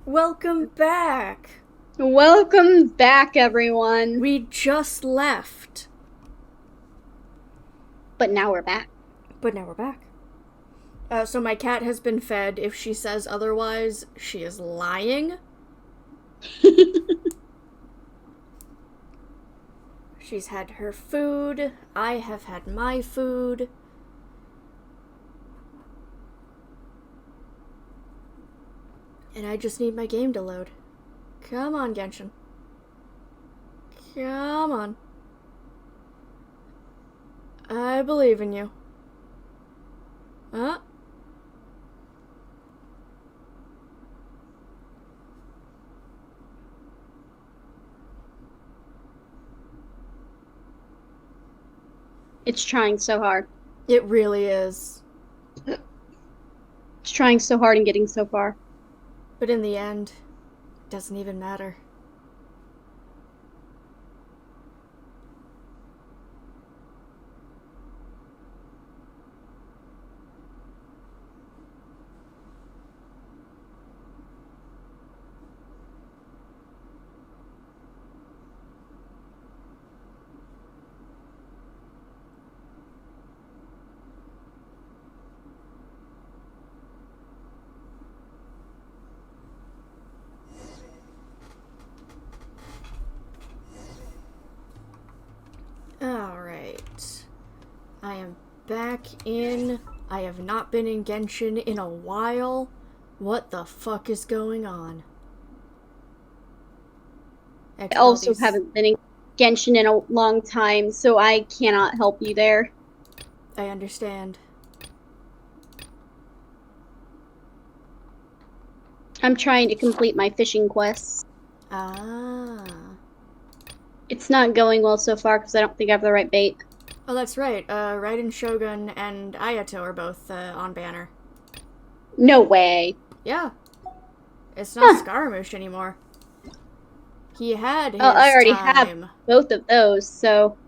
Welcome back! Welcome back, everyone. We just left. But now we're back. But now we're back. So my cat has been fed. If she says otherwise, she is lying. She's had her food. I have had my food. And I just need my game to load. Come on, Genshin. Come on. I believe in you. Huh? It's trying so hard. It really is. It's trying so hard and getting so far. But in the end, it doesn't even matter. Alright. I am back in. I have not been in Genshin in a while. What the fuck is going on? I also haven't been in Genshin in a long time, so I cannot help you there. I understand. I'm trying to complete my fishing quests. Ah. It's not going well so far because I don't think I have the right bait. Oh, that's right. Raiden Shogun and Ayato are both on banner. No way. Yeah. It's not Scaramouche anymore. He had his I already time. have both of those, so...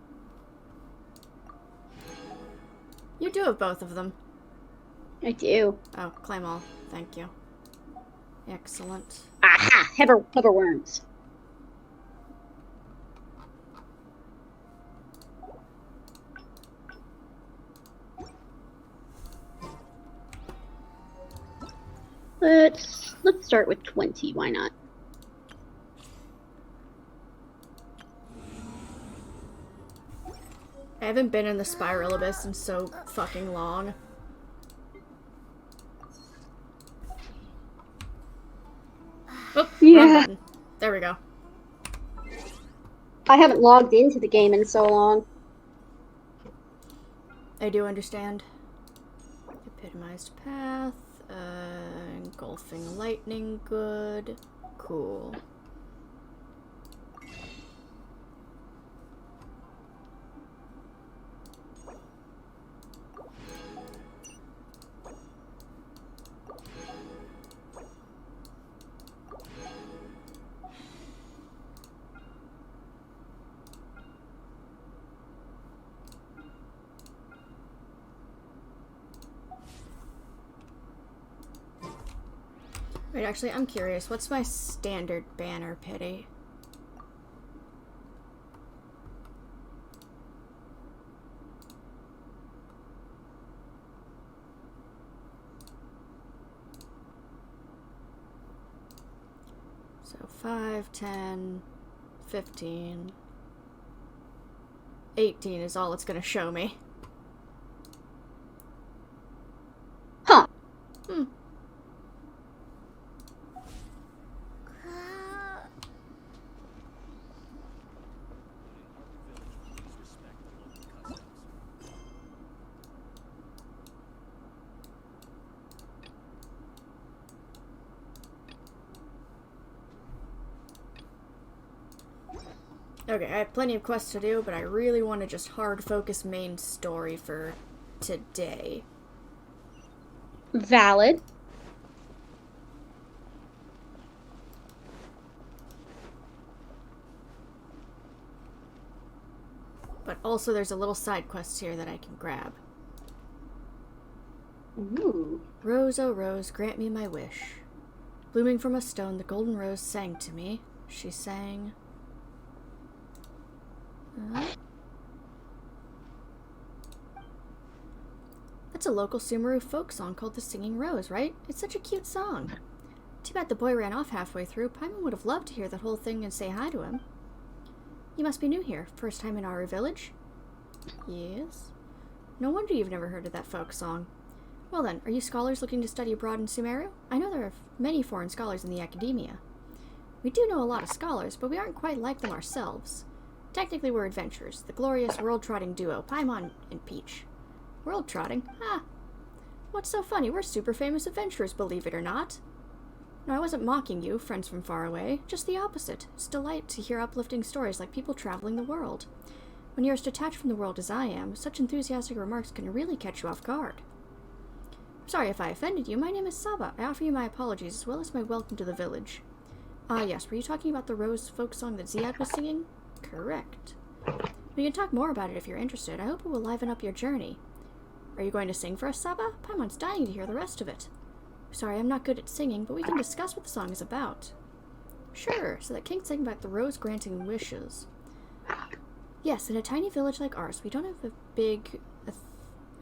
You do have both of them. I do. Oh, claim all. Thank you. Excellent. Aha! Hoverworms. Let's start with 20, why not? I haven't been in the Spiral Abyss in so fucking long. Oh, yeah. wrong button. There we go. I haven't logged into the game in so long. I do understand. Epitomized path. Engulfing lightning, good. Cool. Wait, actually, I'm curious. What's my standard banner pity? So 5, 10, 15, 18 is all it's gonna show me. Huh. Okay, I have plenty of quests to do, but I really want to just hard focus main story for today. Valid. But also there's a little side quest here that I can grab. Ooh. Rose, oh Rose, grant me my wish. Blooming from a stone, the golden rose sang to me. She sang... That's a local Sumeru folk song called The Singing Rose, right? It's such a cute song. Too bad the boy ran off halfway through. Paimon would have loved to hear that whole thing and say hi to him. You must be new here. First time in our village? Yes. No wonder you've never heard of that folk song. Well then, are you scholars looking to study abroad in Sumeru? I know there are many foreign scholars in the academia. We do know a lot of scholars, but we aren't quite like them ourselves. Technically we're adventurers, the glorious world-trotting duo, Paimon and Peach. World-trotting? Ha! What's so funny? We're super famous adventurers, believe it or not. No, I wasn't mocking you, friends from far away. Just the opposite. It's a delight to hear uplifting stories like people traveling the world. When you're as detached from the world as I am, such enthusiastic remarks can really catch you off guard. Sorry if I offended you. My name is Saba. I offer you my apologies as well as my welcome to the village. Ah, yes. Were you talking about the Rose folk song that Ziad was singing? Correct. We can talk more about it if you're interested. I hope it will liven up your journey. Are you going to sing for us, Saba? Paimon's dying to hear the rest of it. Sorry, I'm not good at singing, but we can discuss what the song is about. Sure, so that king sang about the rose granting wishes. Yes, in a tiny village like ours, we don't have a big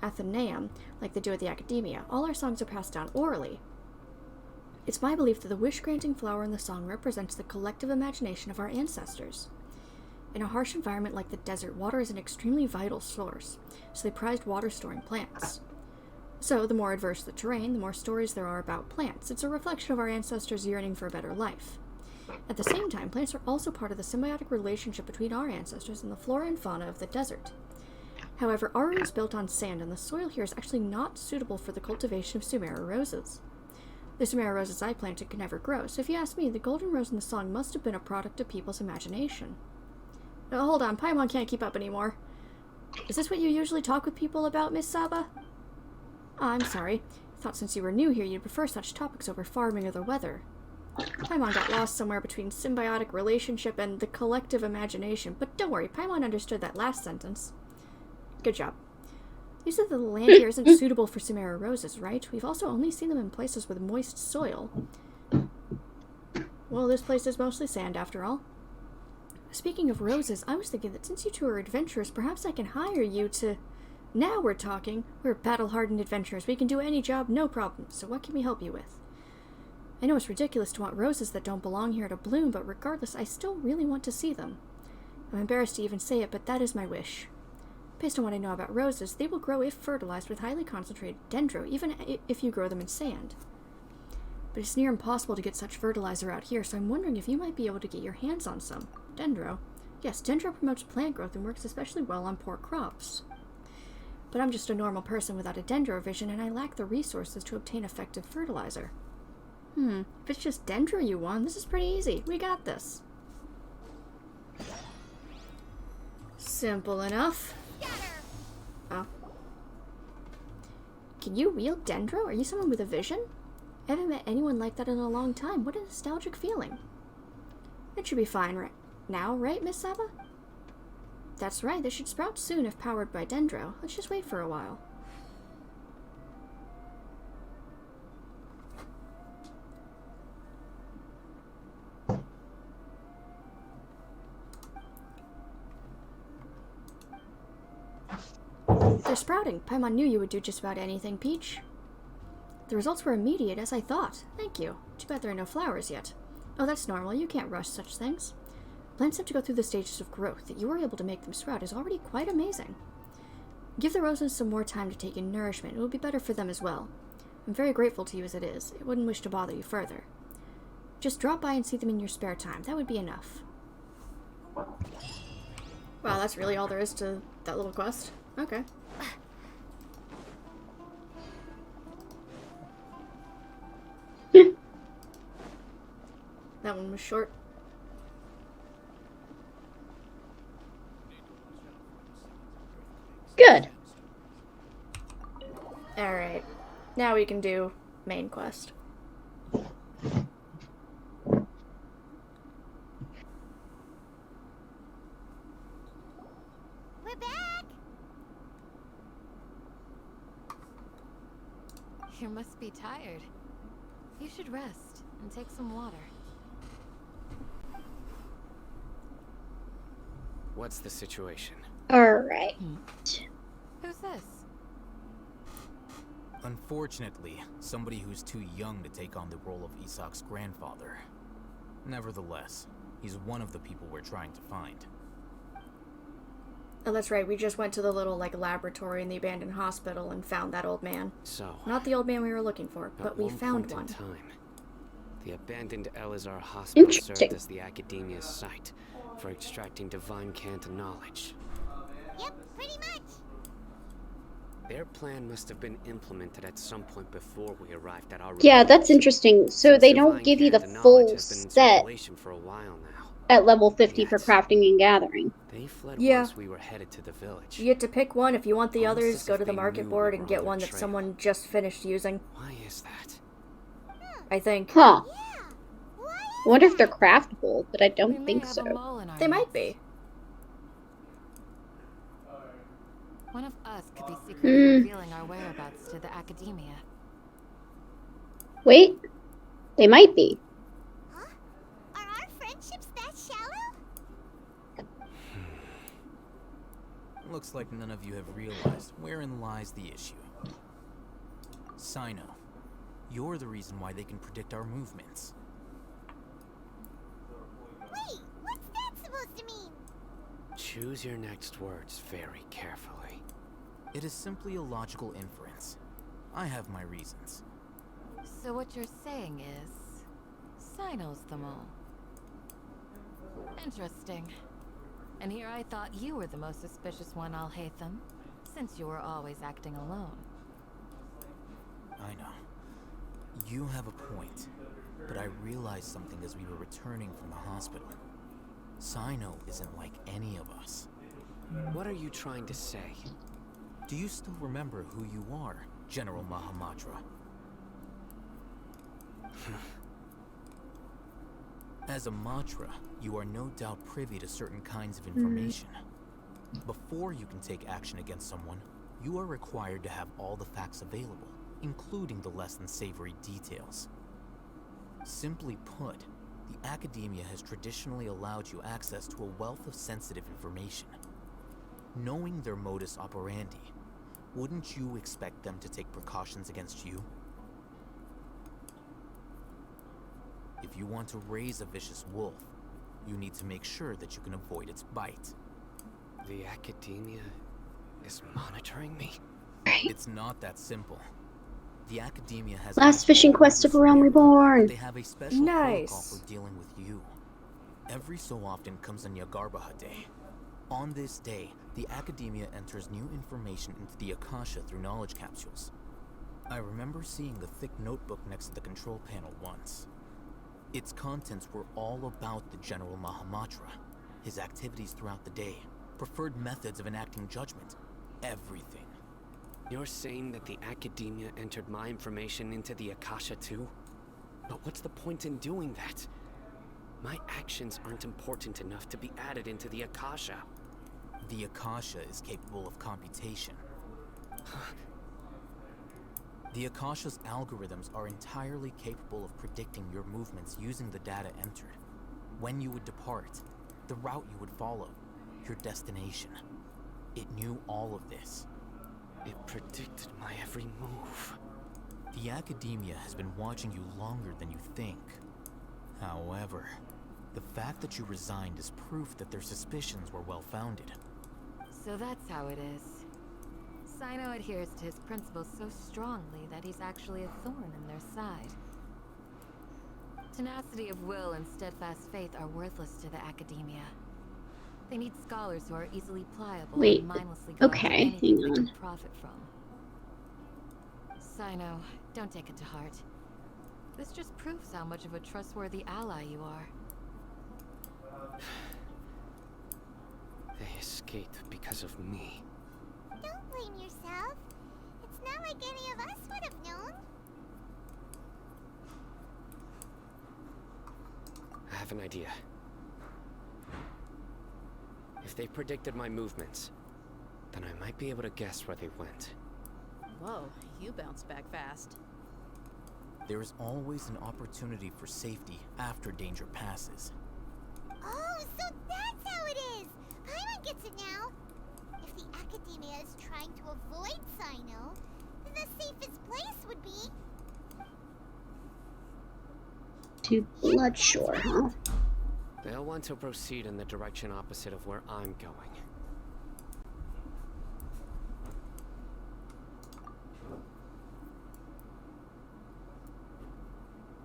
Athenaeum like they do at the academia. All our songs are passed down orally. It's my belief that the wish-granting flower in the song represents the collective imagination of our ancestors. In a harsh environment like the desert, water is an extremely vital source, so they prized water-storing plants. So, the more adverse the terrain, the more stories there are about plants. It's a reflection of our ancestors' yearning for a better life. At the same time, plants are also part of the symbiotic relationship between our ancestors and the flora and fauna of the desert. However, Aru is built on sand, and the soil here is actually not suitable for the cultivation of Sumeru roses. The Sumeru roses I planted could never grow, so if you ask me, the golden rose in the song must have been a product of people's imagination. Now, hold on, Paimon can't keep up anymore. Is this what you usually talk with people about, Miss Saba? I'm sorry. I thought since you were new here, you'd prefer such topics over farming or the weather. Paimon got lost somewhere between symbiotic relationship and the collective imagination, but don't worry, Paimon understood that last sentence. Good job. You said that the land here isn't suitable for Sumeru roses, right? We've also only seen them in places with moist soil. Well, this place is mostly sand, after all. Speaking of roses, I was thinking that since you two are adventurers, perhaps I can hire you to... Now we're talking. We're battle-hardened adventurers. We can do any job, no problem. So what can we help you with? I know it's ridiculous to want roses that don't belong here to bloom, but regardless, I still really want to see them. I'm embarrassed to even say it, but that is my wish. Based on what I know about roses, they will grow if fertilized with highly concentrated dendro, even if you grow them in sand. But it's near impossible to get such fertilizer out here, so I'm wondering if you might be able to get your hands on some. Dendro? Yes, dendro promotes plant growth and works especially well on poor crops. But I'm just a normal person without a dendro vision, and I lack the resources to obtain effective fertilizer. If it's just dendro you want, this is pretty easy. We got this. Simple enough. Oh. Can you wield dendro? Are you someone with a vision? I haven't met anyone like that in a long time. What a nostalgic feeling. It should be fine right now, right, Miss Saba? That's right, they should sprout soon if powered by dendro. Let's just wait for a while. They're sprouting. Paimon knew you would do just about anything, Peach. The results were immediate, as I thought. Thank you. Too bad there are no flowers yet. Oh, that's normal. You can't rush such things. Plants have to go through the stages of growth. That you were able to make them sprout is already quite amazing. Give the roses some more time to take in nourishment. It will be better for them as well. I'm very grateful to you as it is. I wouldn't wish to bother you further. Just drop by and see them in your spare time. That would be enough. Wow, that's really all there is to that little quest? Okay. That one was short. Good. Alright. Now we can do main quest. We're back! You must be tired. You should rest and take some water. What's the situation? Alright. Who's this? Unfortunately, somebody who's too young to take on the role of Isak's grandfather. Nevertheless, he's one of the people we're trying to find. Oh, that's right. We just went to the little, laboratory in the abandoned hospital and found that old man. So, Not the old man we were looking for, but we found one. in time, the abandoned Elazar Hospital Interesting. served as the academia's site for extracting divine cant knowledge. Yep, pretty much. Their plan must have been implemented at some point before we arrived at our Yeah, that's location. interesting. So Since they divine don't give you the cant knowledge full has been in set circulation for a while now. at level 50 for Yes. crafting and gathering. They fled Yeah. once we were headed to the village. You get to pick one. If you want the Almost others, as go if to the they market knew board we and were get on one their that trail. someone just finished using, Why is that? I think. Huh. Yeah. Why I wonder if they're craftable, but I We don't may think have so. a mole in our They might midst. be. One of us could be secretly revealing our whereabouts to the academia. Wait. They might be. Huh? Are our friendships that shallow? Looks like none of you have realized wherein lies the issue. Sino, you're the reason why they can predict our movements. Wait, what's that supposed to mean? Choose your next words very carefully. It is simply a logical inference. I have my reasons. So what you're saying is, Sino's the mole. Interesting. And here I thought you were the most suspicious one, Al-Haytham, since you were always acting alone. I know. You have a point, but I realized something as we were returning from the hospital. Sino isn't like any of us. What are you trying to say? Do you still remember who you are, General Mahamatra? As a Matra, you are no doubt privy to certain kinds of information. Before you can take action against someone, you are required to have all the facts available, including the less than savory details. Simply put, the academia has traditionally allowed you access to a wealth of sensitive information. Knowing their modus operandi, wouldn't you expect them to take precautions against you? If you want to raise a vicious wolf, you need to make sure that you can avoid its bite. The academia is monitoring me? It's not that simple. The academia has Last fishing quest of A Realm Reborn. They have a special Nice. protocol for dealing with you. Every so often comes a Yagarbaha Day. On this day, the academia enters new information into the Akasha through knowledge capsules. I remember seeing the thick notebook next to the control panel once. Its contents were all about the General Mahamatra, his activities throughout the day, preferred methods of enacting judgment, everything. You're saying that the academia entered my information into the Akasha too? But what's the point in doing that? My actions aren't important enough to be added into the Akasha. The Akasha is capable of computation. The Akasha's algorithms are entirely capable of predicting your movements using the data entered. When you would depart, the route you would follow, your destination. It knew all of this. It predicted my every move. The academia has been watching you longer than you think. However, the fact that you resigned is proof that their suspicions were well-founded. So that's how it is. Sino adheres to his principles so strongly that he's actually a thorn in their side. Tenacity of will and steadfast faith are worthless to the academia. They need scholars who are easily pliable Wait, and mindlessly go after okay, anything hang they on. can profit from. Sino, don't take it to heart. This just proves how much of a trustworthy ally you are. They escaped because of me. Don't blame yourself. It's not like any of us would have known. I have an idea. If they predicted my movements, then I might be able to guess where they went. Whoa, you bounced back fast. There is always an opportunity for safety after danger passes. Oh, so that's how it is! Paimon gets it now. If the Academia is trying to avoid Sino, then the safest place would be... To Bloodshore, huh? They'll want to proceed in the direction opposite of where I'm going.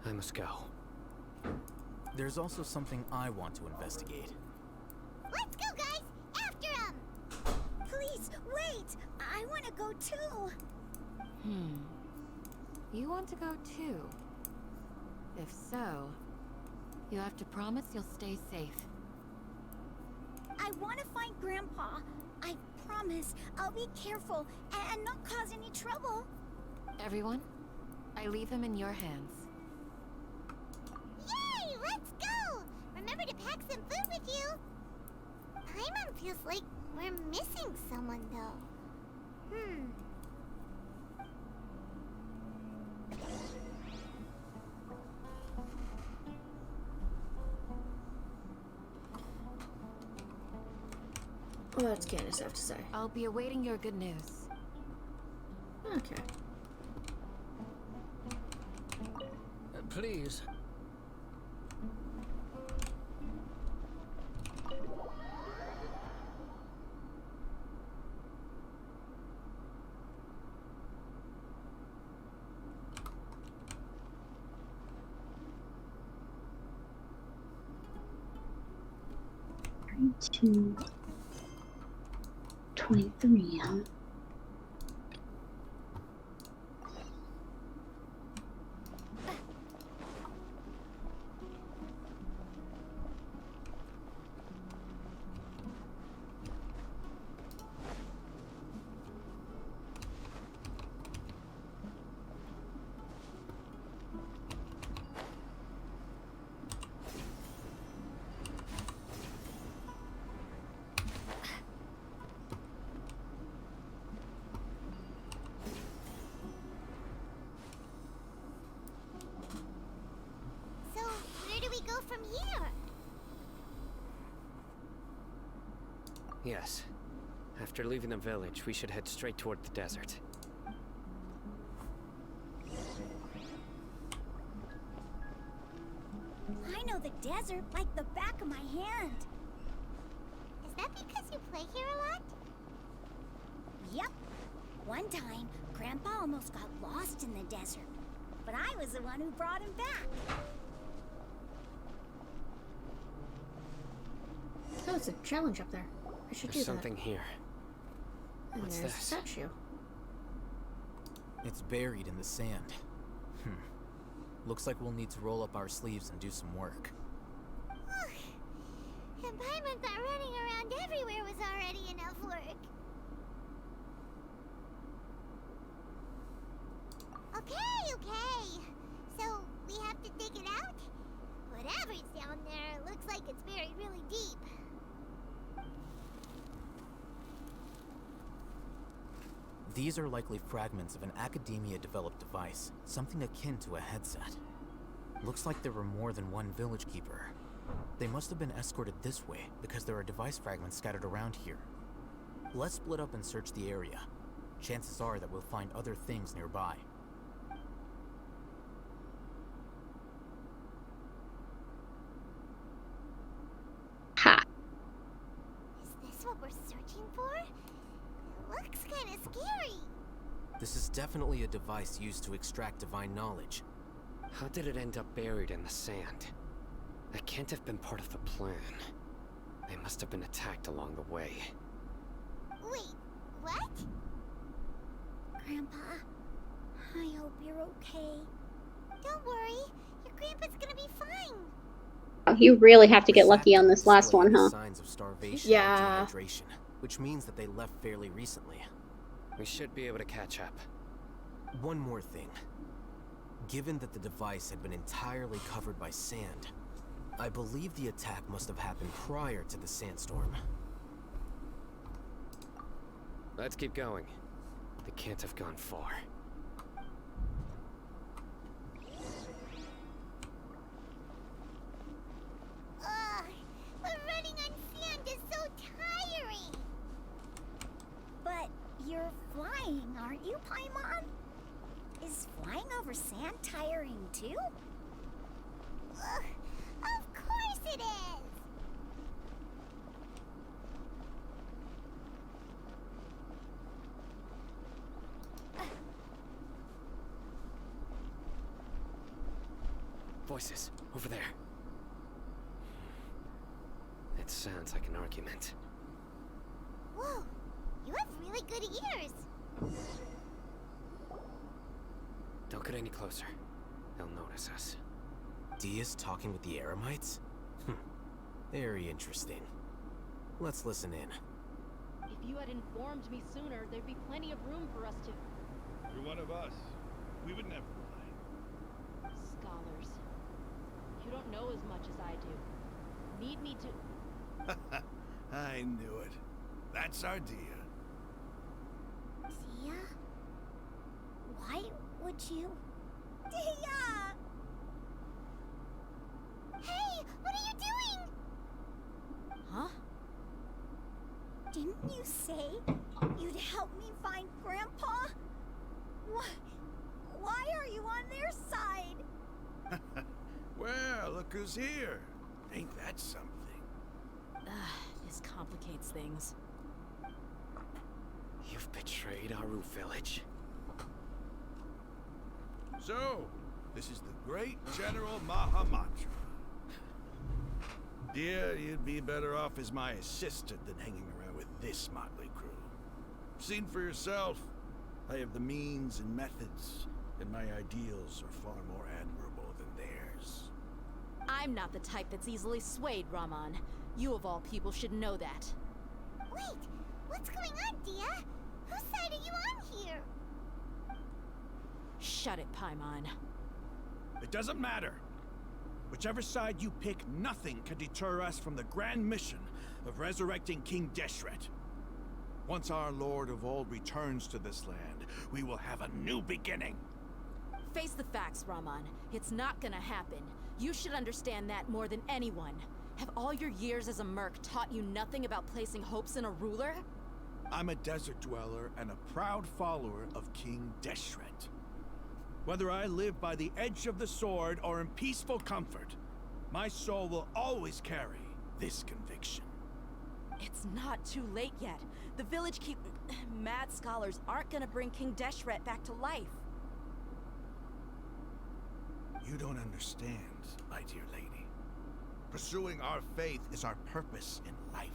I must go. There's also something I want to investigate. Let's go, guys! After him! Please, wait! I want to go too! You want to go too? If so, you have to promise you'll stay safe. I want to find Grandpa. I promise I'll be careful and not cause any trouble. Everyone, I leave him in your hands. Yay! Let's go! Remember to pack some food with you! Paimon feels like we're missing someone, though. What does Candace have to say? I'll be awaiting your good news. Okay. Please. To 23, huh? So, where do we go from here? Yes. After leaving the village, we should head straight toward the desert. I know the desert like the back of my hand. Is that because you play here a lot? Yep. One time, Grandpa almost got lost in the desert, but I was the one who brought him back. Oh, it's a challenge up there. I should There's do something here. that. And What's there's this? a statue. It's buried in the sand. Looks like we'll need to roll up our sleeves and do some work. And Paimon thought running around everywhere was already enough work. Okay. So, we have to dig it out? Whatever's down there looks like it's buried really deep. These are likely fragments of an Academia-developed device, something akin to a headset. Looks like there were more than one village keeper. They must have been escorted this way because there are device fragments scattered around here. Let's split up and search the area. Chances are that we'll find other things nearby. Ha! Is this what we're searching for? It looks kind of scary. This is definitely a device used to extract divine knowledge. How did it end up buried in the sand? That can't have been part of the plan. They must have been attacked along the way. Wait, what? Grandpa, I hope you're okay. Don't worry, your grandpa's gonna be fine. Oh, you really have to get lucky on this last one, huh? Signs of starvation Yeah. and dehydration, which means that they left fairly recently. We should be able to catch up. One more thing. Given that the device had been entirely covered by sand, I believe the attack must have happened prior to the sandstorm. Let's keep going. They can't have gone far. over sand tiring too? Ugh, of course it is! Voices, over there. It sounds like an argument. Whoa, you have really good ears. Don't get any closer. They'll notice us. Dia's talking with the Eremites? Very interesting. Let's listen in. If you had informed me sooner, there'd be plenty of room for us to... You're one of us. We would never lie. Scholars. You don't know as much as I do. Need me to... I knew it. That's our Dia. Dia? Why would you? Dia! Hey, what are you doing? Huh? Didn't you say you'd help me find Grandpa? Why are you on their side? Well, look who's here. Ain't that something? This complicates things. You've betrayed Aru village? So, this is the great General Mahamatra. Dear, you'd be better off as my assistant than hanging around with this motley crew. Seen for yourself, I have the means and methods, and my ideals are far more admirable than theirs. I'm not the type that's easily swayed, Raman. You of all people should know that. Wait, what's going on, Dia? Whose side are you on here? Shut it, Paimon. It doesn't matter. Whichever side you pick, nothing can deter us from the grand mission of resurrecting King Deshret. Once our Lord of Old returns to this land, we will have a new beginning. Face the facts, Raman. It's not gonna happen. You should understand that more than anyone. Have all your years as a merc taught you nothing about placing hopes in a ruler? I'm a desert dweller and a proud follower of King Deshret. Whether I live by the edge of the sword or in peaceful comfort, my soul will always carry this conviction. It's not too late yet. The village keep... Mad scholars aren't gonna bring King Deshret back to life. You don't understand, my dear lady. Pursuing our faith is our purpose in life.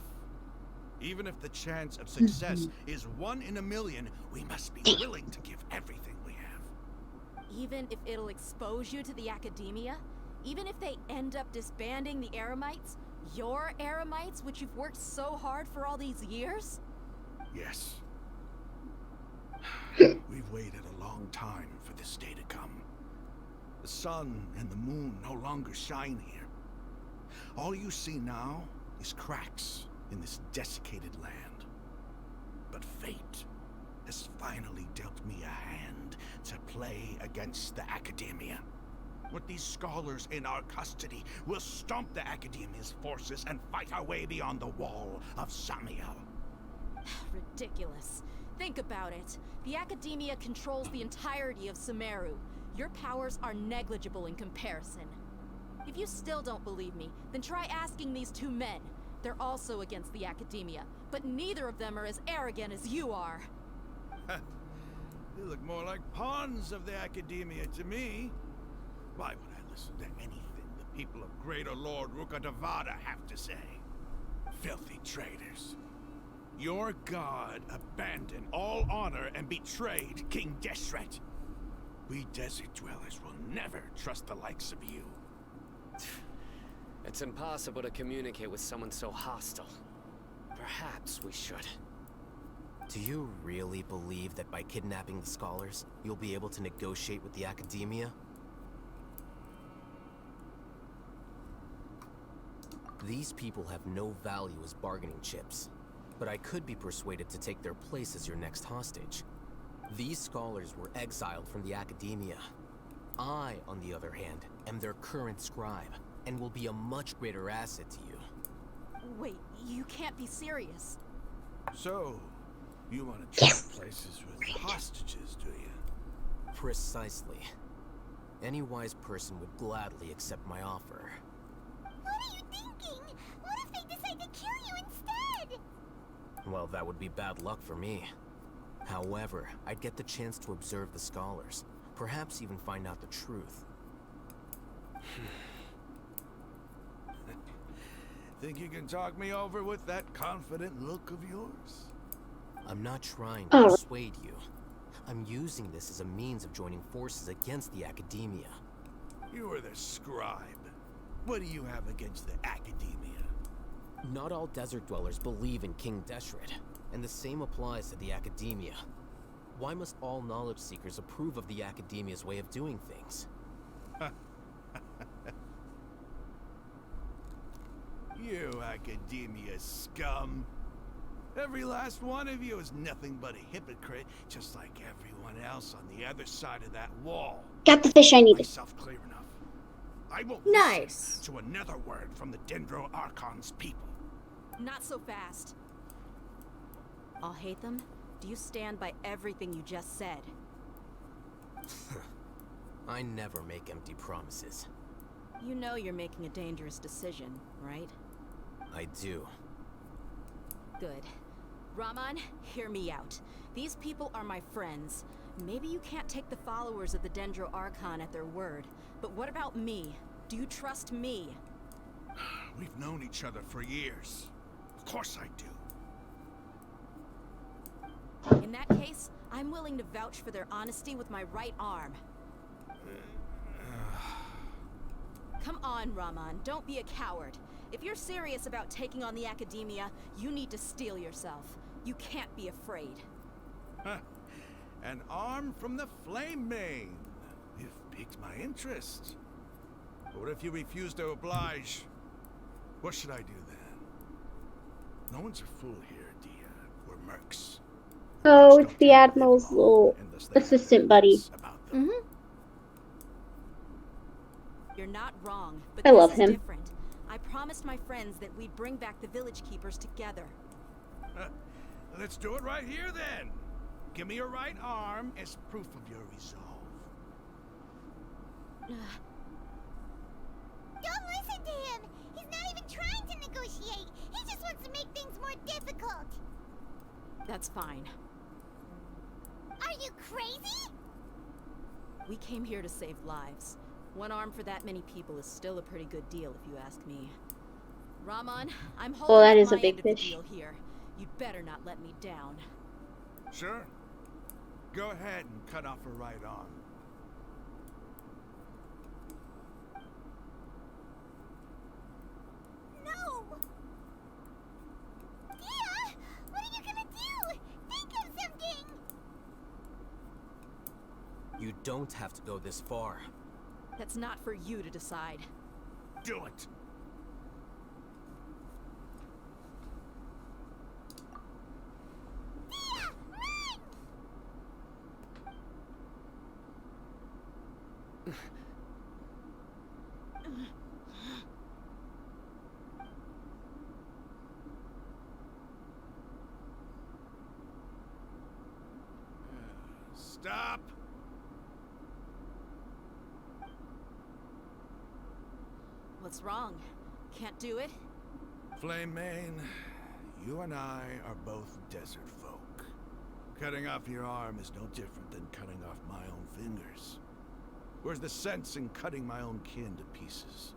Even if the chance of success is 1 in a million, we must be willing to give everything we have. Even if it'll expose you to the academia? Even if they end up disbanding the Eremites? Your Eremites, which you've worked so hard for all these years? Yes. We've waited a long time for this day to come. The sun and the moon no longer shine here. All you see now is cracks in this desiccated land. But fate has finally dealt me a hand to play against the academia. With these scholars in our custody, we'll stomp the academia's forces and fight our way beyond the wall of Samiel. Ridiculous. Think about it. The academia controls the entirety of Sumeru. Your powers are negligible in comparison. If you still don't believe me, then try asking these two men. They're also against the academia, but neither of them are as arrogant as you are. They look more like pawns of the academia to me. Why would I listen to anything the people of Greater Lord Rukkhadevada have to say? Filthy traitors. Your god abandoned all honor and betrayed King Deshret. We desert dwellers will never trust the likes of you. It's impossible to communicate with someone so hostile. Perhaps we should. Do you really believe that by kidnapping the scholars, you'll be able to negotiate with the academia? These people have no value as bargaining chips, but I could be persuaded to take their place as your next hostage. These scholars were exiled from the academia. I, on the other hand, am their current scribe, and will be a much greater asset to you. Wait, you can't be serious. So, you want to trade places with hostages, do you? Precisely. Any wise person would gladly accept my offer. What are you thinking? What if they decide to kill you instead? Well, that would be bad luck for me. However, I'd get the chance to observe the scholars, perhaps even find out the truth. Think you can talk me over with that confident look of yours? I'm not trying to persuade you. I'm using this as a means of joining forces against the Academia. You are the scribe. What do you have against the Academia? Not all desert dwellers believe in King Deshret, and the same applies to the Academia. Why must all knowledge seekers approve of the Academia's way of doing things? You Academia scum. Every last one of you is nothing but a hypocrite, just like everyone else on the other side of that wall. Got the fish I needed. Myself clear enough. I won't Nice. listen to another word from the Dendro Archon's people. Not so fast. I'll hate them. Do you stand by everything you just said? I never make empty promises. You know you're making a dangerous decision, right? I do. Good. Raman, hear me out. These people are my friends. Maybe you can't take the followers of the Dendro Archon at their word, but what about me? Do you trust me? We've known each other for years. Of course I do. In that case, I'm willing to vouch for their honesty with my right arm. Come on, Raman, don't be a coward. If you're serious about taking on the Academia, you need to steel yourself. You can't be afraid. An arm from the Flame Mane. You've piqued my interest. But what if you refuse to oblige? What should I do then? No one's a fool here, Dia. We're mercs. Oh, it's the Admiral's little assistant buddy. You're not wrong, but I love this is him. different. I promised my friends that we'd bring back the village keepers together. Let's do it right here then. Give me your right arm as proof of your resolve. Don't listen to him! He's not even trying to negotiate! He just wants to make things more difficult! That's fine. Are you crazy? We came here to save lives. One arm for that many people is still a pretty good deal, if you ask me. Raman, I'm holding that up is a my big end of the fish. deal here. You'd better not let me down. Sure. Go ahead and cut off her right arm. No! Dia! What are you gonna do? Think of something! You don't have to go this far. That's not for you to decide. Do it! Dia! Run! Stop! What's wrong? Can't do it? Flame Mane, you and I are both desert folk. Cutting off your arm is no different than cutting off my own fingers. Where's the sense in cutting my own kin to pieces?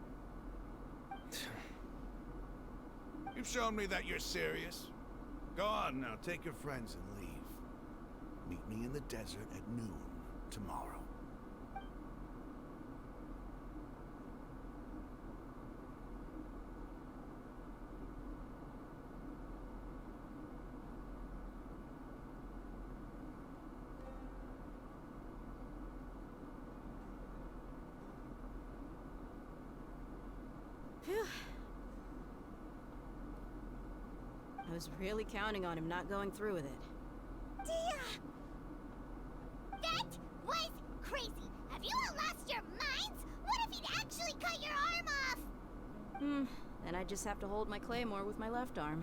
You've shown me that you're serious. Go on now, take your friends and leave. Meet me in the desert at noon tomorrow. Phew. I was really counting on him not going through with it. Dia! That was crazy! Have you all lost your minds? What if he'd actually cut your arm off? Then I just have to hold my claymore with my left arm.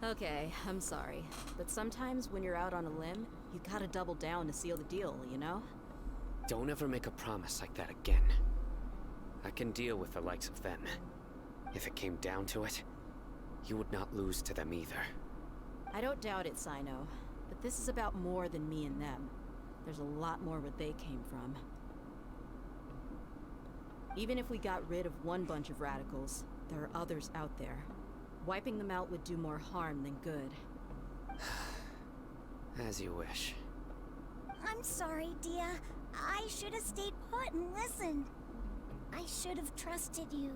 Okay, I'm sorry. But sometimes when you're out on a limb, You gotta double down to seal the deal, you know? Don't ever make a promise like that again. I can deal with the likes of them. If it came down to it, you would not lose to them either. I don't doubt it, Sino. But this is about more than me and them. There's a lot more where they came from. Even if we got rid of one bunch of radicals, there are others out there. Wiping them out would do more harm than good. As you wish. I'm sorry, Dia. I should have stayed put and listened. I should have trusted you.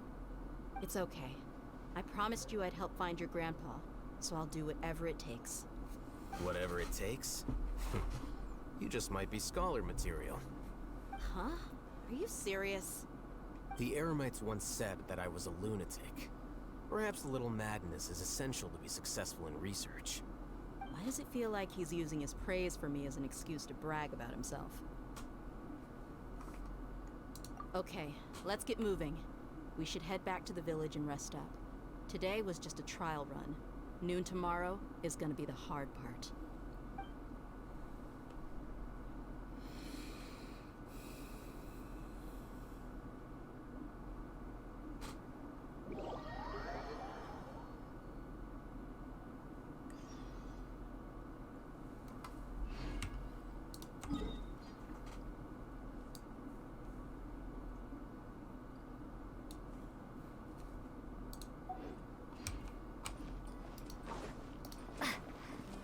It's okay. I promised you I'd help find your grandpa, so I'll do whatever it takes. Whatever it takes? You just might be scholar material. Huh? Are you serious? The Eremites once said that I was a lunatic. Perhaps a little madness is essential to be successful in research. Why does it feel like he's using his praise for me as an excuse to brag about himself? Okay, let's get moving. We should head back to the village and rest up. Today was just a trial run. Noon tomorrow is gonna be the hard part.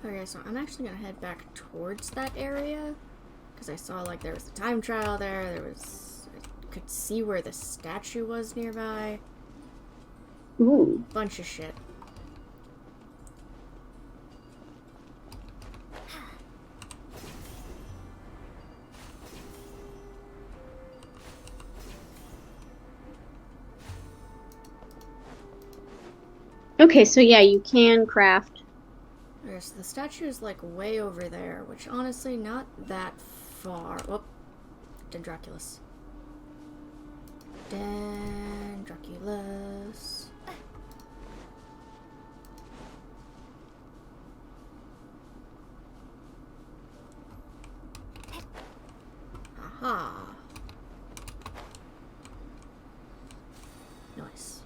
Okay, so I'm actually gonna head back towards that area because I saw like there was a time trial there. I could see where the statue was nearby. Ooh. Bunch of shit. Okay, so yeah, you can craft. Okay, so the statue is like way over there, which honestly not that far. Oh, Dendroculus. Dendroculus. Aha. Nice.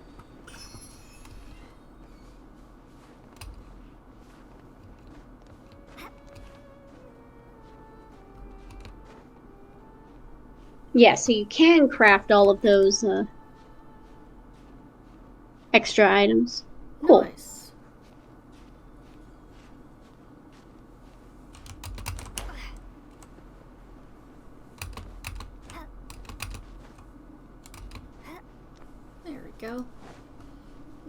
Yeah, so you can craft all of those extra items. Cool. Nice. There we go.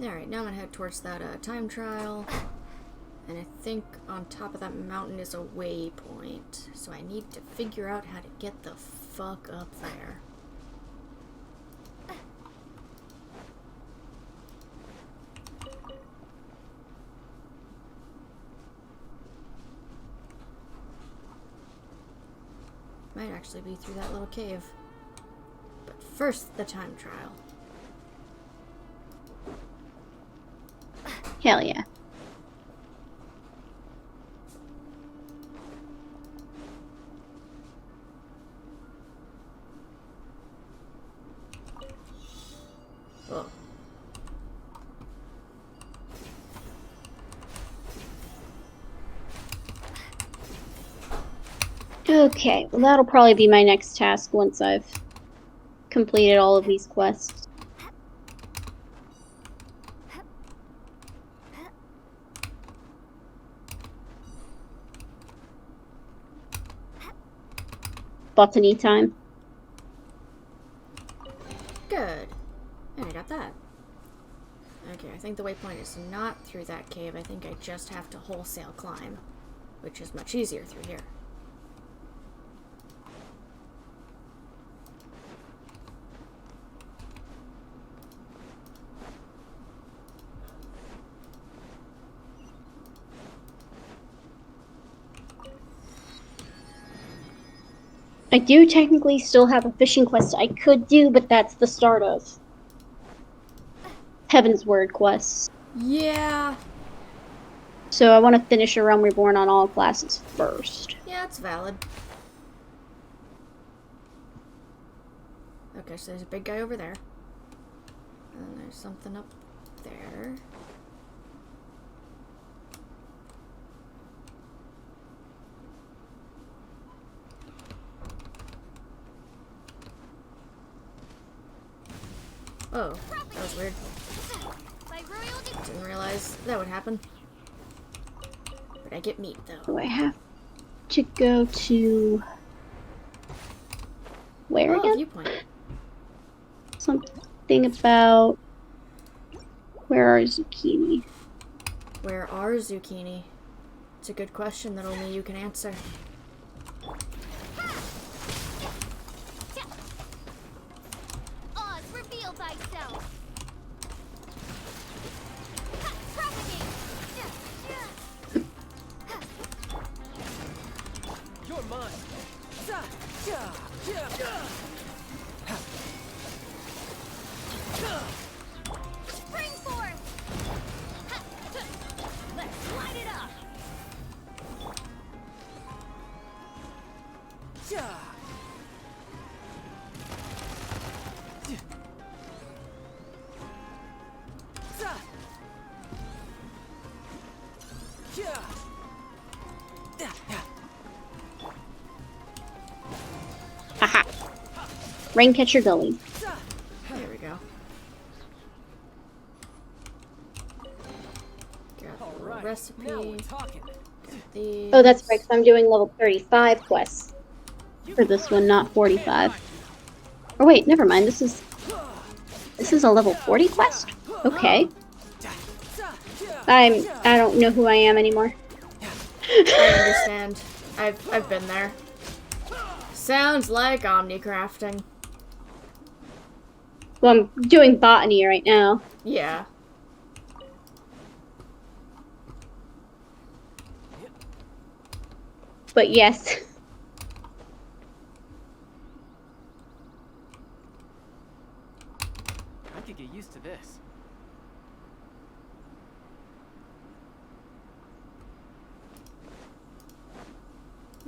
Alright, now I'm gonna head towards that time trial. And I think on top of that mountain is a waypoint. So I need to figure out how to get the fuck up there. Might actually be through that little cave. But first, the time trial. Hell yeah. Oh. Okay, well that'll probably be my next task once I've completed all of these quests. Botany time. Good. And I got that. Okay, I think the waypoint is not through that cave. I think I just have to wholesale climb, which is much easier through here. I do technically still have a fishing quest I could do, but that's the start of Heaven's Word quests. Yeah. So I want to finish A Realm Reborn on all classes first. Yeah, it's valid. Okay, so there's a big guy over there. And there's something up there. Oh, that was weird. Didn't realize that would happen. But I get meat, though. So I have to go to... Where again? Viewpoint. Something about... Where are zucchini? Where are zucchini? It's a good question that only you can answer. Oz, reveal thyself. Propagate. You're mine. Spring forth. Let's light it up. Haha. Raincatcher Gully. There we go. Grab the little recipe. Grab these. Oh, that's right, 'cause I'm doing level 35 quests for this one, not 45. Or wait, never mind. This is a level 40 quest. Okay. I don't know who I am anymore. I understand. I've been there. Sounds like omnicrafting. Well, I'm doing botany right now. Yeah. But yes. I could get used to this.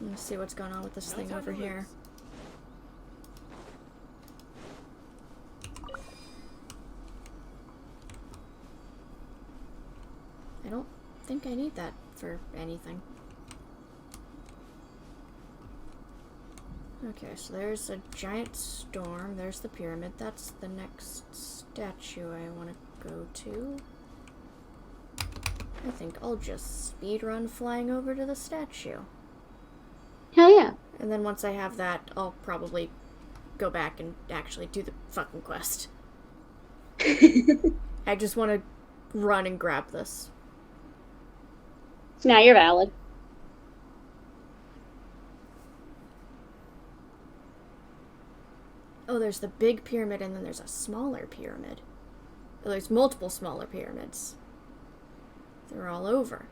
Let's see what's going on with this thing over here. I don't think I need that for anything. Okay, so there's a giant storm. There's the pyramid. That's the next statue I want to go to. I think I'll just speedrun flying over to the statue. Hell yeah. And then once I have that, I'll probably go back and actually do the fucking quest. I just want to run and grab this. Now you're valid. Oh, there's the big pyramid and then there's a smaller pyramid. Oh, there's multiple smaller pyramids. They're all over.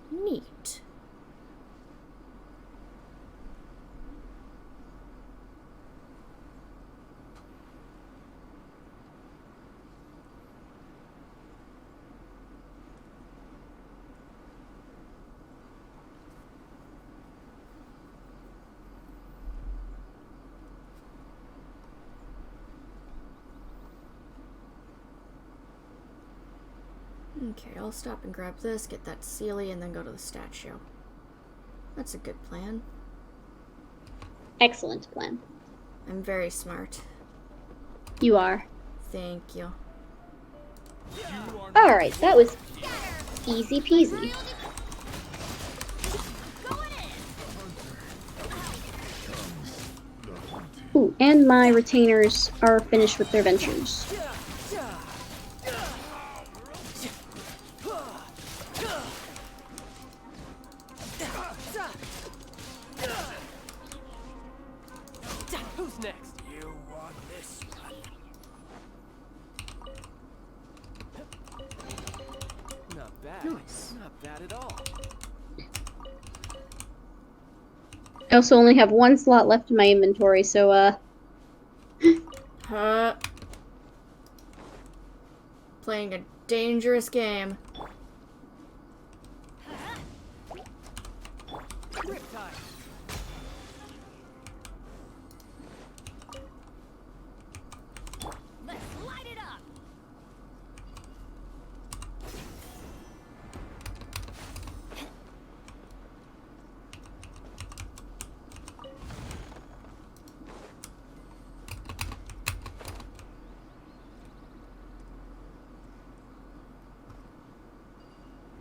Neat. Okay, I'll stop and grab this, get that Sealy, and then go to the statue. That's a good plan. Excellent plan. I'm very smart. You are. Thank you. Alright, that was easy peasy. Ooh, and my retainers are finished with their ventures. Who's next? You want this one? Not bad. Nice. Not bad at all. I also only have one slot left in my inventory, so, Playing a dangerous game. Riptide. Let's light it up.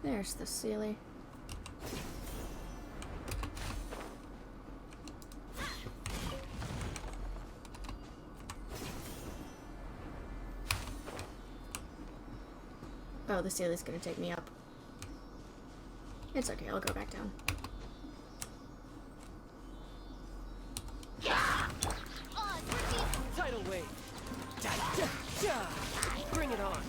There's the Sealy. Oh, the Sealy's gonna take me up. It's okay, I'll go back down. Tidal wave. Bring it on.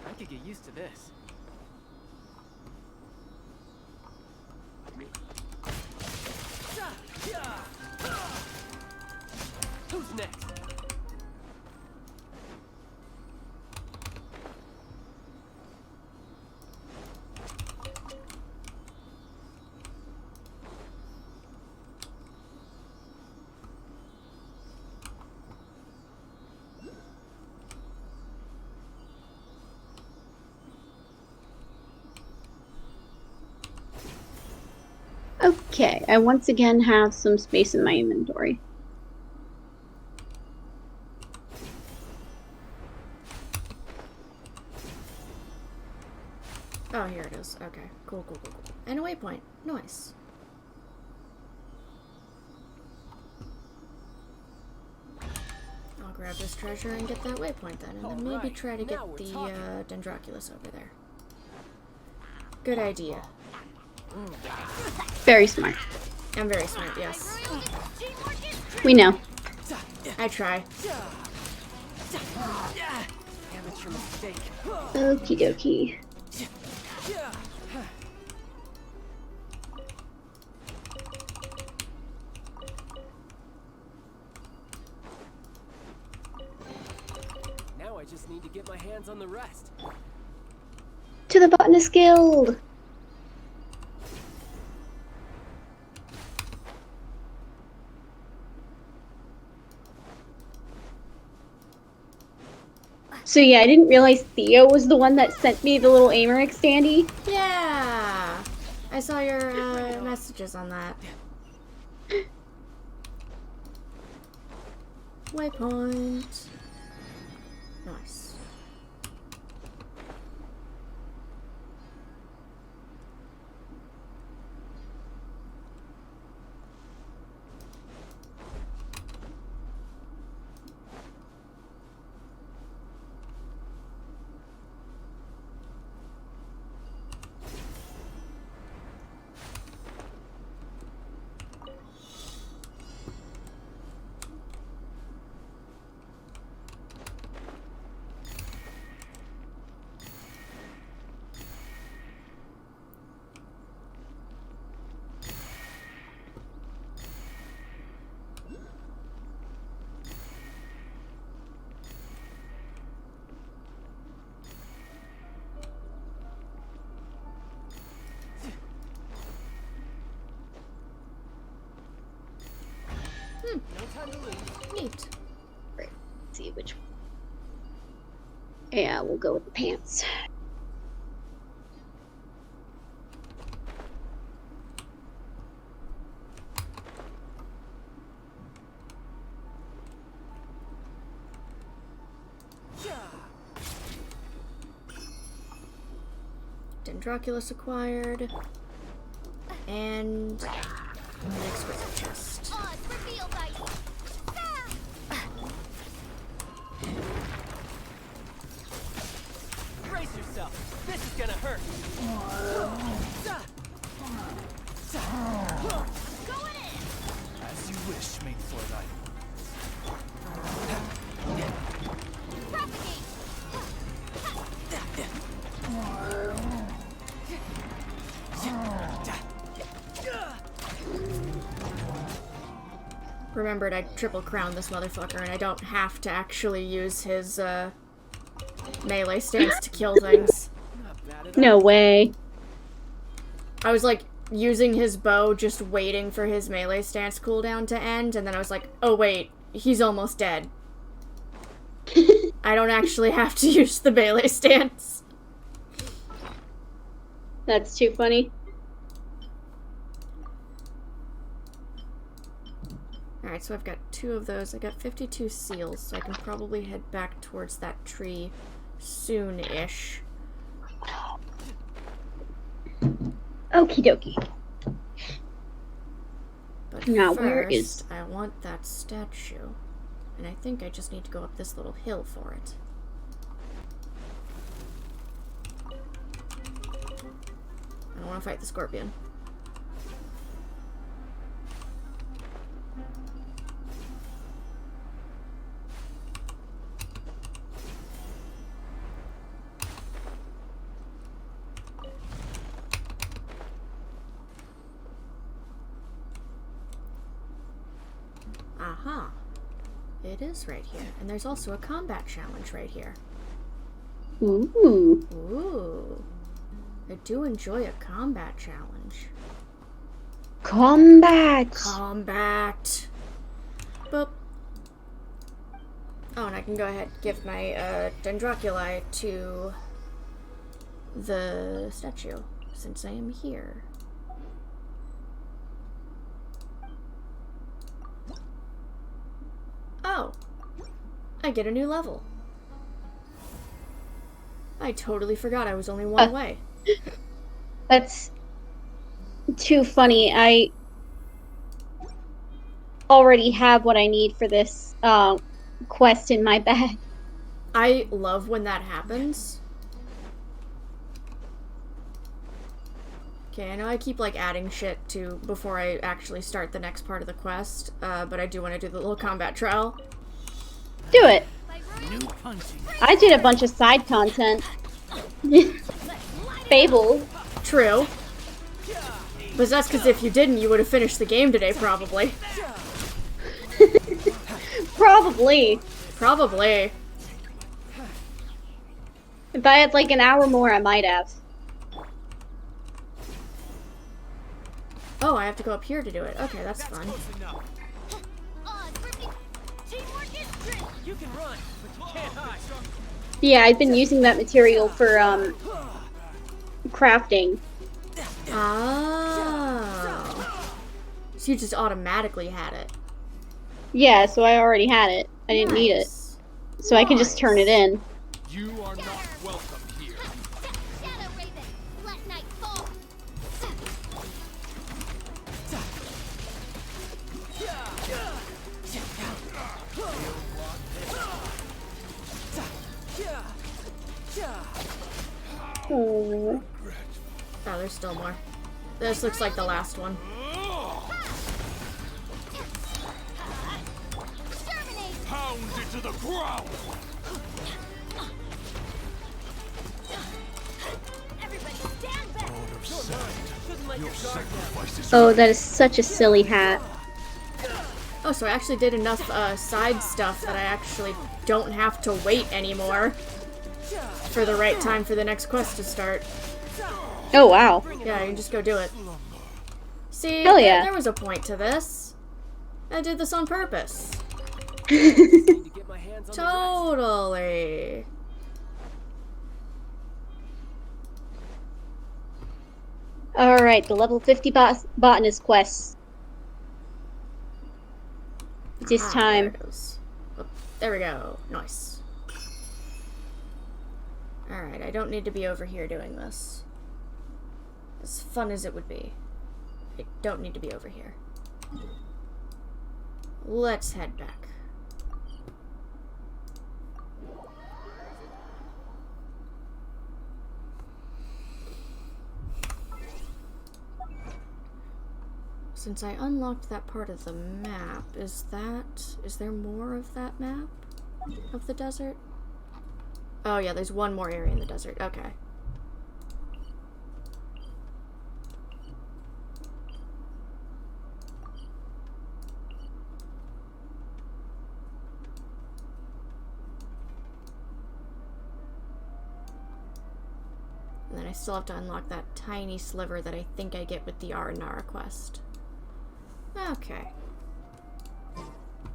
I could get used to this. Who's next? Okay, I once again have some space in my inventory. Oh, here it is. Okay, cool. And a waypoint. Nice. I'll grab this treasure and get that waypoint then, and then maybe Alright, try to now get we're the talking. Dendroculus over there. Good idea. Very smart. I'm very smart, yes. We know. I try. Amateur mistake. Okie dokie. Now I just need to get my hands on the rest. To the Botanist Guild! So yeah, I didn't realize Theo was the one that sent me the little Americ standee. Yeah! I saw your messages on that. Waypoint. Nice. No time to lose. Neat. Right, let's see which one. Yeah, we'll go with the pants. Dendroculus acquired. And an exquisite chest. Brace yourself. This is gonna hurt. As you wish, main floor knight. remembered I triple crowned this motherfucker and I don't have to actually use his melee stance to kill things. No way. I was like using his bow, just waiting for his melee stance cooldown to end, and then I was like, oh wait, he's almost dead. I don't actually have to use the melee stance. That's too funny. Alright, so I've got 2 of those. I got 52 seals, so I can probably head back towards that tree soon-ish. Okie dokie. But Now, first, where is... I want that statue. And I think I just need to go up this little hill for it. I don't want to fight the scorpion. Aha. It is right here. And there's also a combat challenge right here. Ooh. Ooh. I do enjoy a combat challenge. Combat! Combat! Boop. Oh, and I can go ahead and give my Dendroculi to the statue, since I am here. Oh! I get a new level. I totally forgot I was only one away. That's too funny. I already have what I need for this quest in my bag. I love when that happens. Okay, I know I keep like adding shit to before I actually start the next part of the quest, but I do want to do the little combat trial. Do it. I did a bunch of side content. Fable. True. But that's because if you didn't, you would have finished the game today, probably. Probably. Probably. If I had like an hour more, I might have. Oh, I have to go up here to do it. Okay, that's fun. You can run, but you can't hide. Yeah, I've been using that material for crafting. Oh. So you just automatically had it. Yeah, so I already had it. I didn't need it. So I can just turn it in. You are not welcome here. Shadow Raven, let night fall. Oh. Oh, there's still more. This looks like the last one. Pound it to the ground. Oh, that is such a silly hat. Oh, so I actually did enough side stuff that I actually don't have to wait anymore for the right time for the next quest to start. Oh, wow. Yeah, you can just go do it. See, Hell yeah. there was a point to this. I did this on purpose. Totally. Alright, the level 50 botanist quest. This time. There it is. Oh, there we go. Nice. Alright, I don't need to be over here doing this. As fun as it would be. I don't need to be over here. Let's head back. Since I unlocked that part of the map, is there more of that map? Of the desert? Oh yeah, there's one more area in the desert. Okay. and I still have to unlock that tiny sliver that I think I get with the Nara quest. Okay.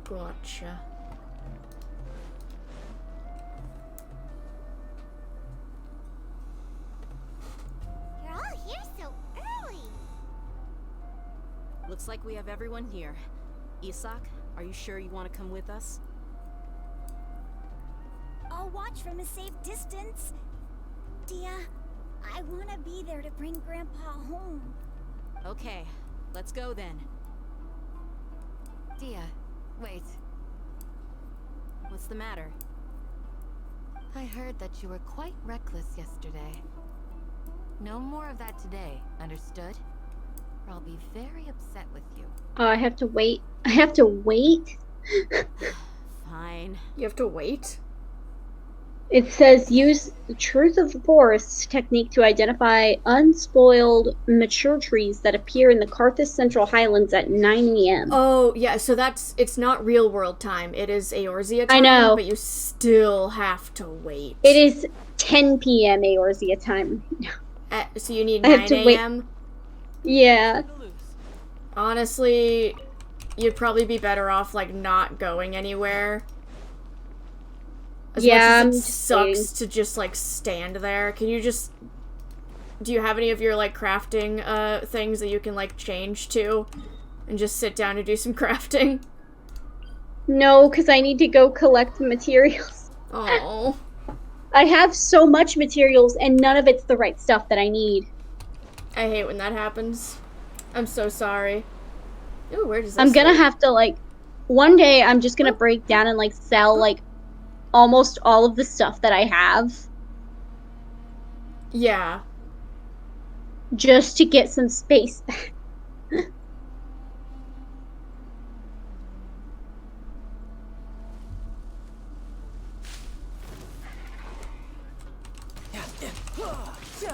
Gotcha. You're all here so early. Looks like we have everyone here. Isak, are you sure you want to come with us? I'll watch from a safe distance. Dia, I want to be there to bring Grandpa home. Okay, let's go then. Dia, wait. What's the matter? I heard that you were quite reckless yesterday. No more of that today, understood? Or I'll be very upset with you. Oh, I have to wait. I have to wait? Fine. You have to wait? It says use the Truth of the Forest technique to identify unspoiled mature trees that appear in the Karthus Central Highlands at 9 a.m. Oh, yeah, so it's not real world time. It is Eorzea time, I know. But you still have to wait. It is 10 p.m. Eorzea time. So you need I have 9 to wait. a.m.? Yeah. Honestly, you'd probably be better off, like, not going anywhere. As much as it sucks to just, like, stand there. Can you just... Do you have any of your, like, crafting, things that you can, like, change to? And just sit down and do some crafting? No, because I need to go collect the materials. Oh. I have so much materials, and none of it's the right stuff that I need. I hate when that happens. I'm so sorry. Ooh, where does this I'm gonna lead? have to, like... One day, I'm just gonna break down and, like, sell, like, almost all of the stuff that I have. Yeah. Just to get some space back.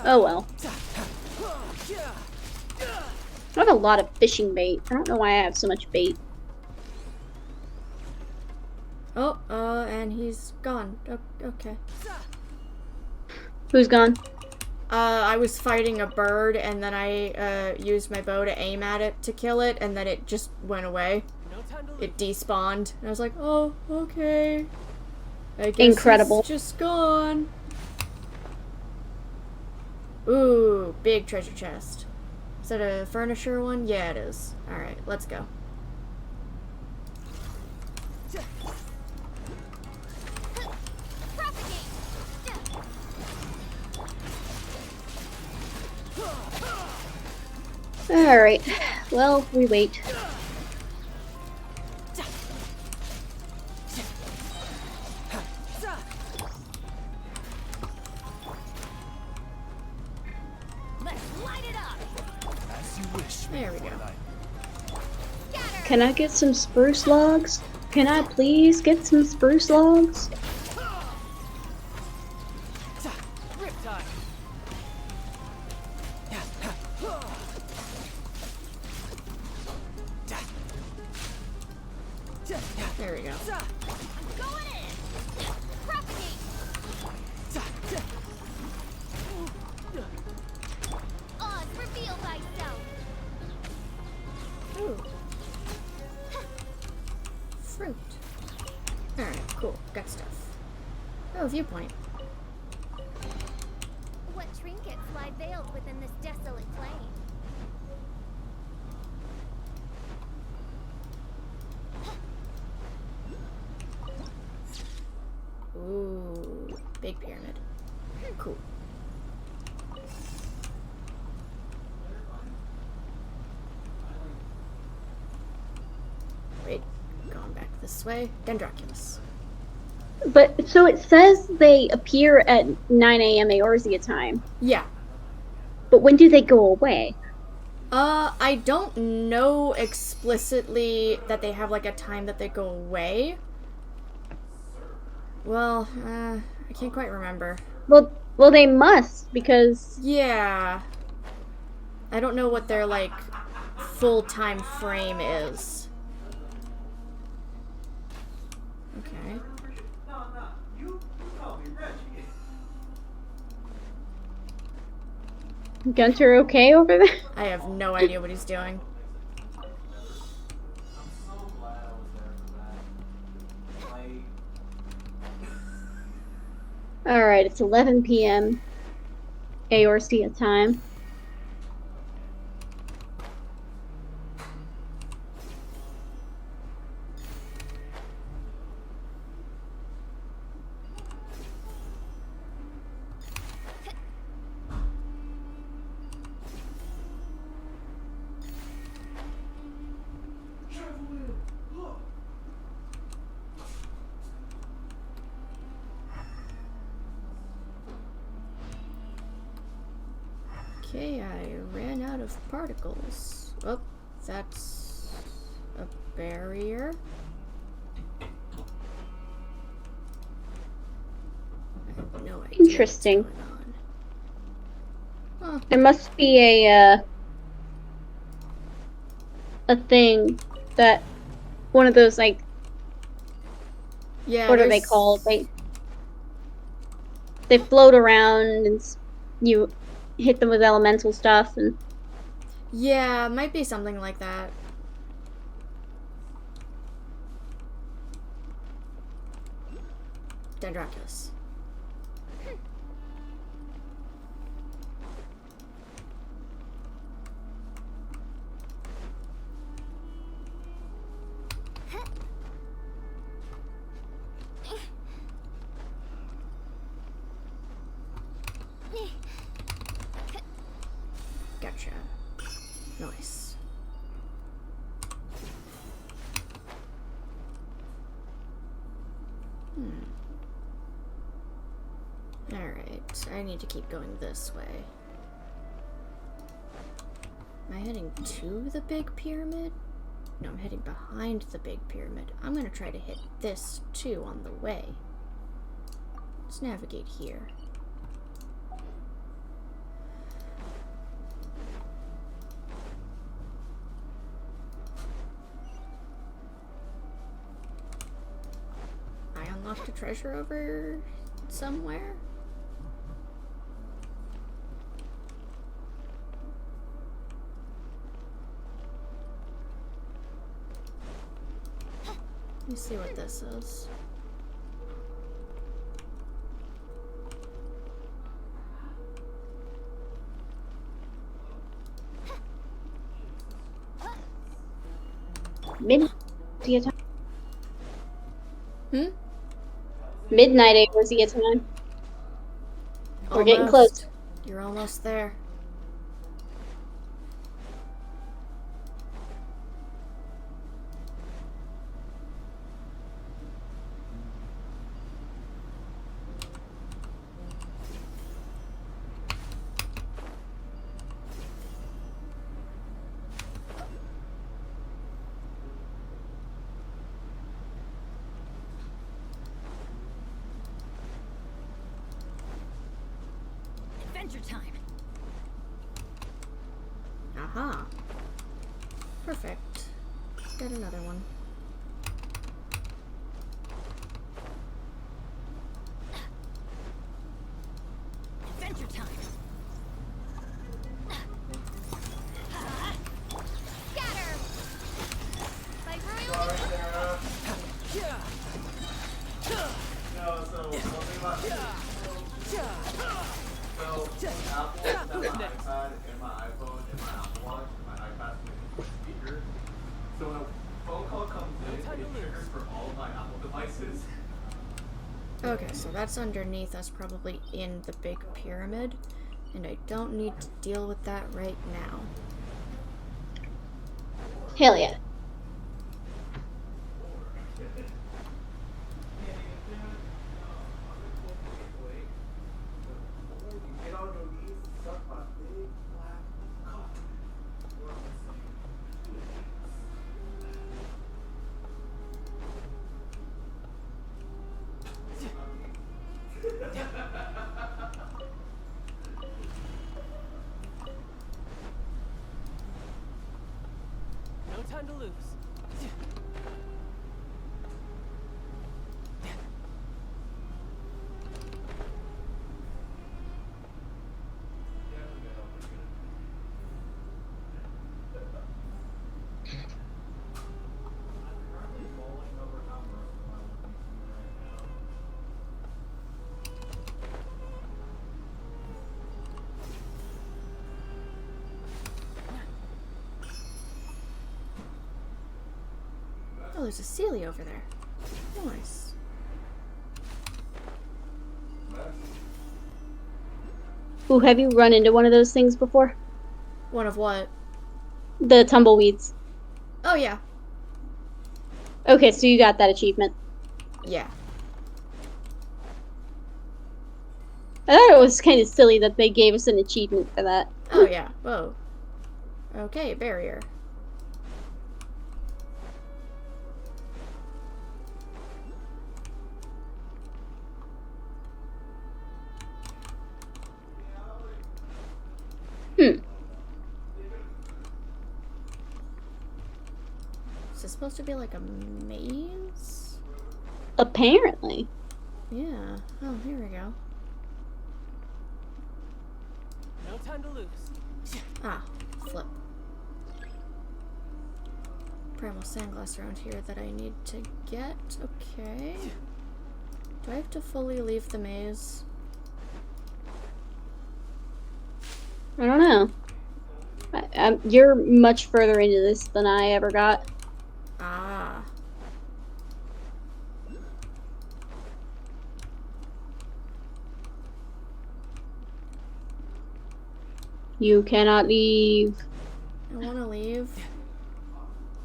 Oh well. I have a lot of fishing bait. I don't know why I have so much bait. Oh, and he's gone. Okay. Who's gone? I was fighting a bird, and then I, used my bow to aim at it to kill it, and then it just went away. It despawned. And I was like, oh, okay. I guess Incredible. it's just gone. Ooh, big treasure chest. Is that a furniture one? Yeah, it is. Alright, let's go. Alright. Well, we wait. There we go. Can I get some spruce logs? Can I please get some spruce logs? There we go. Ooh. Fruit. Alright, cool. Got stuff. Oh, viewpoint. What trinkets lie veiled within this desolate plain? Ooh, big pyramid. Cool. Wait, going back this way. Dendroculus. But, so it says they appear at 9 a.m. Eorzea time. Yeah. But when do they go away? I don't know explicitly that they have, like, a time that they go away. Well, I can't quite remember. Well, they must, because... Yeah. I don't know what their, like, full-time frame is. Okay. Gunter okay over there? I have no idea what he's doing. Alright, it's 11 p.m. Eorzea time. Okay, I ran out of particles. Oh, that's a barrier. I have no idea Interesting. what's going on. Huh. There must be a thing that one of those, like, Yeah, what are they called? They float around and you hit them with elemental stuff and Yeah, might be something like that. Dendroculus. Gotcha. Nice. Alright, I need to keep going this way. Am I heading to the big pyramid? No, I'm heading behind the big pyramid. I'm gonna try to hit this too on the way. Let's navigate here. I unlocked a treasure over somewhere? Let me see what this is. midnight time. Midnight Eorzea time. We're getting close. You're almost there. Adventure time. Aha. Perfect. Got another one. Adventure time. Scatter! Like So Apple sent my iPad and my iPhone and my Apple Watch and my iPad to the speaker. So when a phone call comes in, it triggers for all of my Apple devices. Okay, so that's underneath us, probably in the big pyramid. And I don't need to deal with that right now. Hell yeah. No time to lose. Oh, there's a Sealy over there. Nice. Ooh, have you run into one of those things before? One of what? The tumbleweeds. Oh, yeah. Okay, so you got that achievement. Yeah. I thought it was kind of silly that they gave us an achievement for that. Oh, yeah. Whoa. Okay, barrier. Hmm. Is this supposed to be like a maze? Apparently. Yeah. Oh, here we go. No time to lose. Ah, flip. Primal sandglass around here that I need to get. Okay. Do I have to fully leave the maze? I don't know. You're much further into this than I ever got. Ah. You cannot leave. I want to leave.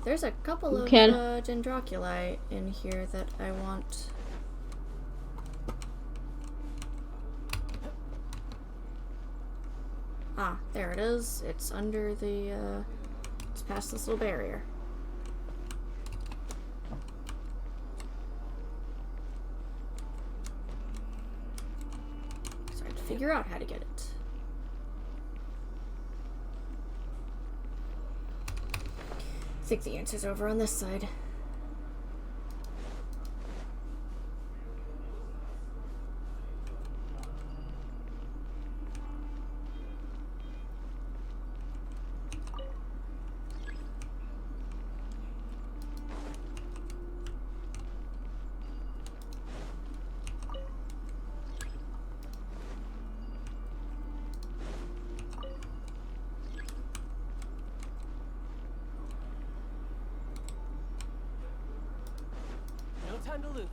There's a couple of Dendroculi in here that I want. Ah, there it is. It's under the, it's past this little barrier. So I have to figure out how to get it. I think the answer's over on this side. No time to lose.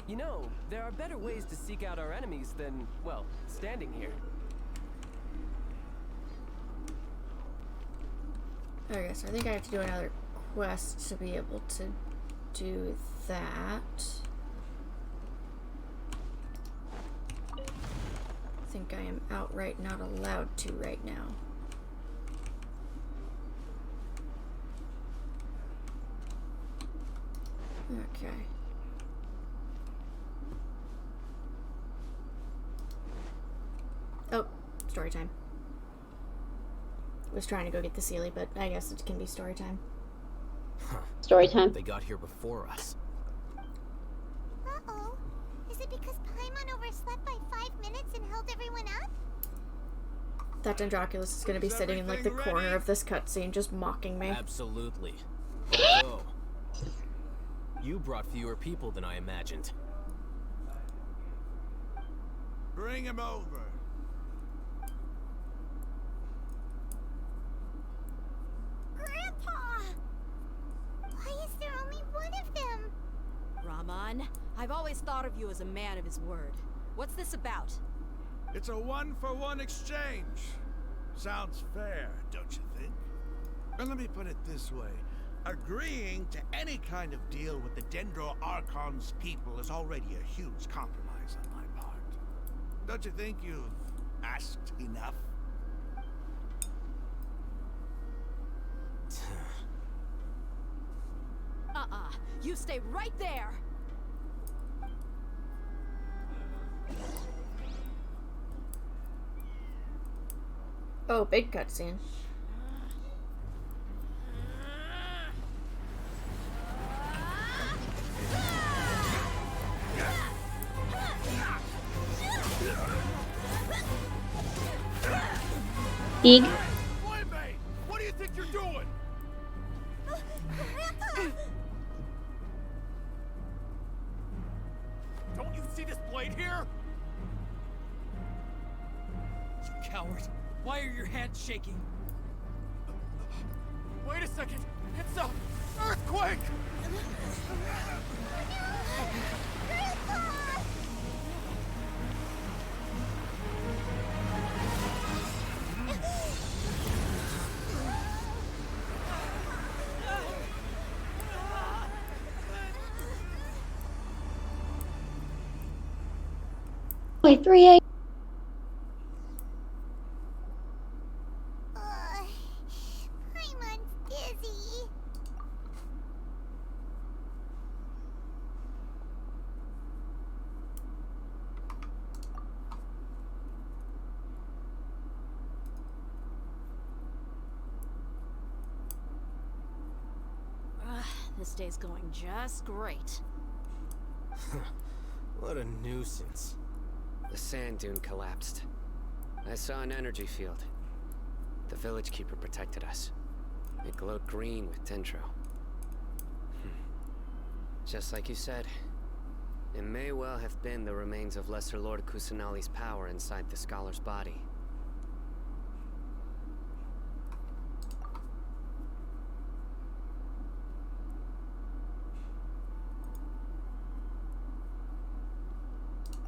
You know, there are better ways to seek out our enemies than, well, standing here. Okay, so I think I have to do another quest to be able to do that. I think I am outright not allowed to right now. Okay. Oh, story time. Was trying to go get the Sealy, but I guess it can be story time. Huh. Story time. They got here before us. Uh-oh. Is it because Paimon overslept by 5 minutes and held everyone up? That Dendroculus is going to be sitting in like the corner of this cutscene just mocking me. Absolutely. Although, you brought fewer people than I imagined. Bring him over. Grandpa! Why is there only one of them? Rahman, I've always thought of you as a man of his word. What's this about? It's a one-for-one exchange. Sounds fair, don't you think? And let me put it this way. Agreeing to any kind of deal with the Dendro Archon's people is already a huge compromise on my part. Don't you think you've asked enough? You stay right there! Oh, big cutscene. Eeg. What do you think you're doing? Don't you see this blade here? You coward. Why are your hands shaking? Wait a second. It's a earthquake! Wait, 3A. Paimon's dizzy. This day's going just great. What a nuisance. The sand dune collapsed. I saw an energy field. The village keeper protected us. It glowed green with dendro. Just like you said, it may well have been the remains of Lesser Lord Kusanali's power inside the scholar's body.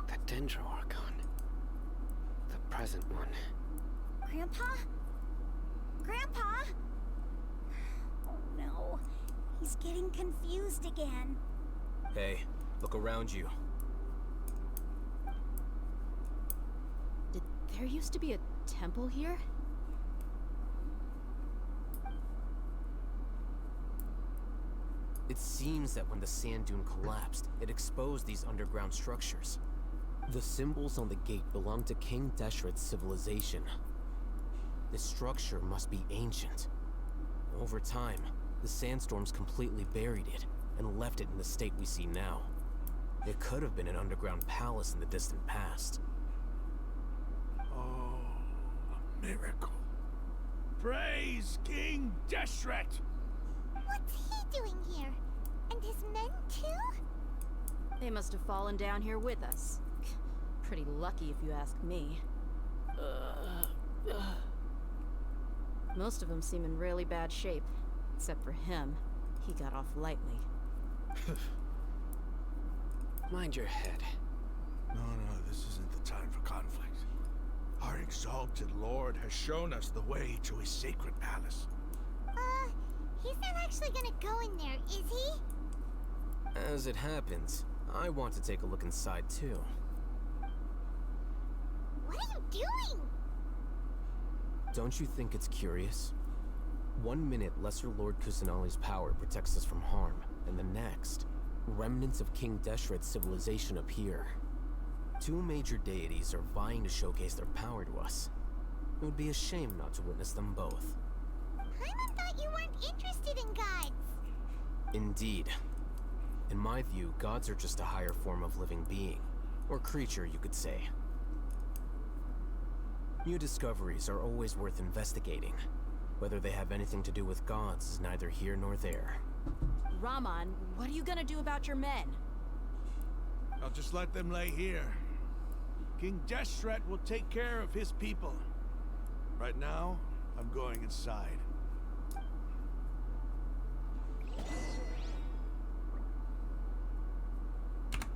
The Dendro Archon. The present one. Grandpa? Grandpa? Oh no. He's getting confused again. Hey, look around you. There used to be a temple here? It seems that when the sand dune collapsed, it exposed these underground structures. The symbols on the gate belong to King Deshret's civilization. This structure must be ancient. Over time, the sandstorms completely buried it and left it in the state we see now. It could have been an underground palace in the distant past. Oh, a miracle. Praise King Deshret! What's he doing here? And his men too? They must have fallen down here with us. Pretty lucky if you ask me. Most of them seem in really bad shape. Except for him. He got off lightly. Mind your head. No, this isn't the time for conflict. Our exalted lord has shown us the way to his sacred palace. He's not actually gonna go in there, is he? As it happens, I want to take a look inside too. What are you doing? Don't you think it's curious? 1 minute, Lesser Lord Kusanali's power protects us from harm, and the next, remnants of King Deshret's civilization appear. Two major deities are vying to showcase their power to us. It would be a shame not to witness them both. Paimon thought you weren't interested in gods. Indeed. In my view, gods are just a higher form of living being, or creature, you could say. New discoveries are always worth investigating. Whether they have anything to do with gods is neither here nor there. Raman, what are you gonna do about your men? I'll just let them lay here. King Deshret will take care of his people. Right now, I'm going inside.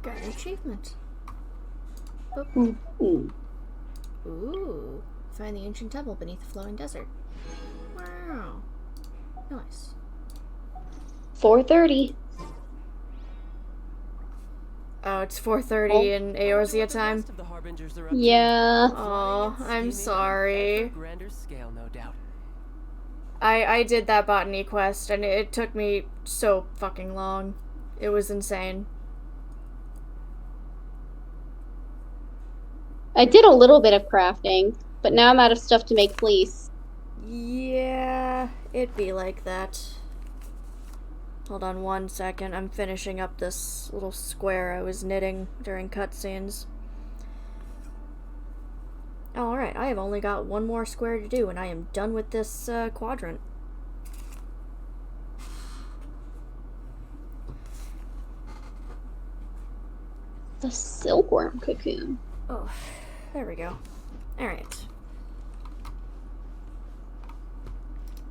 Got an achievement. Oh. Ooh. Ooh. Find the ancient temple beneath the flowing desert. Wow. Nice. 4:30. Oh, it's 4:30 in Eorzea time? Rest of the Harbingers are up to. Yeah. Oh, I'm Scheming on sorry. ever grander scale, no doubt. I did that botany quest, and it took me so fucking long. It was insane. I did a little bit of crafting, but now I'm out of stuff to make fleece. Yeah, it'd be like that. Hold on 1 second, I'm finishing up this little square I was knitting during cutscenes. Alright, I have only got one more square to do, and I am done with this quadrant. The silkworm cocoon. Oh, there we go. Alright.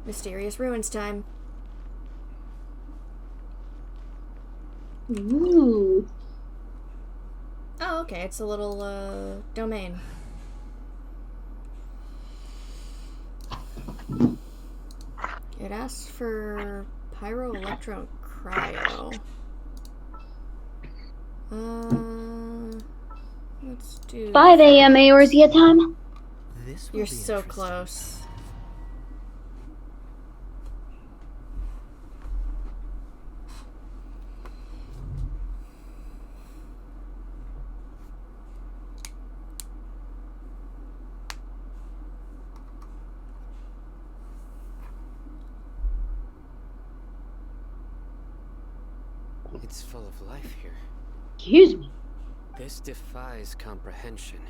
Mysterious Ruins time. Ooh. Oh, okay, it's a little, domain. It asks for Pyro, Electro, and Cryo. Let's do... 5 a.m. Eorzea time. This will You're be so interesting. close. It's full of life here. Excuse me. This defies comprehension.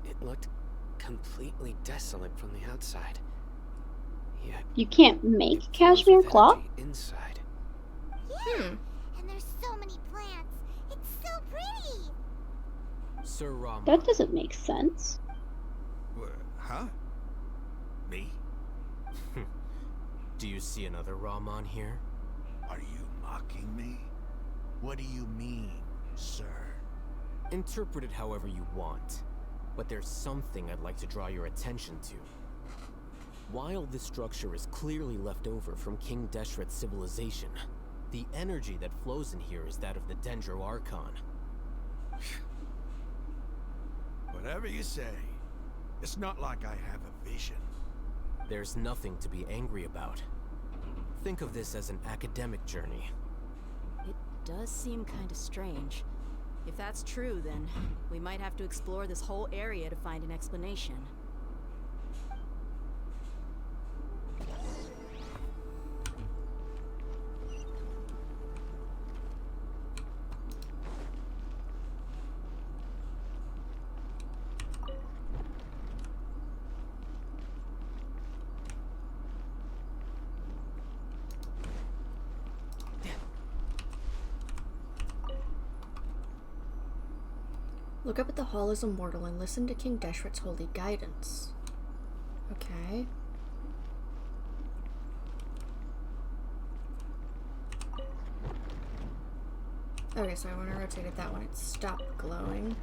It looked completely desolate from the outside. Yet You can't make it cashmere glows with cloth? energy inside. Yeah. And there's so many plants. It's so pretty. Sir Rama. That doesn't make sense. Huh? Me? Do you see another Rahman here? Are you mocking me? What do you mean, sir? Interpret it however you want. But there's something I'd like to draw your attention to. While this structure is clearly left over from King Deshret's civilization, the energy that flows in here is that of the Dendro Archon. Whatever you say. It's not like I have a vision. There's nothing to be angry about. Think of this as an academic journey. It does seem kind of strange. If that's true, then we might have to explore this whole area to find an explanation. Look up at the Hall as a mortal and listen to King Deshret's holy guidance. Okay. Okay, so when I rotated that one, it stopped glowing.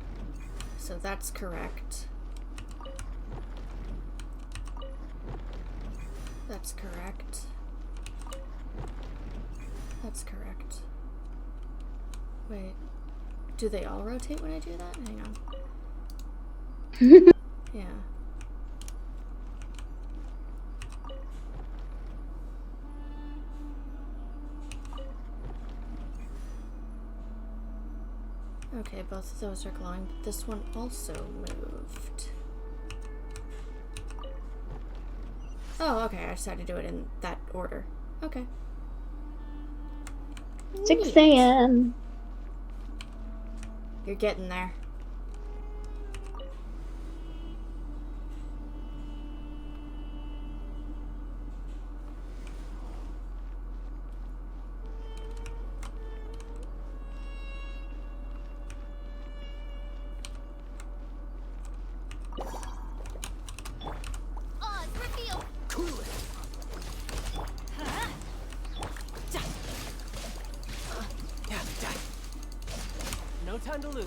So that's correct. That's correct. That's correct. Wait. Do they all rotate when I do that? Hang on. Yeah. Okay, both of those are glowing, but this one also moved. Oh, okay, I just had to do it in that order. Okay. 6 Neat. a.m. You're getting there. Oz, reveal. Cool it. No time to lose.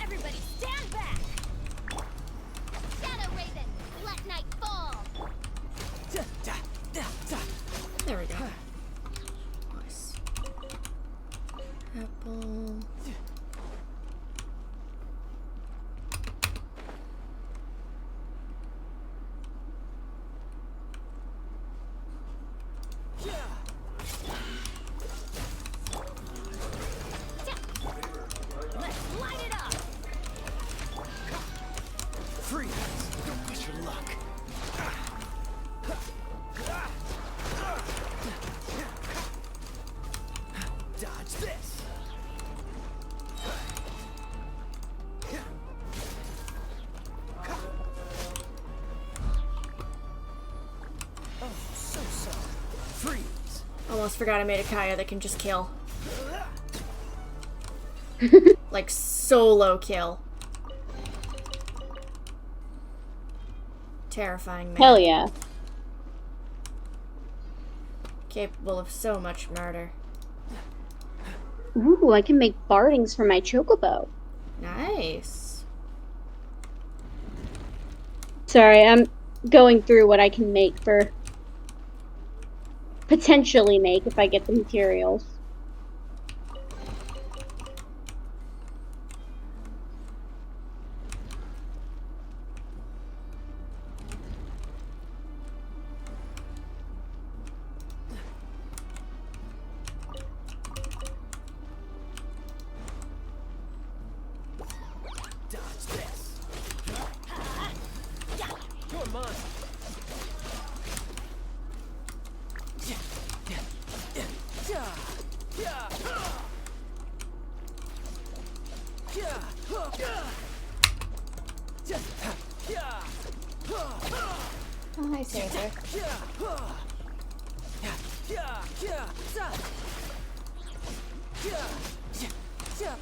Everybody stand back! Shadow Raven, let night fall! There we go. Nice. Apple. Let's light it up! Freeze! Don't push your luck. Dodge this. Oh, so sorry. Freeze. Almost forgot I made a Kaya that can just kill. Like solo kill. Terrifying man. Hell yeah. Capable of so much murder. Ooh, I can make bardings for my chocobo. Nice. Sorry, I'm going through what I can make for... potentially make if I get the materials. Dodge this. You're mine. Oh, hi, Caesar.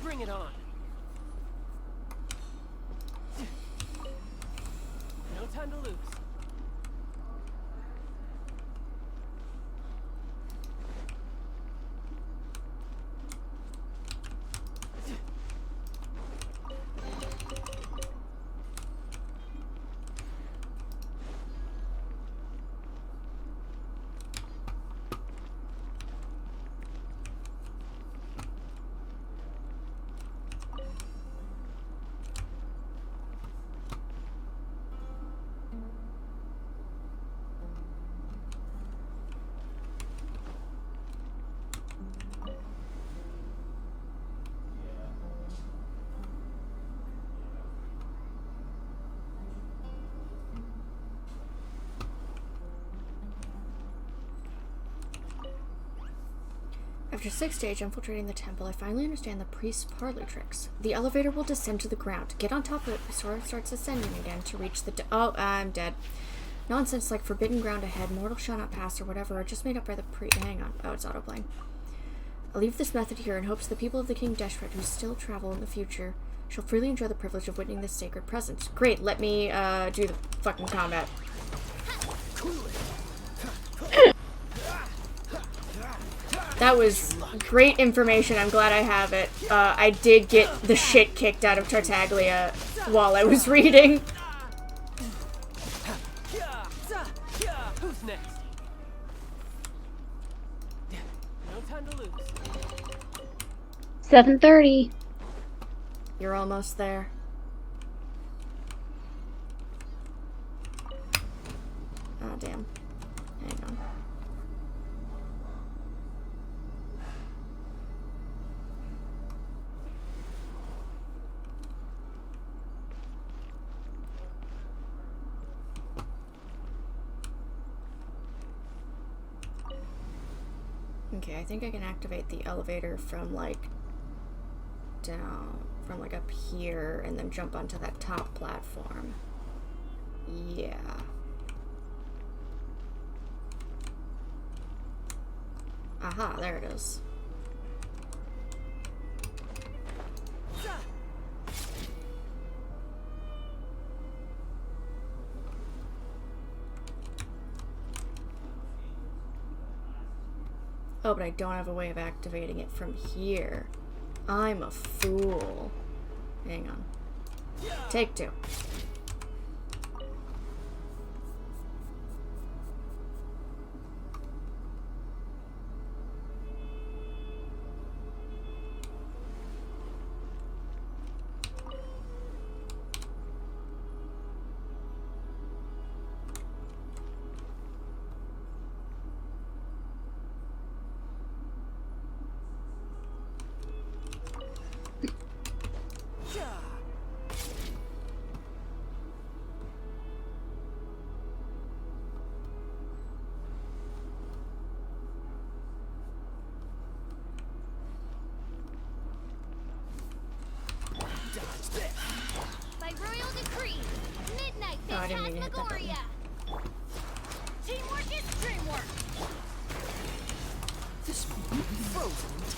Bring it on. No time to lose. After 6 days infiltrating the temple, I finally understand the priest's parlor tricks. The elevator will descend to the ground. Get on top of it before it starts ascending again to reach the oh, I'm dead. Nonsense like forbidden ground ahead, mortal shall not pass, or whatever are just made up by the hang on. Oh, it's autoplaying. I leave this method here in hopes the people of the King Deshret who still travel in the future shall freely enjoy the privilege of witnessing this sacred presence. Great, let me do the fucking combat. That was great information. I'm glad I have it. I did get the shit kicked out of Tartaglia while I was reading. Who's next? No time to lose. 7:30. You're almost there. Oh, damn. Hang on. Okay, I think I can activate the elevator from, like, down, from, like, up here, and then jump onto that top platform. Yeah. Aha, there it is. Oh, but I don't have a way of activating it from here. I'm a fool. Hang on. Take 2. By royal decree, midnight Oh, I didn't mean to hit that button. phantasmagoria. Teamwork is dreamwork. This will be frozen in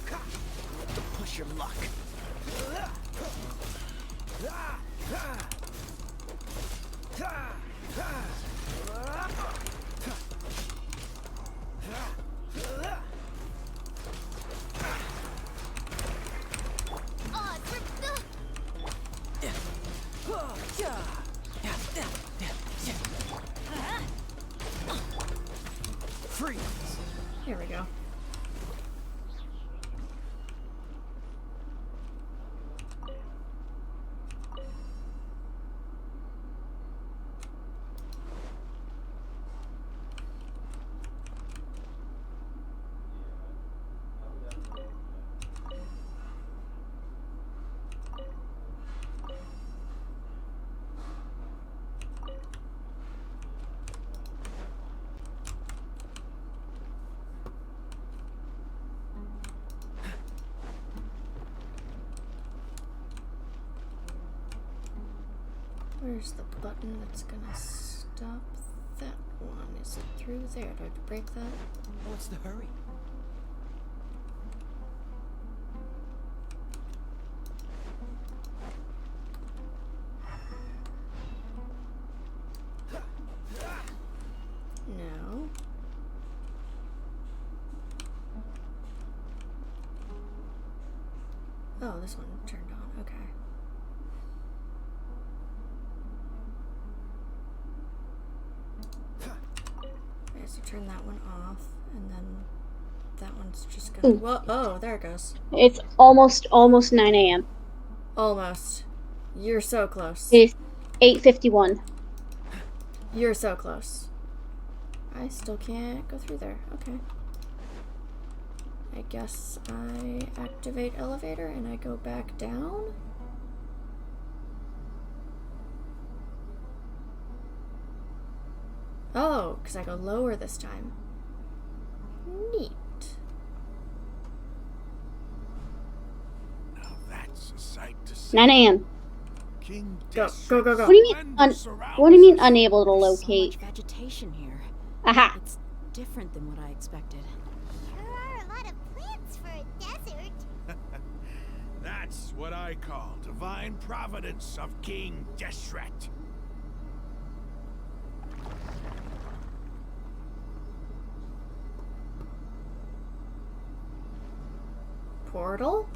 time. To push your luck. Odds are Freeze. Here we go. Where's the button that's gonna stop that one? Is it through there? Do I have to break that? What's the hurry? No. Oh, this one turned on. Okay. Okay, so turn that one off, and then that one's just gonna. Ooh. Whoa! Oh, there it goes. It's almost 9 a.m. Almost. You're so close. It's 8:51. You're so close. I still can't go through there. Okay. I guess I activate elevator and I go back down. Oh, because I go lower this time. Neat. Now that's a sight to see. 9 a.m. King Go, go, go, go. What do you mean? What do you mean unable to There's so locate? much vegetation here. Aha! It's different than what I expected. There are a lot of plants for a desert. That's what I call divine providence of King Deshret. Portal?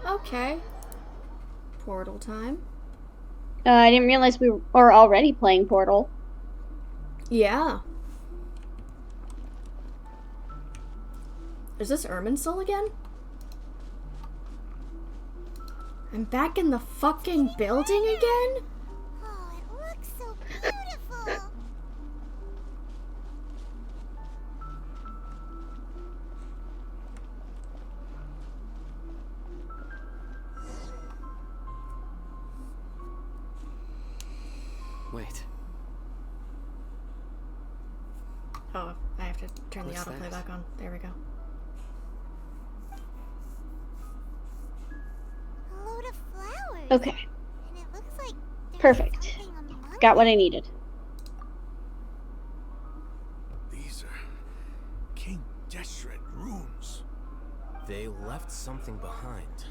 Okay. Portal time. I didn't realize we were already playing Portal. Yeah. Is this Irminsul again? I'm back in the fucking building again? Oh, it looks so beautiful. Wait. Oh, I have to turn What's the autoplay that? back on. There we go. A load of flowers. Okay, And it looks like there's perfect. something among Got what I needed. These are King Deshret runes. They left something behind.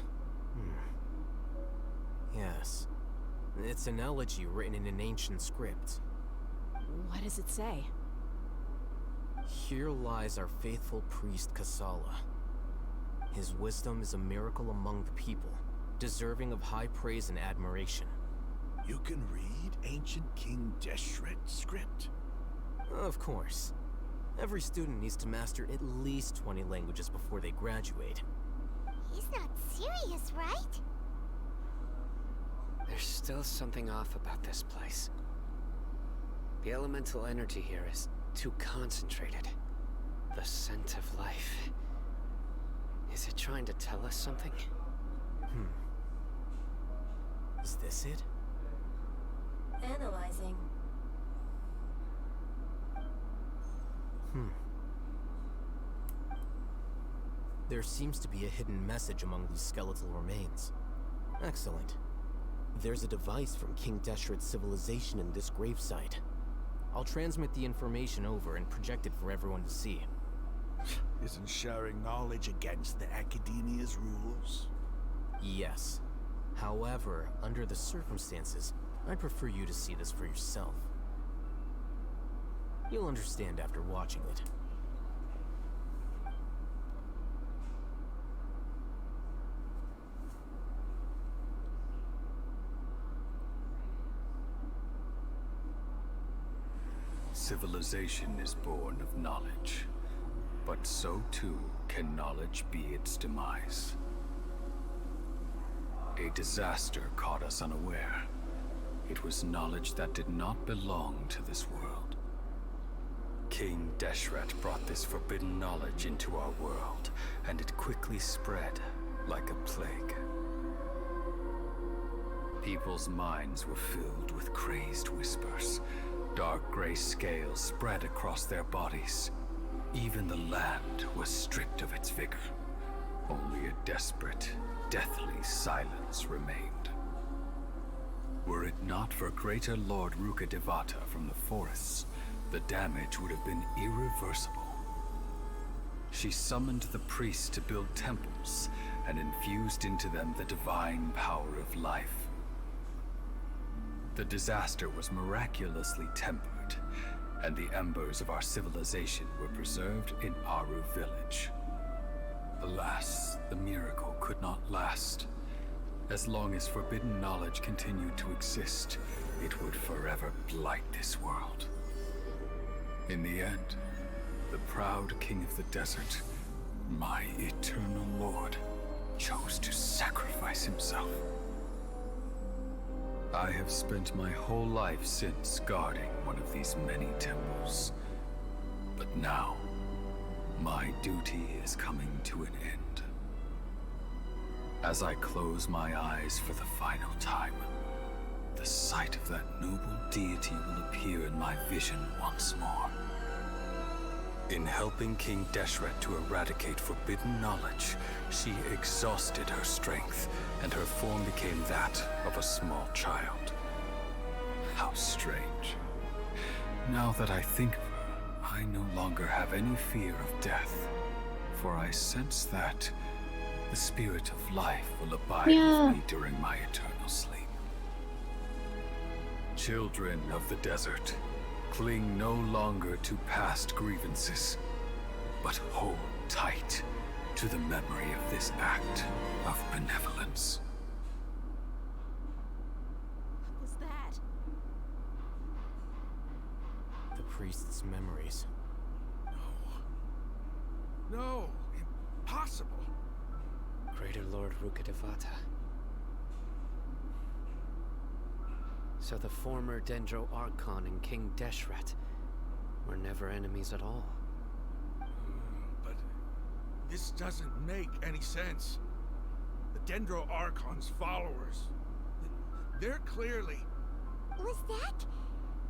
Yes. It's an elegy written in an ancient script. What does it say? Here lies our faithful priest Kasala. His wisdom is a miracle among the people, deserving of high praise and admiration. You can read ancient King Deshret's script? Of course. Every student needs to master at least 20 languages before they graduate. He's not serious, right? There's still something off about this place. The elemental energy here is too concentrated. The scent of life. Is it trying to tell us something? Is this it? Analyzing. There seems to be a hidden message among these skeletal remains. Excellent. There's a device from King Deshret's civilization in this gravesite. I'll transmit the information over and project it for everyone to see. Isn't sharing knowledge against the Academia's rules? Yes. However, under the circumstances, I'd prefer you to see this for yourself. You'll understand after watching it. Civilization is born of knowledge, but so too can knowledge be its demise. A disaster caught us unaware. It was knowledge that did not belong to this world. King Deshret brought this forbidden knowledge into our world, and it quickly spread like a plague. People's minds were filled with crazed whispers. Dark gray scales spread across their bodies. Even the land was stripped of its vigor. Only a desperate, deathly silence remained. Were it not for greater Lord Rukkhadevata from the forests, the damage would have been irreversible. She summoned the priests to build temples and infused into them the divine power of life. The disaster was miraculously tempered, and the embers of our civilization were preserved in Aru village. Alas, the miracle could not last. As long as forbidden knowledge continued to exist, it would forever blight this world. In the end, the proud king of the desert, my eternal lord, chose to sacrifice himself. I have spent my whole life since guarding one of these many temples. But now, my duty is coming to an end. As I close my eyes for the final time, the sight of that noble deity will appear in my vision once more. In helping King Deshret to eradicate forbidden knowledge, she exhausted her strength, and her form became that of a small child. How strange. Now that I think of her, I no longer have any fear of death, for I sense that the spirit of life will abide with me during my eternal sleep. Children of the desert, cling no longer to past grievances, but hold tight to the memory of this act of benevolence. What was that? The priest's memories. No, impossible. Greater Lord Rukkhadevata. So the former Dendro Archon and King Deshret were never enemies at all. But this doesn't make any sense. The Dendro Archon's followers, they're clearly... Was that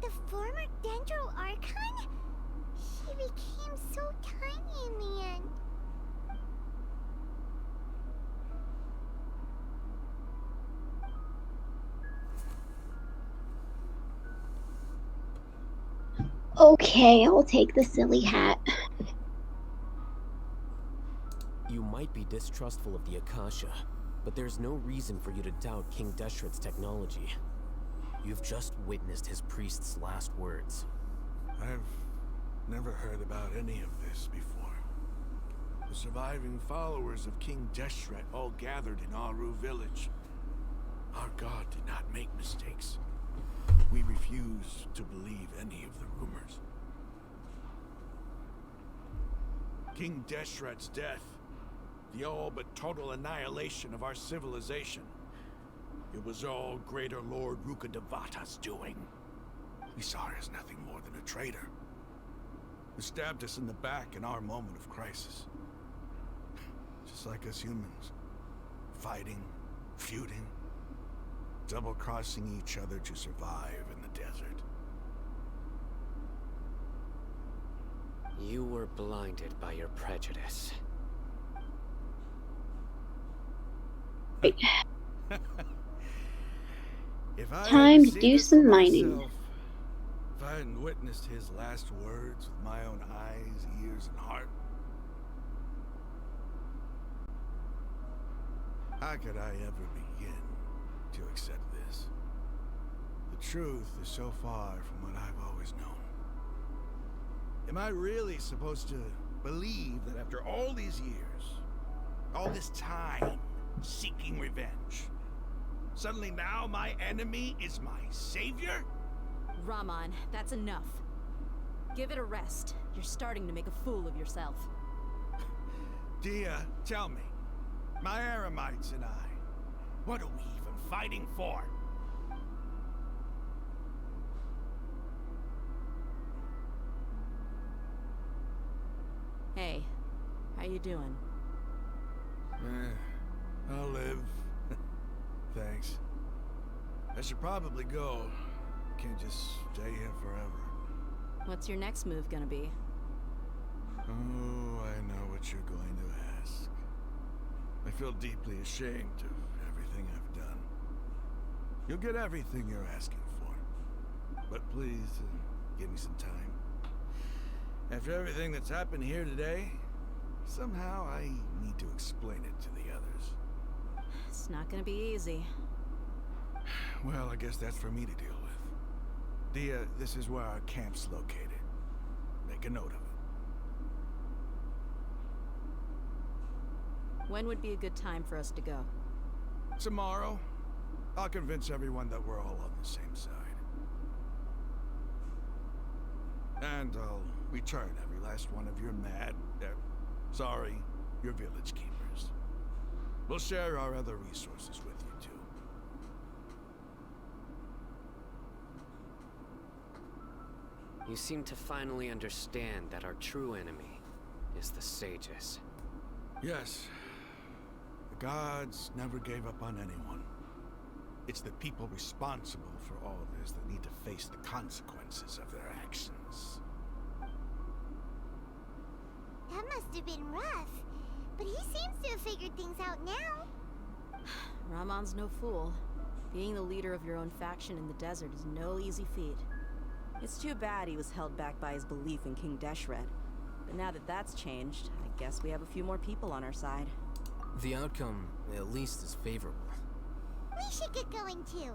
the former Dendro Archon? She became so tiny in the end. Okay, I'll take the silly hat. You might be distrustful of the Akasha, but there's no reason for you to doubt King Deshret's technology. You've just witnessed his priest's last words. I've Never heard about any of this before. The surviving followers of King Deshret all gathered in Aru village. Our god did not make mistakes. We refuse to believe any of the rumors. King Deshret's death, the all but total annihilation of our civilization, it was all Greater Lord Rukkhadevata's doing. We saw her as nothing more than a traitor, who stabbed us in the back in our moment of crisis. Just like us humans. Fighting, feuding, double-crossing each other to survive in the desert. You were blinded by your prejudice. Wait. If I Time hadn't to seen do it some for mining. myself, if I hadn't witnessed his last words with my own eyes, ears, and heart, how could I ever begin to accept this? The truth is so far from what I've always known. Am I really supposed to believe that after all these years, all this time seeking revenge, suddenly now my enemy is my savior? Raman, that's enough. Give it a rest. You're starting to make a fool of yourself. Dia, tell me, my Aramites and I, what are we even fighting for? Hey, how you doing? I'll live. Thanks. I should probably go. Can't just stay here forever. What's your next move gonna be? Oh, I know what you're going to ask. I feel deeply ashamed of everything I've done. You'll get everything you're asking for. But please, give me some time. After everything that's happened here today, somehow I need to explain it to the others. It's not gonna be easy. Well, I guess that's for me to deal with. Dia, this is where our camp's located. Make a note of it. When would be a good time for us to go? Tomorrow, I'll convince everyone that we're all on the same side. And I'll return every last one of your your village keepers. We'll share our other resources with you too. You seem to finally understand that our true enemy is the sages. Yes. The gods never gave up on anyone. It's the people responsible for all this that need to face the consequences of their actions. That must have been rough, but he seems to have figured things out now. Ramon's no fool. Being the leader of your own faction in the desert is no easy feat. It's too bad he was held back by his belief in King Deshret. But now that that's changed, I guess we have a few more people on our side. The outcome, at least, is favorable. We should get going too.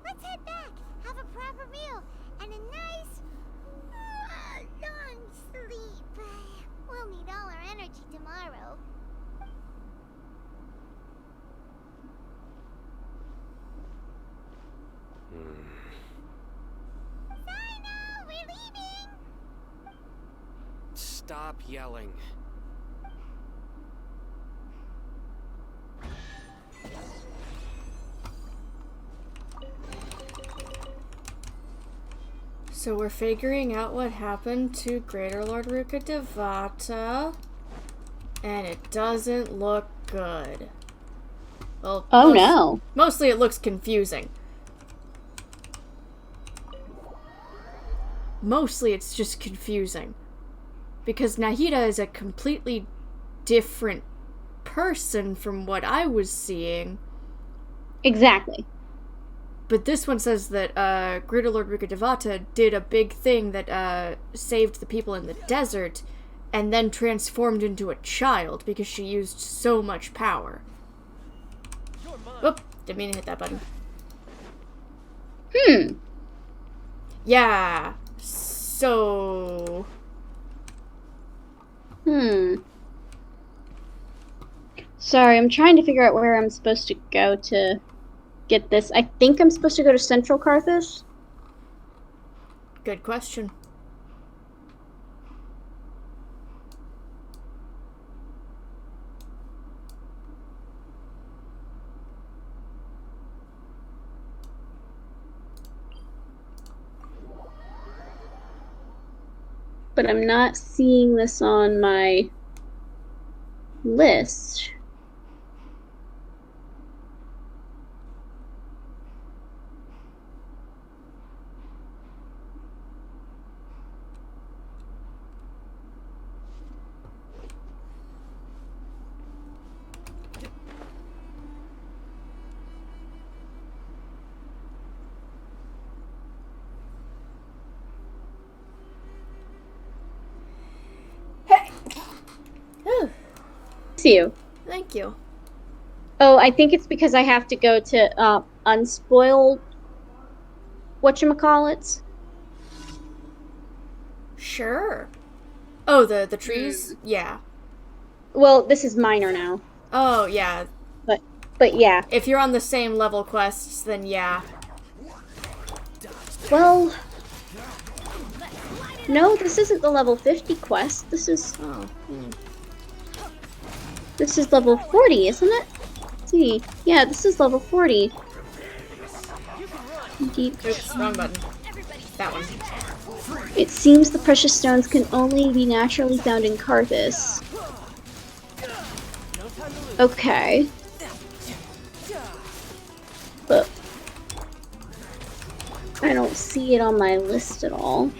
Let's head back, have a proper meal, and a nice, long sleep. We'll need all our energy tomorrow. Sino, we're leaving! Stop yelling. So we're figuring out what happened to Greater Lord Rukkhadevata, and it doesn't look good. Well, no. Mostly it looks confusing. Mostly it's just confusing. Because Nahida is a completely different person from what I was seeing. Exactly. But this one says that Greater Lord Rukkhadevata did a big thing that saved the people in the desert and then transformed into a child because she used so much power. Oop, didn't mean to hit that button. Yeah, so Sorry, I'm trying to figure out where I'm supposed to go to get this. I think I'm supposed to go to Central Carthage. Good question. But I'm not seeing this on my list. See you. Thank you. Oh, I think it's because I have to go to unspoiled whatchamacallits. Sure. Oh, the trees? Yeah. Well, this is minor now. Oh, yeah. But yeah. If you're on the same level quests, then yeah. Well, no, this isn't the level 50 quest. This is This is level 40, isn't it? Let's see. Yeah, this is level 40. Deep. Oops, wrong button. That one. It seems the precious stones can only be naturally found in Carthus. Okay. But I don't see it on my list at all.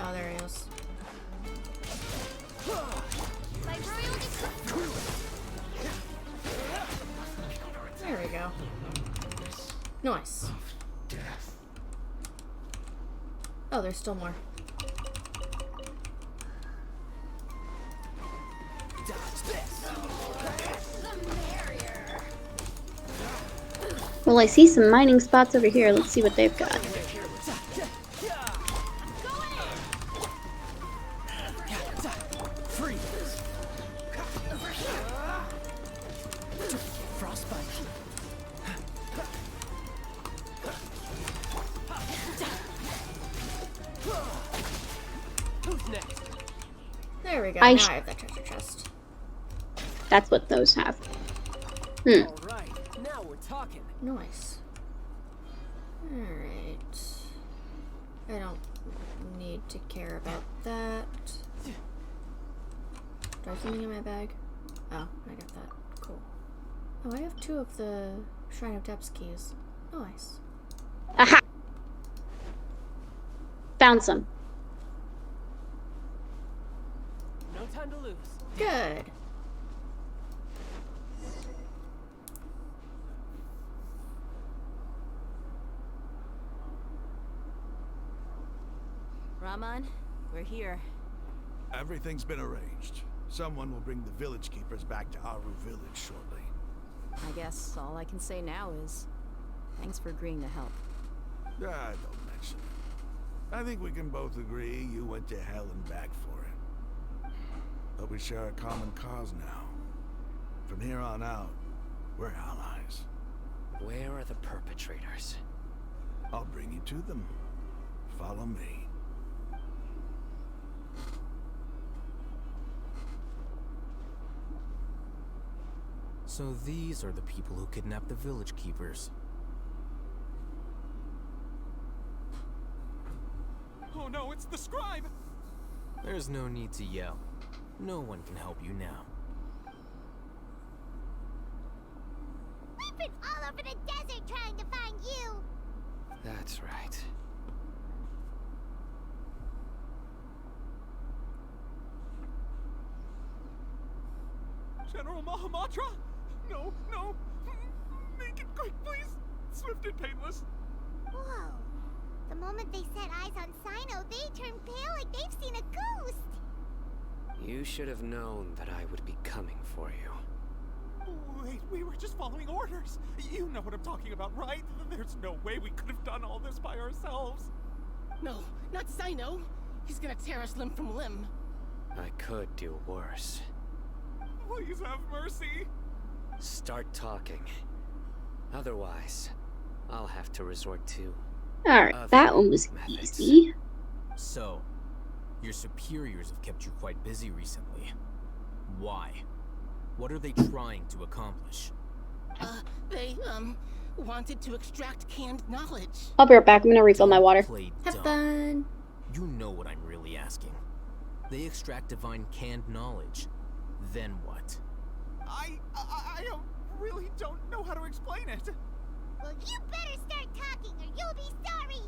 Oh, there he is. There we go. Nice. Oh, there's still more. Well, I see some mining spots over here. Let's see what they've got. There we go. Now I have that treasure chest. That's what those have. Alright, now we're talking. Nice. Alright. I don't need to care about that. Do I have something in my bag? Oh, I got that. Cool. Oh, I have 2 of the Shrine of Depths keys. Nice. Aha! Found some. No time to lose. Good. Raman, we're here. Everything's been arranged. Someone will bring the village keepers back to Aru village shortly. I guess all I can say now is thanks for agreeing to help. Don't mention it. I think we can both agree you went to hell and back for it. But we share a common cause now. From here on out, we're allies. Where are the perpetrators? I'll bring you to them. Follow me. So these are the people who kidnapped the village keepers. Oh no, it's the scribe! There's no need to yell. No one can help you now. We've been all over the desert trying to find you! That's right. a Mahamatra? No, no. Make it quick, please. Swift and painless. Whoa. The moment they set eyes on Sino, they turn pale like they've seen a ghost. You should have known that I would be coming for you. Wait, we were just following orders. You know what I'm talking about, right? There's no way we could have done all this by ourselves. No, not Sino. He's gonna tear us limb from limb. I could do worse. Please have mercy. Start talking. Otherwise, I'll have to resort to... Alright, that one was methods. easy. So, your superiors have kept you quite busy recently. Why? What are they trying to accomplish? They, wanted to extract canned knowledge. I'll be right back. I'm gonna refill my water. Have fun. You know what I'm really asking. They extract divine canned knowledge. Then what? I really don't know how to explain it. Well, you better start talking or you'll be sorry.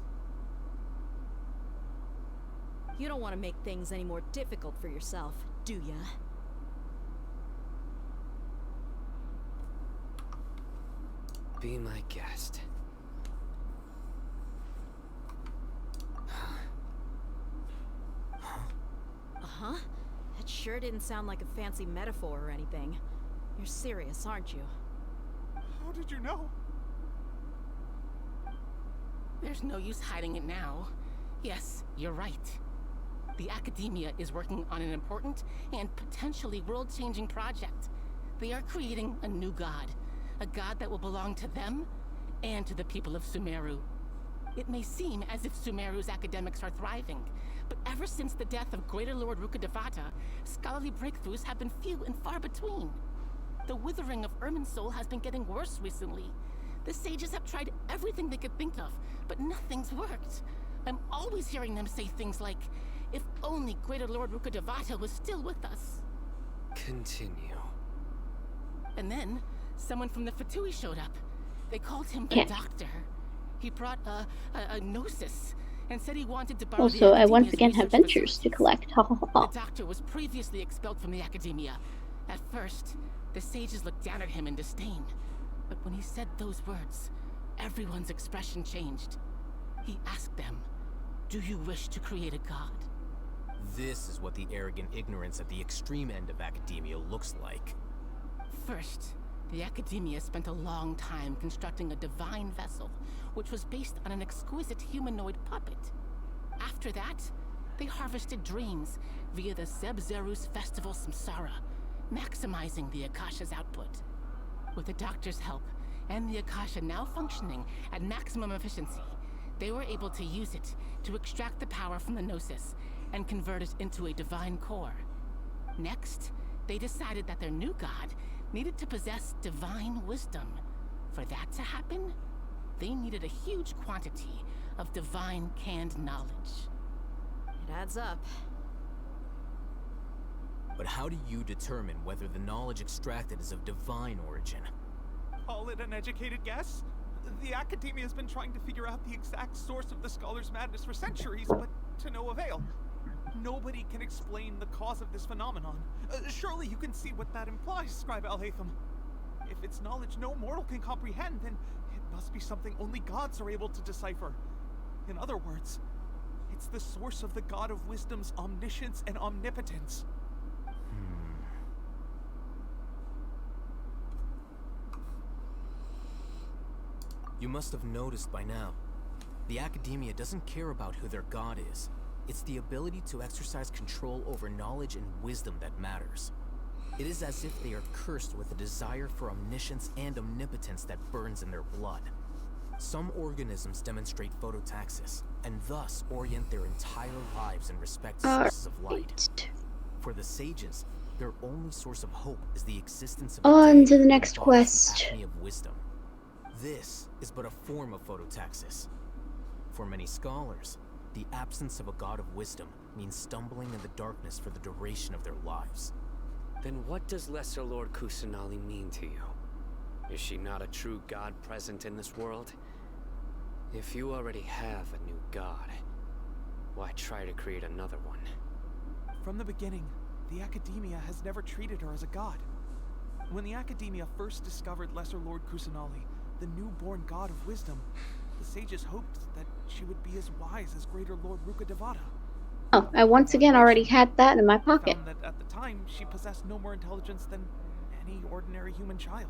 You don't want to make things any more difficult for yourself, do ya? Be my guest. Uh-huh. That sure didn't sound like a fancy metaphor or anything. You're serious, aren't you? How did you know? There's no use hiding it now. Yes, you're right. The Academia is working on an important and potentially world-changing project. They are creating a new god. A god that will belong to them and to the people of Sumeru. It may seem as if Sumeru's academics are thriving, but ever since the death of Greater Lord Rukkhadevata, scholarly breakthroughs have been few and far between. The withering of Irminsul has been getting worse recently. The sages have tried everything they could think of, but nothing's worked. I'm always hearing them say things like, if only Greater Lord Rukkhadevata was still with us. Continue. And then, someone from the Fatui showed up. They called him the Doctor. He brought a gnosis and said he wanted to borrow Also, the I once Academia's again have research ventures to facilities. collect. Ha ha ha. The Doctor was previously expelled from the Academia. At first, the sages looked down at him in disdain. But when he said those words, everyone's expression changed. He asked them, "Do you wish to create a god?" This is what the arrogant ignorance at the extreme end of academia looks like. First, the Academia spent a long time constructing a divine vessel, which was based on an exquisite humanoid puppet. After that, they harvested dreams via the Zeb-Zerus Festival Samsara, maximizing the Akasha's output. With the Doctor's help, and the Akasha now functioning at maximum efficiency, they were able to use it to extract the power from the Gnosis and convert it into a divine core. Next, they decided that their new god needed to possess divine wisdom. For that to happen, they needed a huge quantity of divine canned knowledge. It adds up. But how do you determine whether the knowledge extracted is of divine origin? Call it an educated guess? The Academia has been trying to figure out the exact source of the Scholar's Madness for centuries, but to no avail. Nobody can explain the cause of this phenomenon. Surely you can see what that implies, Scribe Al-Haytham. If it's knowledge no mortal can comprehend, then it must be something only gods are able to decipher. In other words, it's the source of the God of Wisdom's omniscience and omnipotence. You must have noticed by now. The Academia doesn't care about who their god is. It's the ability to exercise control over knowledge and wisdom that matters. It is as if they are cursed with a desire for omniscience and omnipotence that burns in their blood. Some organisms demonstrate phototaxis, and thus orient their entire lives in respect to sources of light. For the sages, their only source of hope is the existence of On to the next quest. acme of wisdom. This is but a form of phototaxis. For many scholars, the absence of a god of wisdom means stumbling in the darkness for the duration of their lives. Then what does Lesser Lord Kusanali mean to you? Is she not a true god present in this world? If you already have a new god, why try to create another one? From the beginning, the Academia has never treated her as a god. When the Academia first discovered Lesser Lord Kusanali, the newborn god of wisdom, the sages hoped that she would be as wise as Greater Lord Rukkhadevata. Oh, I once again already had that in my pocket. Found that at the time, she possessed no more intelligence than any ordinary human child.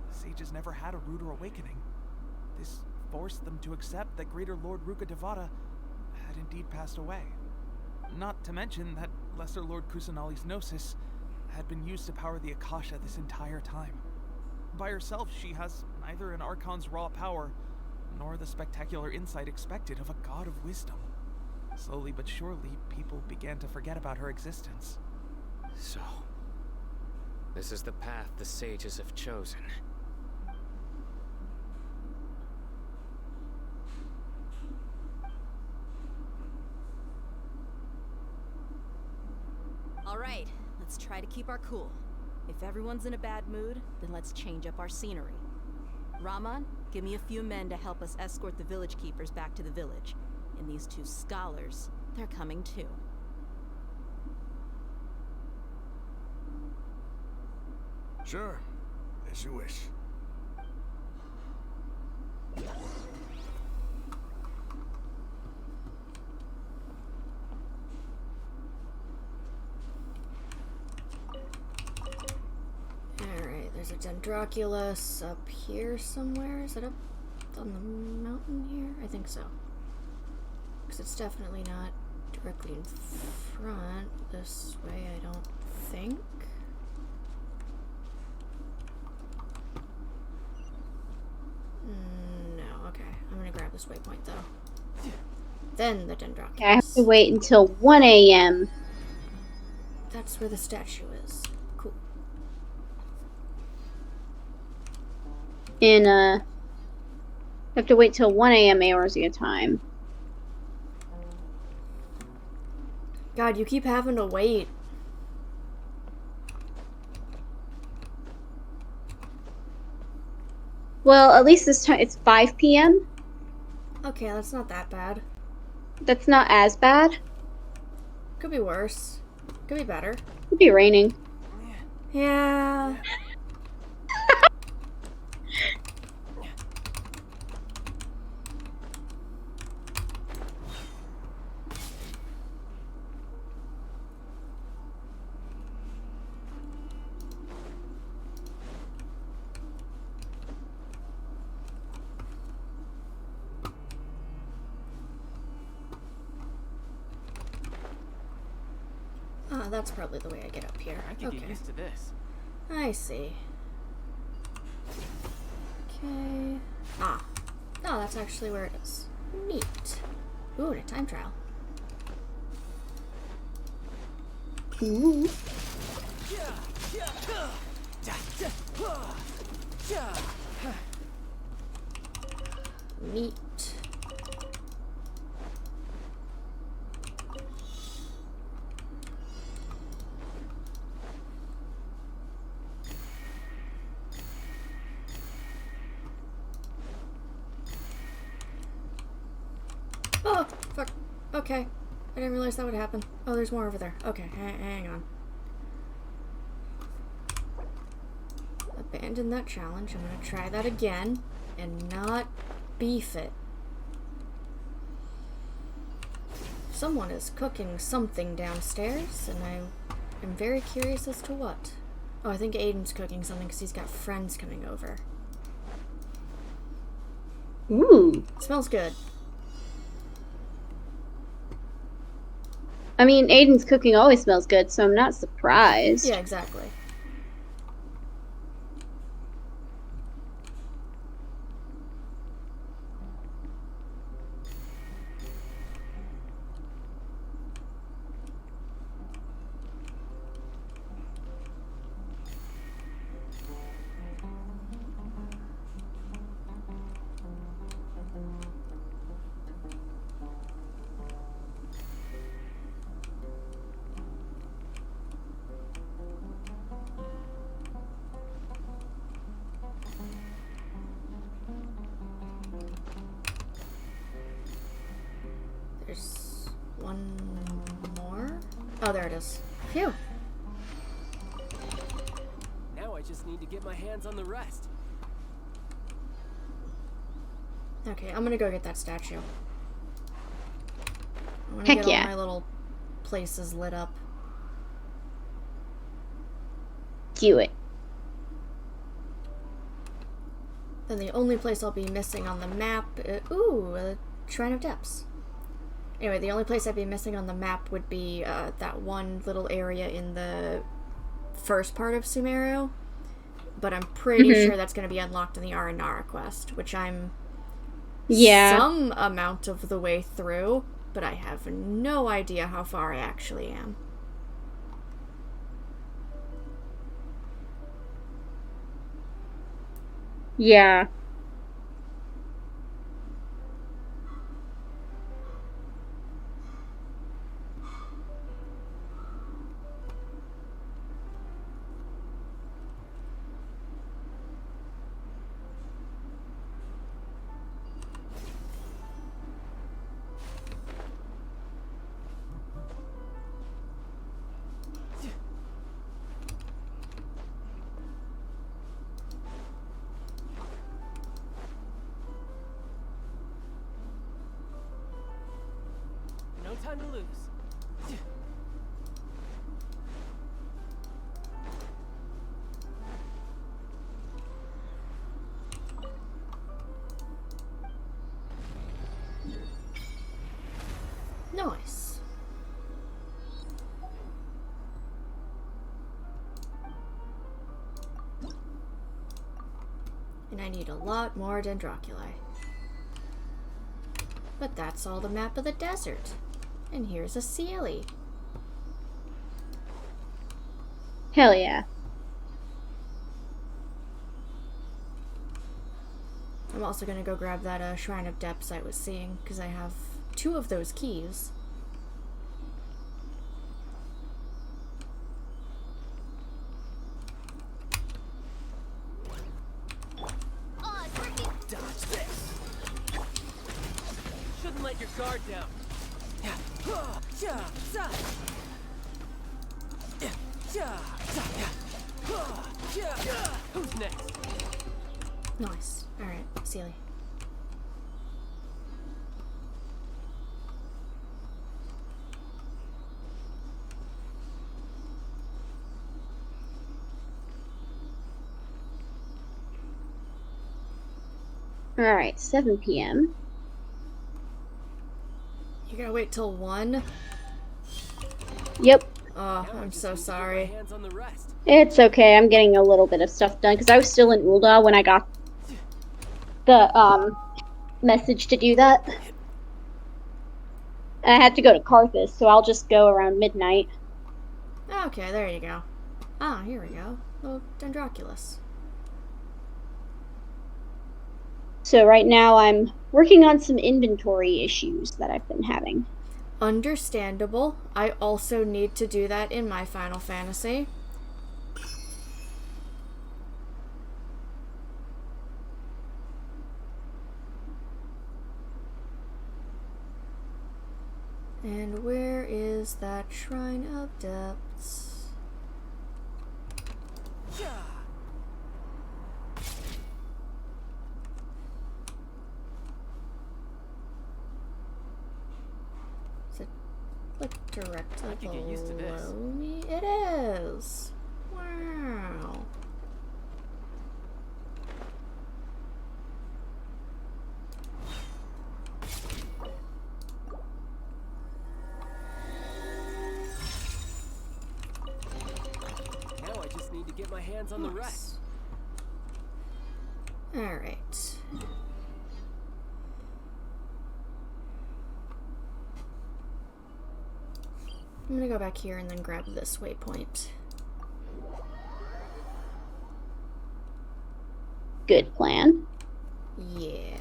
The sages never had a ruder awakening. This forced them to accept that Greater Lord Rukkhadevata had indeed passed away. Not to mention that Lesser Lord Kusanali's Gnosis had been used to power the Akasha this entire time. By herself, she has neither an Archon's raw power, nor the spectacular insight expected of a god of wisdom. Slowly but surely, people began to forget about her existence. So, this is the path the sages have chosen. All right, let's try to keep our cool. If everyone's in a bad mood, then let's change up our scenery. Rahman, give me a few men to help us escort the village keepers back to the village. And these two scholars, they're coming too. Sure, as you wish. Alright, there's a Dendroculus up here somewhere. Is it up on the mountain here? I think so. Because it's definitely not directly in front this way, I don't think. No, okay. I'm gonna grab this waypoint though. Then the Dendroculus. Okay, I have to wait until 1 a.m. That's where the statue is. Cool. I have to wait till 1 a.m. Eorzea time. God, you keep having to wait. Well, at least this time it's 5 p.m. Okay, that's not that bad. That's not as bad. Could be worse. Could be better. Could be raining. Yeah. Ah, that's probably the way I get up here. I could get used to this. I see. Okay. Ah. Oh, that's actually where it is. Neat. Ooh, and a time trial. Ooh. Neat. Oh, fuck. Okay. I didn't realize that would happen. Oh, there's more over there. Okay, hang on. Abandon that challenge. I'm gonna try that again and not beef it. Someone is cooking something downstairs, and I am very curious as to what. Oh, I think Aiden's cooking something because he's got friends coming over. Ooh. Smells good. I mean, Aiden's cooking always smells good, so I'm not surprised. Yeah, exactly. There's one more. Oh, there it is. Phew. Now I just to get my hands on the rest. Okay, I'm gonna go get that statue. I wanna Heck get yeah. all my little places lit up. Do it. Then the only place I'll be missing on the map... a Shrine of Depths. Anyway, the only place I'd be missing on the map would be that one little area in the first part of Sumeru. But I'm pretty sure that's going to be unlocked in the Aranara quest, which I'm some amount of the way through, but I have no idea how far I actually am. Yeah. No time to lose. Nice. And I need a lot more Dendroculi. But that's all the map of the desert. And here's a Sealy. Hell yeah. I'm also gonna go grab that Shrine of Depths I was seeing, because I have 2 of those keys. Dodge this. Shouldn't let your guard down. Who's next? Nice. Alright, Sealy. Alright, 7 p.m. You gotta wait till 1? Yep. Oh, I'm so sorry. Hands on the rest. It's okay, I'm getting a little bit of stuff done, because I was still in Ul'dah when I got the, message to do that. I had to go to Karthus, so I'll just go around midnight. Okay, there you go. Ah, here we go. Little Dendroculus. So right now I'm working on some inventory issues that I've been having. Understandable. I also need to do that in my Final Fantasy. And where is that Shrine of Depths? Is it like directly I could get used to this. below me? It is. Wow. Now I just need to get my hands on the rest. Alright. I'm gonna go back here and then grab this waypoint. Good plan. Yeah.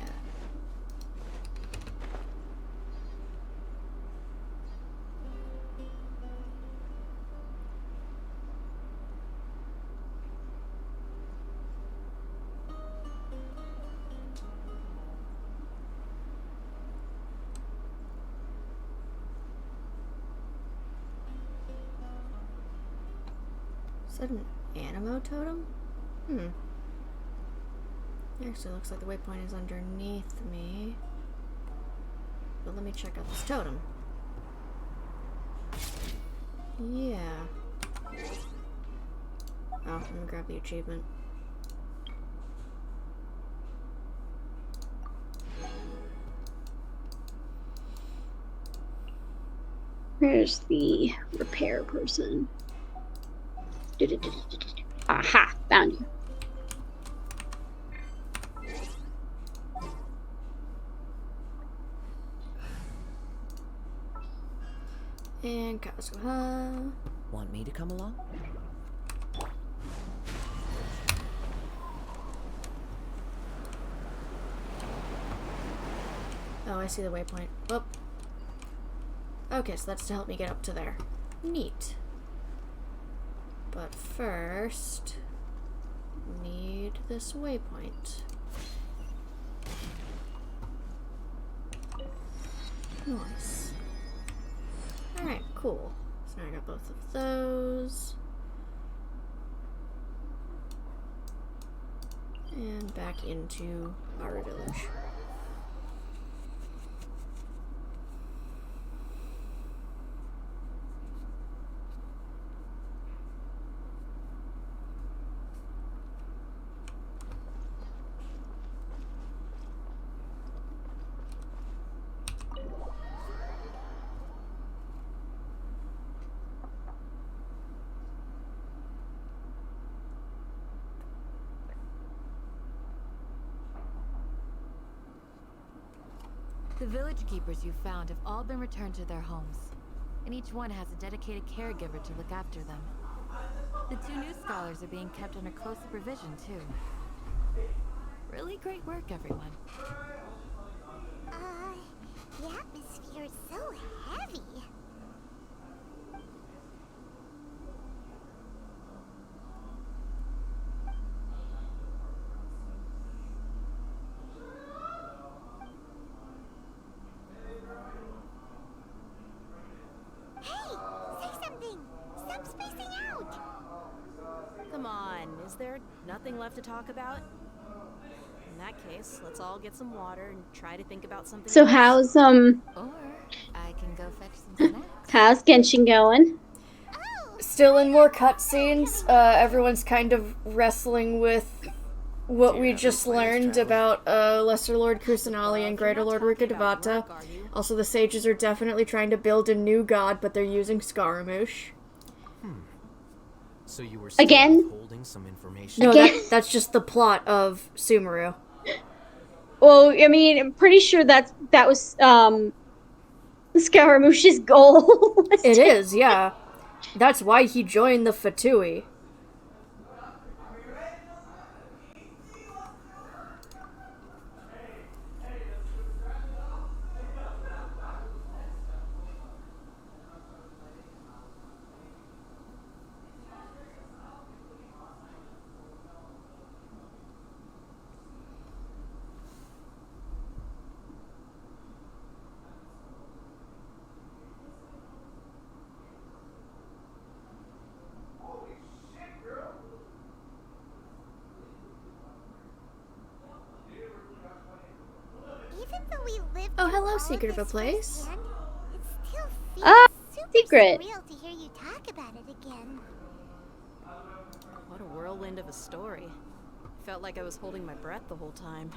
Is that an Animo totem? Hmm. Actually, looks like the waypoint is underneath me. But let me check out this totem. Yeah. Oh, I'm gonna grab the achievement. Where's the repair person? Aha, found you. And Kazuha. Want me to come along? Oh, I see the waypoint. Oh. Okay, so that's to help me get up to there. Neat. But first, need this waypoint. Nice. Alright, cool. So now I got both of those. And back into our village. The village keepers you found have all been returned to their homes, and each one has a dedicated caregiver to look after them. The 2 new scholars are being kept under close supervision, too. Really great work, everyone. The atmosphere is so heavy. Come on, is there nothing left to talk about? In that case, let's all get some water and try to think about something So else. how's Or I can go fetch some snacks. how's Genshin going? Still in more cutscenes. Everyone's kind of wrestling with what we just learned about Lesser Lord Kusanali and Greater Lord Rikadevata. Also, the sages are definitely trying to build a new god, but they're using Scaramouche. So you were still Again? withholding some information? No, Again? that's just the plot of Sumeru. Well, I mean, I'm pretty sure that was Scaramouche's goal. It is, yeah. That's why he joined the Fatui. Even though we live Oh, through hello, all secret of a this place. firsthand, it still feels Ah, super secret. surreal to hear you talk about it again. What a whirlwind of a story. Felt like I was holding my breath the whole time.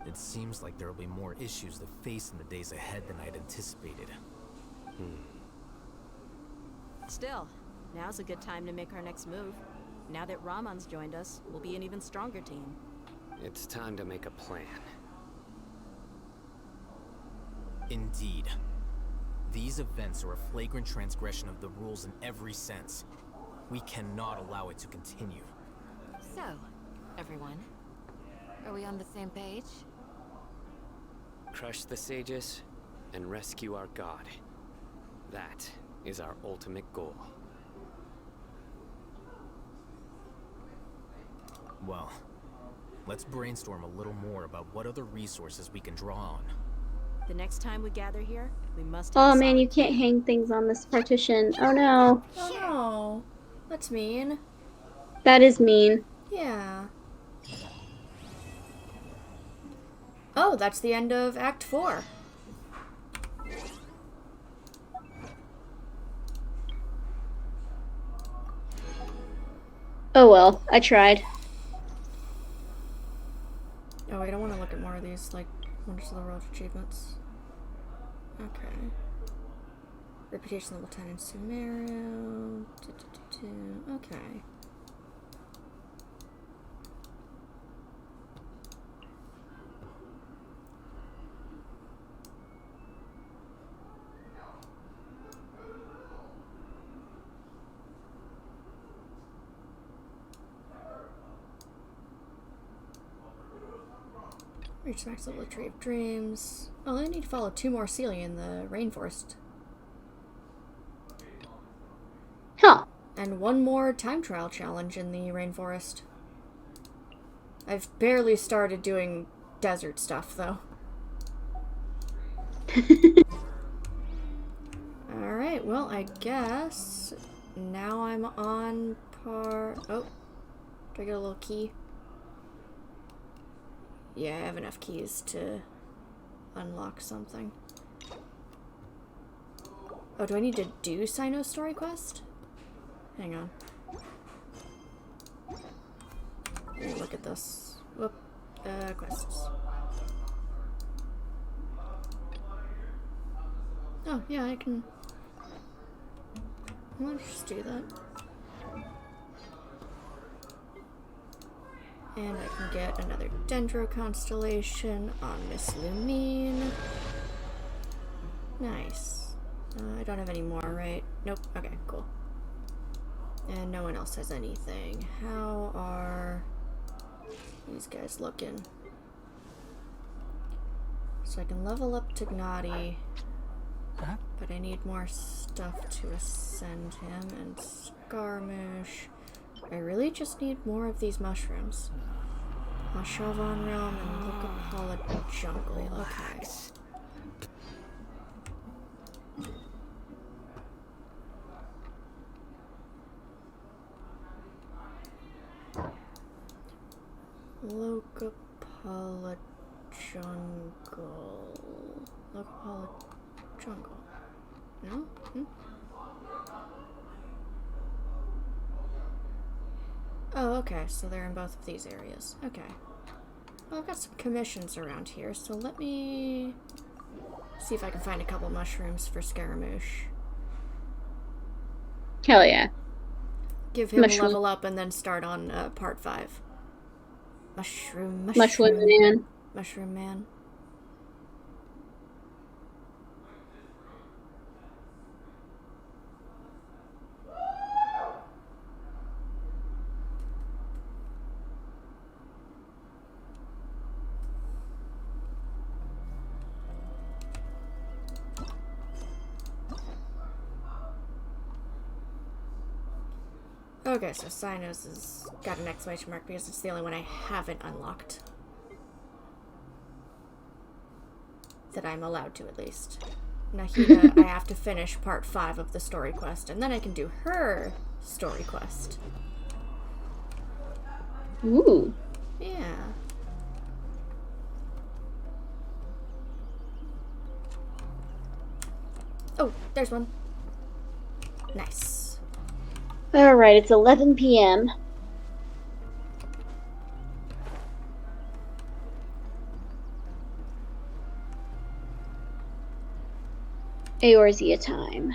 It seems like there will be more issues to face in the days ahead than I'd anticipated. Still, now's a good time to make our next move. Now that Ramon's joined us, we'll be an even stronger team. It's time to make a plan. Indeed. These events are a flagrant transgression of the rules in every sense. We cannot allow it to continue. So, everyone, are we on the same page? Crush the sages and rescue our god. That is our ultimate goal. Well, let's brainstorm a little more about what other resources we can draw on. The next time we gather here, we must Oh have man, you can't hang things on this partition. Oh no. Oh no. That's mean. That is mean. Yeah. Oh, that's the end of Act 4. Oh well, I tried. Oh, I don't want to look at more of these, like, Wonders of the World achievements. Okay. Reputation level 10 in Sumeru. Okay. Reach max level Tree of Dreams. Oh, I need to follow 2 more Celia in the rainforest. Huh. And 1 more time trial challenge in the rainforest. I've barely started doing desert stuff, though. Alright, well, I guess now I'm on par... Oh, do I get a little key? Yeah, I have enough keys to unlock something. Oh, do I need to do Sino's story quest? Hang on. Let me look at this. Whoop. Quests. Oh, yeah, I can... I'll just do that. And I can get another Dendro Constellation on Miss Lumine. Nice. I don't have any more, right? Nope. Okay, cool. And no one else has anything. How are these guys looking? So I can level up Tignati, but I need more stuff to ascend him, and Scaramouche. I really just need more of these mushrooms. Mashavan Realm and Lucapala Jungle. Okay. Lucapala Jungle. Lucapala Jungle. No? Hmm? Oh, okay, so they're in both of these areas. Okay. Well, I've got some commissions around here, so let me see if I can find a couple mushrooms for Scaramouche. Hell yeah. Give him a level up and then start on part 5. Mushroom Man. Mushroom Man. Okay, so Sinos has got an exclamation mark because it's the only one I haven't unlocked. That I'm allowed to, at least. Nahida, I have to finish part 5 of the story quest, and then I can do her story quest. Ooh. Yeah. Oh, there's one. Nice. Alright, it's 11 p.m. Eorzea time.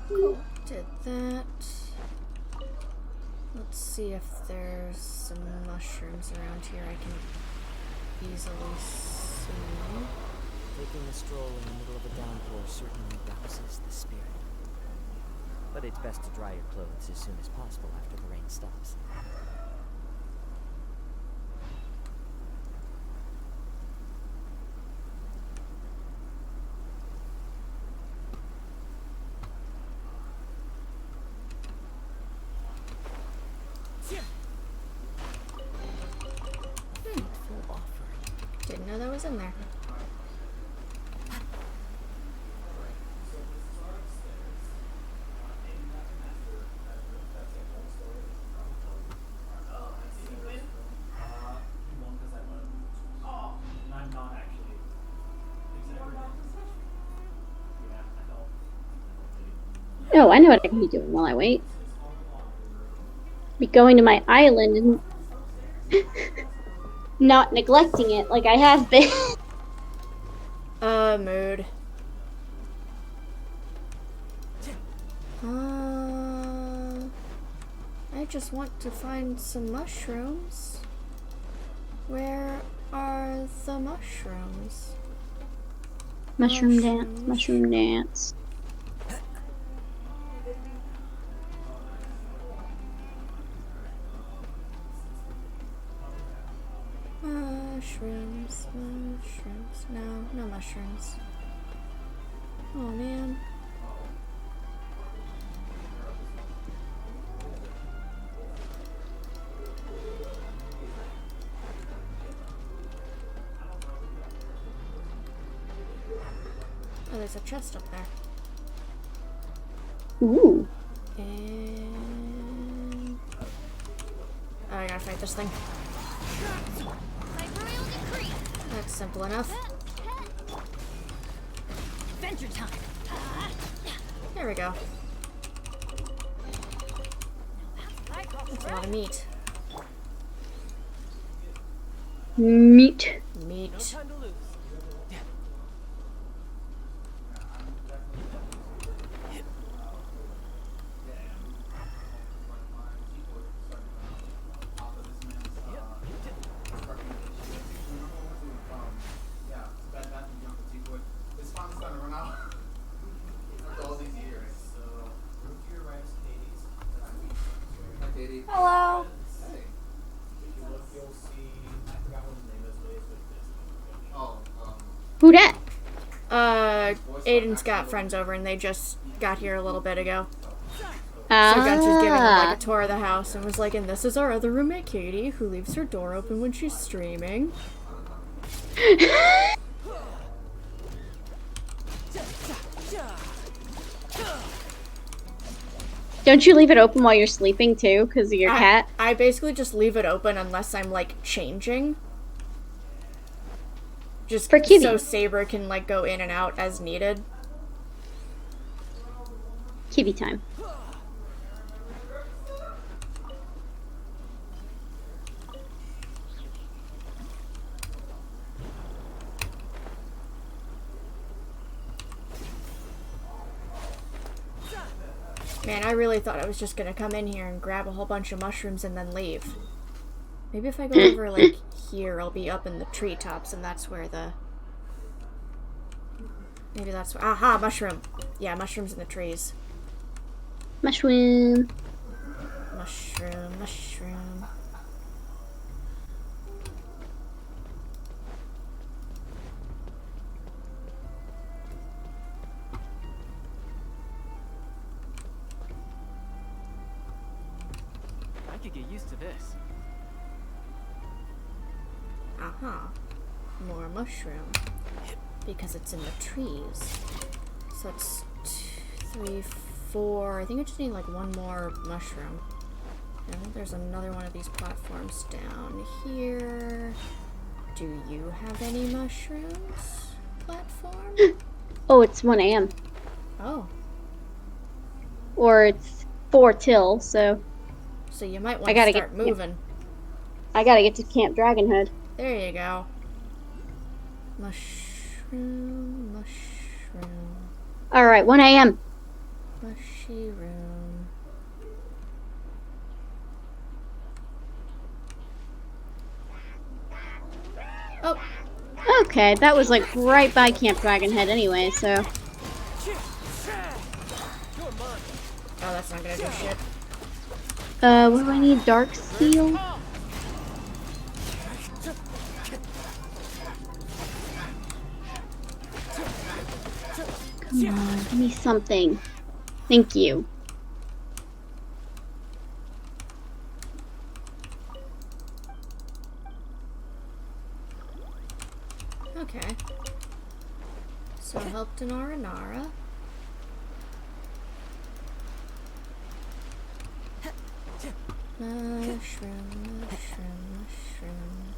Cool. Did that. Let's see if there's some mushrooms around here I can easily see. Taking a stroll in the middle of a downpour certainly rouses the spirit. But it's best to dry your clothes as soon as possible after the rain stops. Didn't know that was in there. Oh, I know what I can be doing while I wait. Be going to my island and not neglecting it like I have been. Mood. I just want to find some mushrooms. Where are the mushrooms? Mushroom dance, mushroom dance. Mushrooms, mushrooms. No, no mushrooms. Oh man. Oh, there's a chest up there. Ooh. And... oh, I gotta fight this thing. That's simple enough. Adventure time. There we go. That's a lot of meat. Meat. Meat. Hello. Who dat? Aiden's got friends over and they just got here a little bit ago. So Gunch was giving him like a tour of the house and was like, and this is our other roommate Katie, who leaves her door open when she's streaming. Don't you leave it open while you're sleeping too, because of your cat? I basically just leave it open unless I'm like changing. Just for Kitty. So Saber can like go in and out as needed. Kitty time. Man, I really thought I was just gonna come in here and grab a whole bunch of mushrooms and then leave. Maybe if I go over, like, here, I'll be up in the treetops, and that's where the... maybe that's where... aha, mushroom! Yeah, mushrooms in the trees. Mushroom. Mushroom, mushroom. I could get used to this. Aha. More mushroom. Because it's in the trees. So it's 2, 3, 4. I think I just need like one more mushroom. And there's another one of these platforms down here. Do you have any mushrooms? Platform? Oh, it's 1 a.m. Oh. Or it's 4 till, so... so you might want to start moving. I gotta get to Camp Dragonhood. There you go. Mushroom, mushroom. Alright, 1 a.m. Mushy room. Oh. Okay, that was like right by Camp Dragonhead anyway, so. Oh, that's not gonna do shit. What do I need? Dark Steel? Come on, give me something. Thank you. Okay. So I helped Inara Nara. Mushroom, mushroom, mushroom.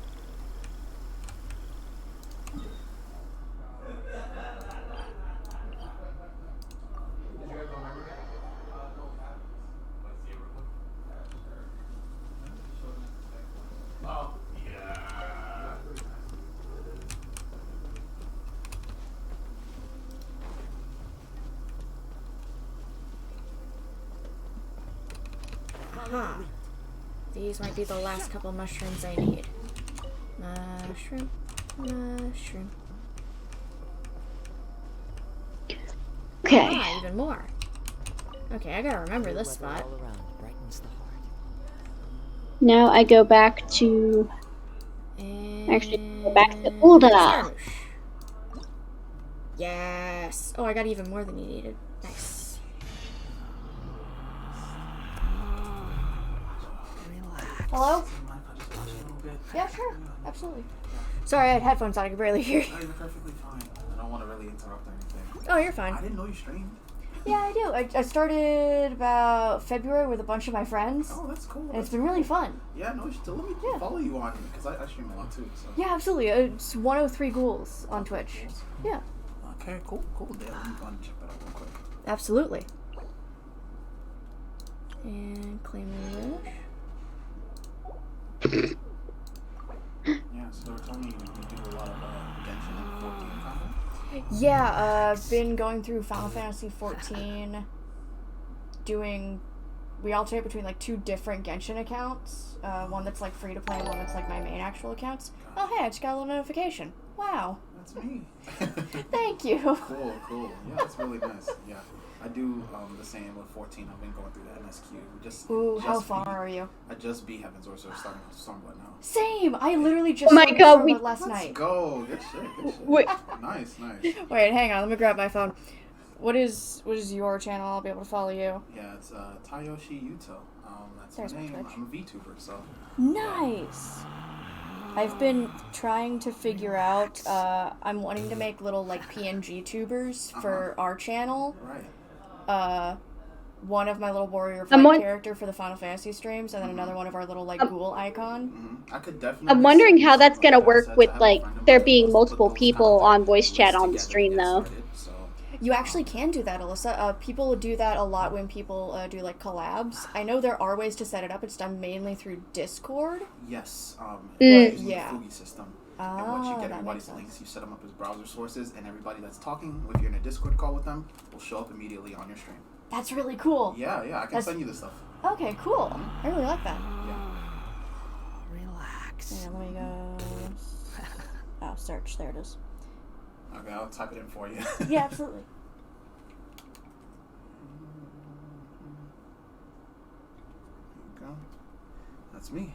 Aha. These might be the last couple mushrooms I need. Mushroom, mushroom. Okay. Ah, even more. Okay, I gotta remember this spot. Now I go back to... Actually, go back to Ulda. Scaramouche. Yes. Oh, I got even more than you needed. Nice. Hello? Yeah, sure. Absolutely. Sorry, I had headphones on. I could barely hear you. No, you're perfectly fine. I don't want to really interrupt anything. Oh, you're fine. I didn't know you streamed. Yeah, I do. I started about February with a bunch of my friends. Oh, that's cool. And it's been really fun. Yeah, no, still let me follow you on because I stream a lot too. So. Yeah, absolutely. It's 103 Ghouls on Twitch. Yeah. Okay, cool. Yeah, let me go and check that out real quick. Absolutely. And claim wish. Yeah, so they were telling me you do a lot of Genshin and 14 content? Yeah, I've been going through Final Fantasy 14, we alternate between like 2 different Genshin accounts, one that's like free to play and one that's like my main actual accounts. Oh hey, I just got a little notification. Wow. That's me. Thank you. Cool. Yeah, it's really nice. Yeah. I do the same with 14. I've been going through the MSQ. Ooh, how far are you? I just beat Heaven's Order, starting with Stormblood now. Same! I literally just started Stormblood last night. Let's go! Good shit. Wait. Nice. Wait, hang on, let me grab my phone. What is your channel? I'll be able to follow you. Yeah, it's Tayoshi Yuto. That's my name. I'm a VTuber, so. Nice! I've been trying to figure out, I'm wanting to make little, like, PNG tubers for our channel. Right. One of my little warrior fight character for the Final Fantasy streams, and then another one of our little, like, ghoul icon. I could definitely... I'm wondering how that's gonna work with, like, there being multiple people on voice chat on the stream, though. You actually can do that, Alyssa. People do that a lot when people do, like, collabs. I know there are ways to set it up. It's done mainly through Discord. Yes. Yeah. The Fugi system. And once you get everybody's links, you set them up as browser sources, and everybody that's talking, if you're in a Discord call with them, will show up immediately on your stream. That's really cool. Yeah, I can send you this stuff. Okay, cool. I really like that. Yeah. Relax. Yeah, let me go... Oh, search. There it is. Okay, I'll type it in for you. Yeah, absolutely. There you go. That's me.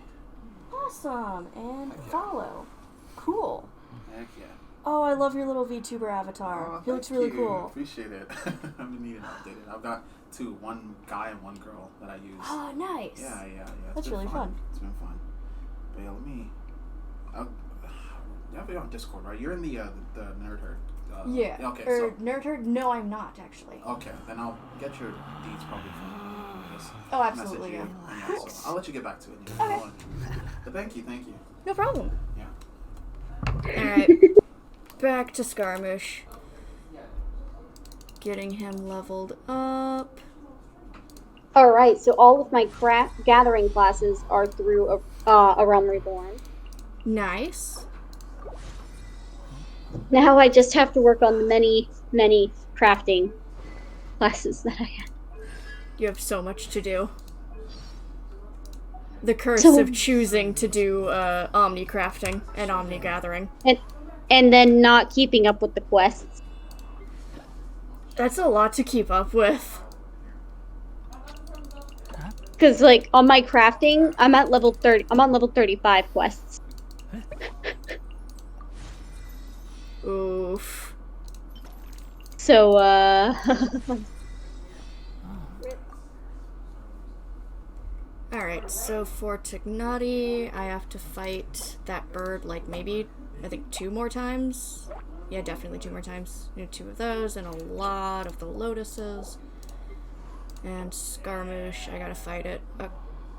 Awesome. And follow. Cool. Heck yeah. Oh, I love your little VTuber avatar. He looks really cool. Appreciate it. I've been needing to update it. I've got 2, one guy and one girl that I use. Oh, nice. Yeah. That's really fun. It's been fun. But yeah, let me... You have it on Discord, right? You're in the Nerd Herd. Yeah. Okay, so... Nerd Herd? No, I'm not, actually. Okay, then I'll get your deeds probably from this. Oh, absolutely, yeah. Cool. So I'll let you get back to it. Okay. But thank you. No problem. Yeah. Alright. Back to Scaramouche. Getting him leveled up. Alright, so all of my gathering classes are through a Realm Reborn. Nice. Now I just have to work on the many crafting classes that I had. You have so much to do. The curse So- of choosing to do Omni crafting and Omni gathering. And then not keeping up with the quests. That's a lot to keep up with. Because, like, on my crafting, I'm at level 30. I'm on level 35 quests. Oof. So, Alright, so for Tignati, I have to fight that bird, like, maybe, I think 2 more times? Yeah, definitely 2 more times. 2 of those, and a lot of the lotuses. And Scaramouche, I gotta fight it a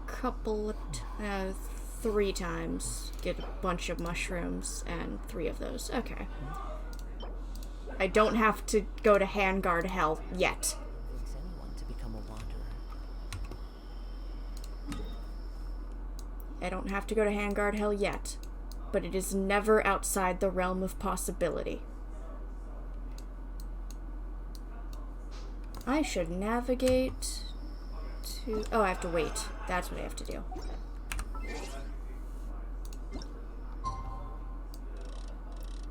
couple of 3 times. Get a bunch of mushrooms, and 3 of those. Okay. I don't have to go to Handguard Hell yet. Thinks anyone to become a wanderer. I don't have to go to Handguard Hell yet, but it is never outside the realm of possibility. I should navigate to... Oh, I have to wait. That's what I have to do.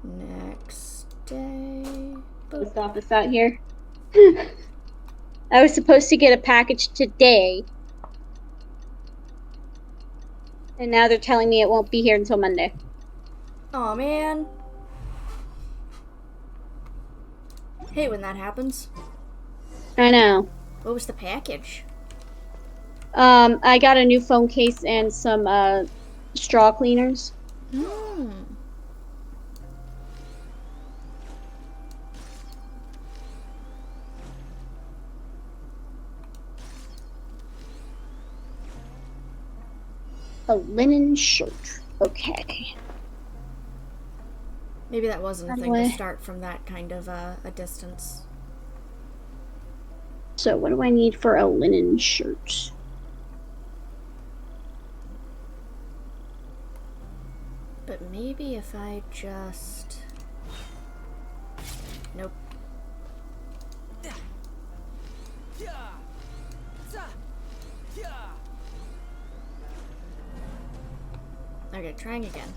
Next day... post office out here. I was supposed to get a package today. And now they're telling me it won't be here until Monday. Aw, man. Hate when that happens. I know. What was the package? I got a new phone case and some, straw cleaners. Hmm. A linen shirt. Okay. Maybe that wasn't a By the thing way- to start from that kind of a distance. So what do I need for a linen shirt? But maybe if I just... Nope. Okay, trying again.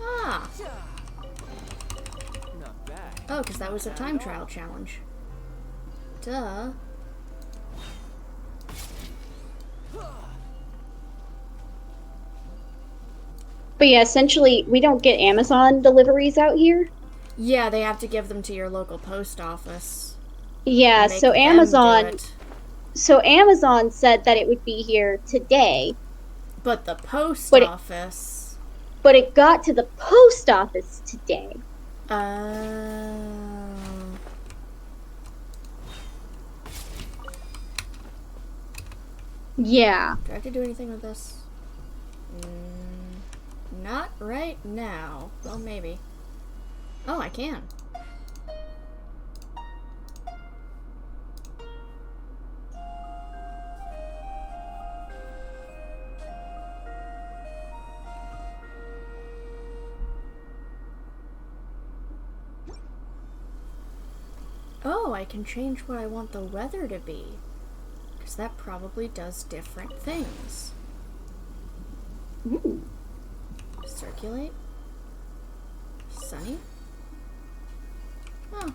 Ah! Not bad. Oh, because that was a time trial challenge. Duh. But yeah, essentially, we don't get Amazon deliveries out here. Yeah, they have to give them to your local post office. Yeah, and make so them do Amazon... it. So Amazon said that it would be here today. But the post But it- office... But it got to the post office today. Yeah. Do I have to do anything with this? Not right now. Well, maybe. Oh, I can. Oh, I can change what I want the weather to be. Because that probably does different things. Ooh. Circulate. Sunny. Oh.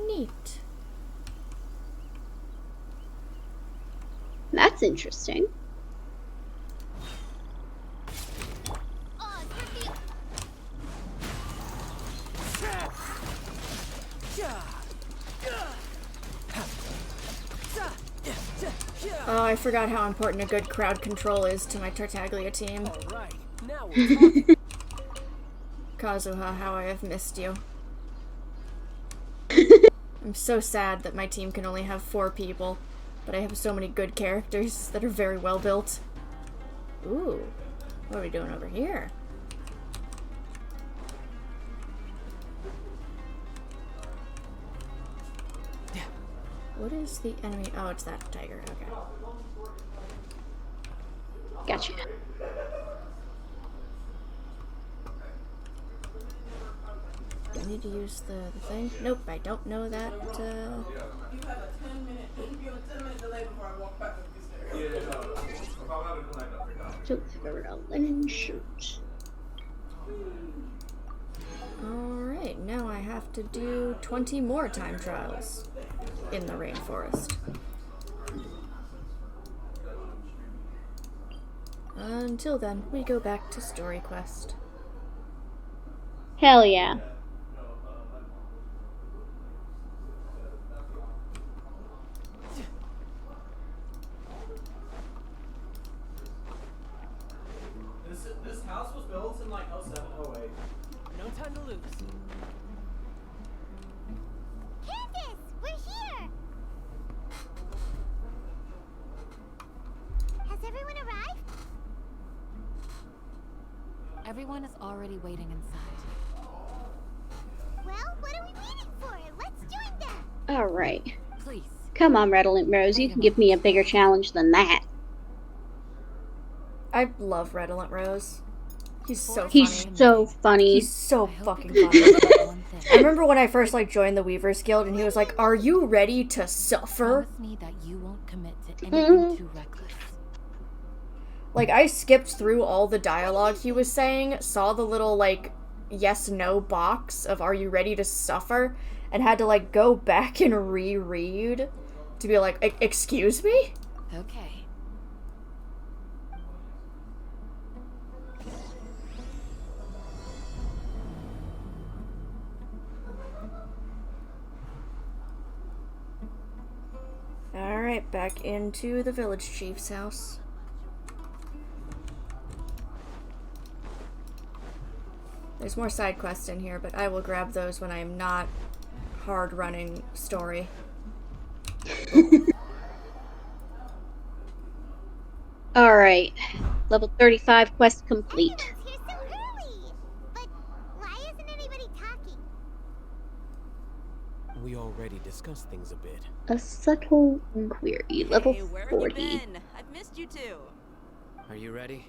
Neat. That's interesting. Oh, I forgot how important a good crowd control is to my Tartaglia team. Alright, now we're talking. Kazuha, how I have missed you. I'm so sad that my team can only have 4 people, but I have so many good characters that are very well built. Ooh, what are we doing over here? What is the enemy? Oh, it's that tiger. Okay. Gotcha. I need to use the thing. Nope, I don't know that. You have a 10-minute. You have a 10-minute delay before I walk back up the stairs. Don't have a linen shirt. Alright, now I have to do 20 more time trials in the rainforest. Until then, we go back to story quest. Hell yeah. This house was built in like 07, 08. No time to lose. Candace, we're here! Has everyone arrived? Everyone is already waiting inside. Well, what are we waiting for? Let's join them! Alright. Please. Come on, Redolent Rose, you can give me a bigger challenge than that. I love Redolent Rose. He's so funny. He's so funny. He's so fucking funny. I remember when I first like joined the Weavers Guild and he was like, "Are you ready to suffer?" Promise me that you won't commit to anything too reckless. Like, I skipped through all the dialogue he was saying, saw the little, like, yes-no box of "Are you ready to suffer?" and had to, like, go back and reread to be like, "Excuse me?" Okay. Alright, back into the village chief's house. There's more side quests in here, but I will grab those when I am not hard running story. Alright. Level 35 quest complete. Candace, you're so early! But why isn't anybody talking? We already discussed things a bit. A subtle inquiry. Level Hey, where 40. have you been? I've missed you too. Are you ready?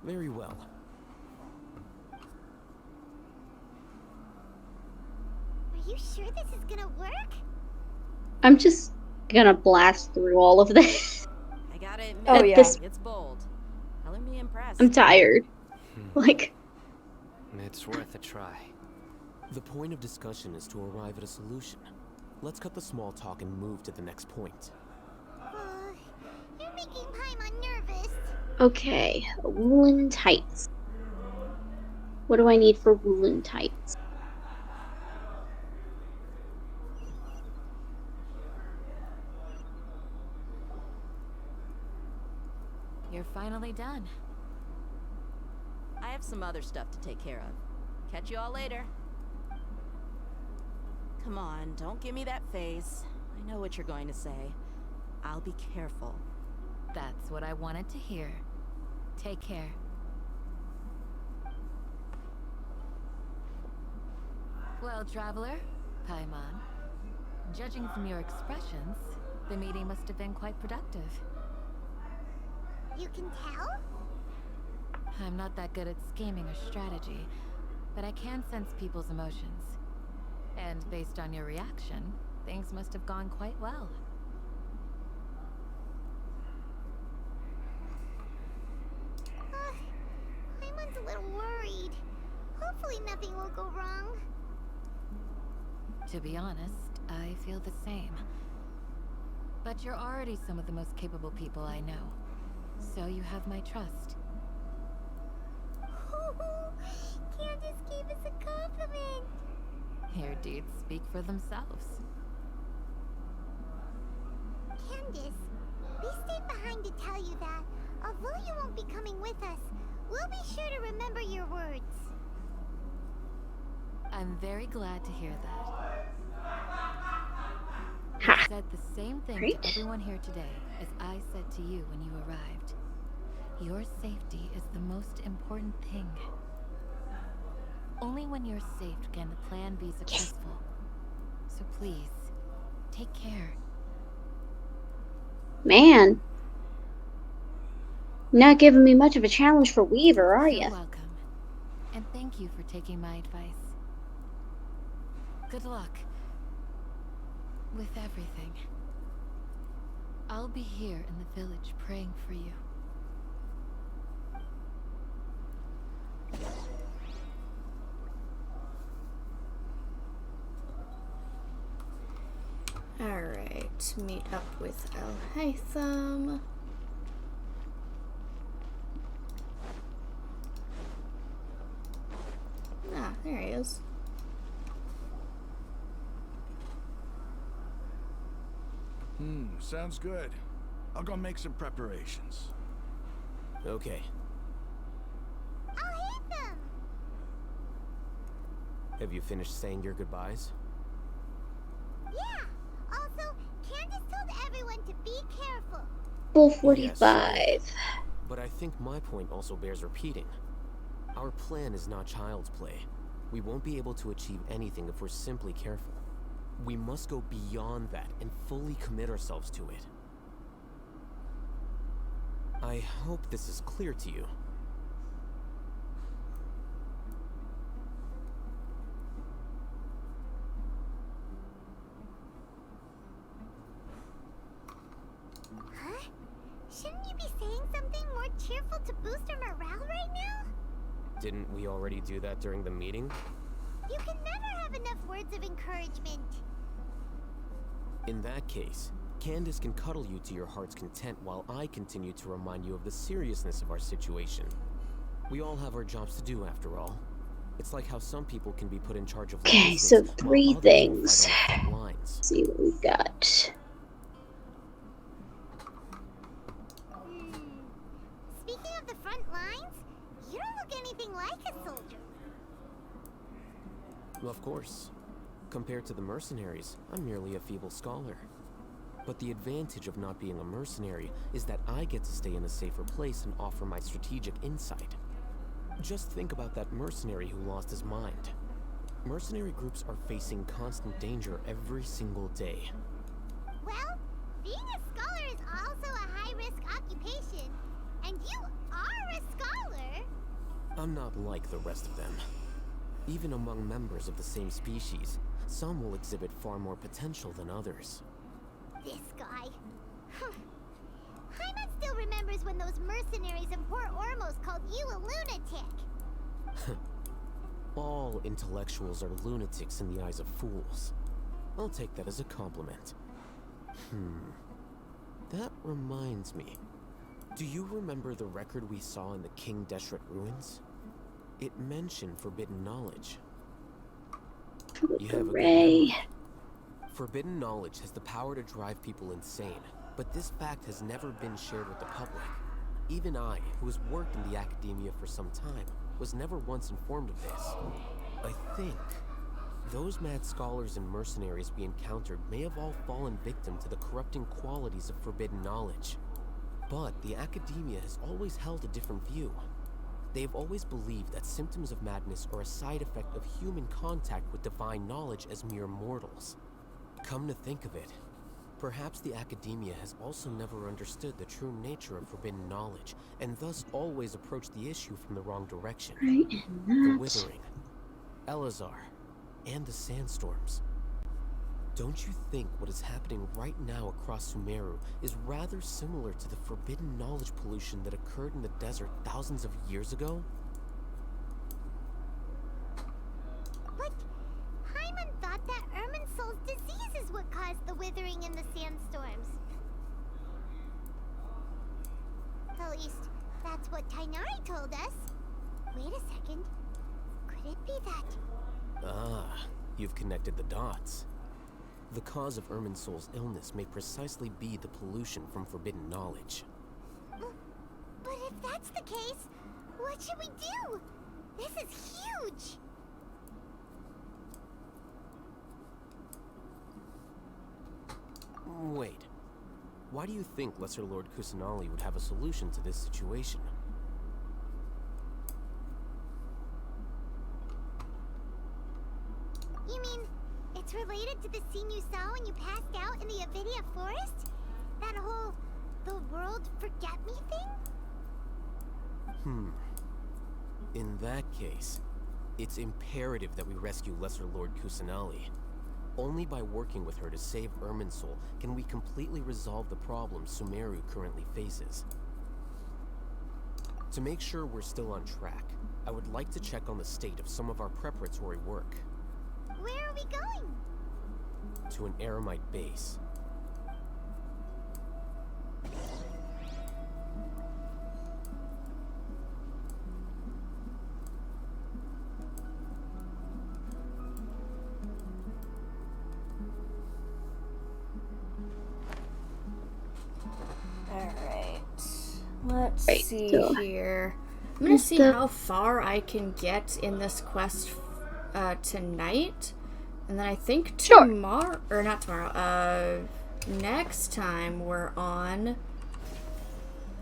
Very well. Are you sure this is gonna work? I'm just gonna blast through all of this. I gotta admit, Oh, yeah. it's bold. Color me impressed. I'm tired. Like, It's worth a try. The point of discussion is to arrive at a solution. Let's cut the small talk and move to the next point. You're making Paimon nervous. okay. Woolen tights. What do I need for woolen tights? You're finally done. I have some other stuff to take care of. Catch you all later. Come on, don't give me that face. I know what you're going to say. I'll be careful. That's what I wanted to hear. Take care. Well, traveler, Paimon, judging from your expressions, the meeting must have been quite productive. You can tell? I'm not that good at scheming or strategy, but I can sense people's emotions. And based on your reaction, things must have gone quite well. Paimon's a little worried. Hopefully nothing will go wrong. To be honest, I feel the same. But you're already some of the most capable people I know, so you have my trust. Candace gave us a compliment. Your deeds speak for themselves. Candace, we stayed behind to tell you that, although you won't be coming with us, we'll be sure to remember your words. I'm very glad to hear that. Ha. You said the same thing Great. to everyone here today as I said to you when you arrived. Your safety is the most important thing. Only when you're safe can the plan be successful. So please, take care. Man. Not giving me much of a challenge for Weaver, are You're you? welcome. And thank you for taking my advice. Good luck with everything. I'll be here in the village praying for you. Alright, meet up with El Haytham. Ah, there he is. Sounds good. I'll go make some preparations. Okay. I'll hit them. Have you finished saying your goodbyes? Yeah. Also, Candace told everyone to be careful. Full Yes, 45. but I think my point also bears repeating. Our plan is not child's play. We won't be able to achieve anything if we're simply careful. We must go beyond that and fully commit ourselves to it. I hope this is clear to you. Huh? Shouldn't you be saying something more cheerful to boost our morale right now? Didn't we already do that during the meeting? You can never have enough words of encouragement. In that case, Candace can cuddle you to your heart's content while I continue to remind you of the seriousness of our situation. We all have our jobs to do after all. It's like how some people can be put in charge of Okay, logistics, so while 3 others things. will fight on the front lines. Let's see what we got. Speaking of the front lines, you don't look anything like a soldier. Of course. Compared to the mercenaries, I'm merely a feeble scholar. But the advantage of not being a mercenary is that I get to stay in a safer place and offer my strategic insight. Just think about that mercenary who lost his mind. Mercenary groups are facing constant danger every single day. Well, being a scholar is also a high-risk occupation, and you are a scholar. I'm not like the rest of them. Even among members of the same species, some will exhibit far more potential than others. This guy. Hyman still remembers when those mercenaries in Port Ormos called you a lunatic. All intellectuals are lunatics in the eyes of fools. I'll take that as a compliment. That reminds me. Do you remember the record we saw in the King Deshret ruins? It mentioned forbidden knowledge. You have a good memory. Forbidden knowledge has the power to drive people insane, but this fact has never been shared with the public. Even I, who has worked in the academia for some time, was never once informed of this. I think those mad scholars and mercenaries we encountered may have all fallen victim to the corrupting qualities of forbidden knowledge. But the academia has always held a different view. They have always believed that symptoms of madness are a side effect of human contact with divine knowledge as mere mortals. Come to think of it, perhaps the academia has also never understood the true nature of forbidden knowledge, and thus always approached the issue from the wrong direction. The Withering, Elazar, and the Sandstorms. Don't you think what is happening right now across Sumeru is rather similar to the forbidden knowledge pollution that occurred in the desert thousands of years ago? But Hyman thought that Irminsul's disease is what caused the withering in the sandstorms. At least, that's what Tainari told us. Wait a second. Could it be that? Ah, you've connected the dots. The cause of Irminsul's illness may precisely be the pollution from forbidden knowledge. But if that's the case, what should we do? This is huge! Wait. Why do you think Lesser Lord Kusanali would have a solution to this situation? You mean, it's related to the scene you saw when you passed out in the Avidia forest? That whole The world forget me thing? In that case, it's imperative that we rescue Lesser Lord Kusanali. Only by working with her to save Irminsul can we completely resolve the problems Sumeru currently faces. To make sure we're still on track, I would like to check on the state of some of our preparatory work. Where are we going? To an Eremite base. Let's Right, see so here. I'm gonna see how far I can get in this quest tonight, and then I think tomorrow, or not tomorrow, next time we're on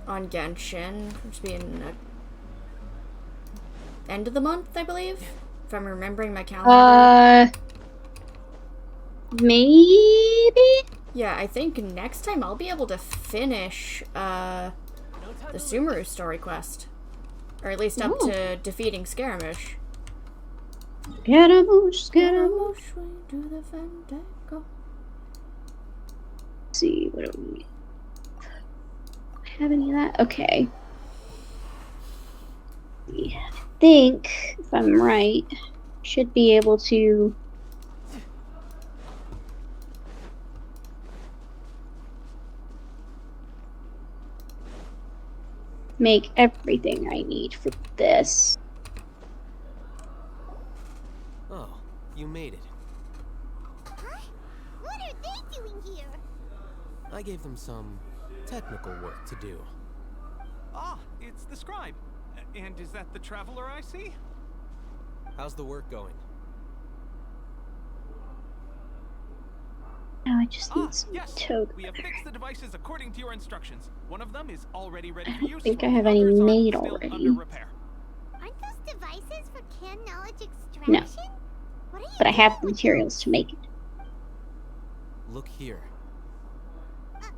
Genshin, which will be in end of the month, I believe, if I'm remembering my calendar. Maybe? Yeah, I think next time I'll be able to finish the Sumeru story quest. Or at least up to defeating Scaramouche. Scaramouche. We do the fandango. Let's see, what do we have any of that? Okay. I think, if I'm right, should be able to make everything I need for this. Oh, you made it. Huh? What are they doing here? I gave them some technical work to do. Ah, it's the scribe. And is that the traveler I see? How's the work going? Now I just need some yes. token. We have fixed the devices according to your instructions. One of them is already ready for use. I don't think I have any made already. Under repair. Aren't those devices for can knowledge extraction? No. What are you But I have doing the with materials to make it. Look here. Huh?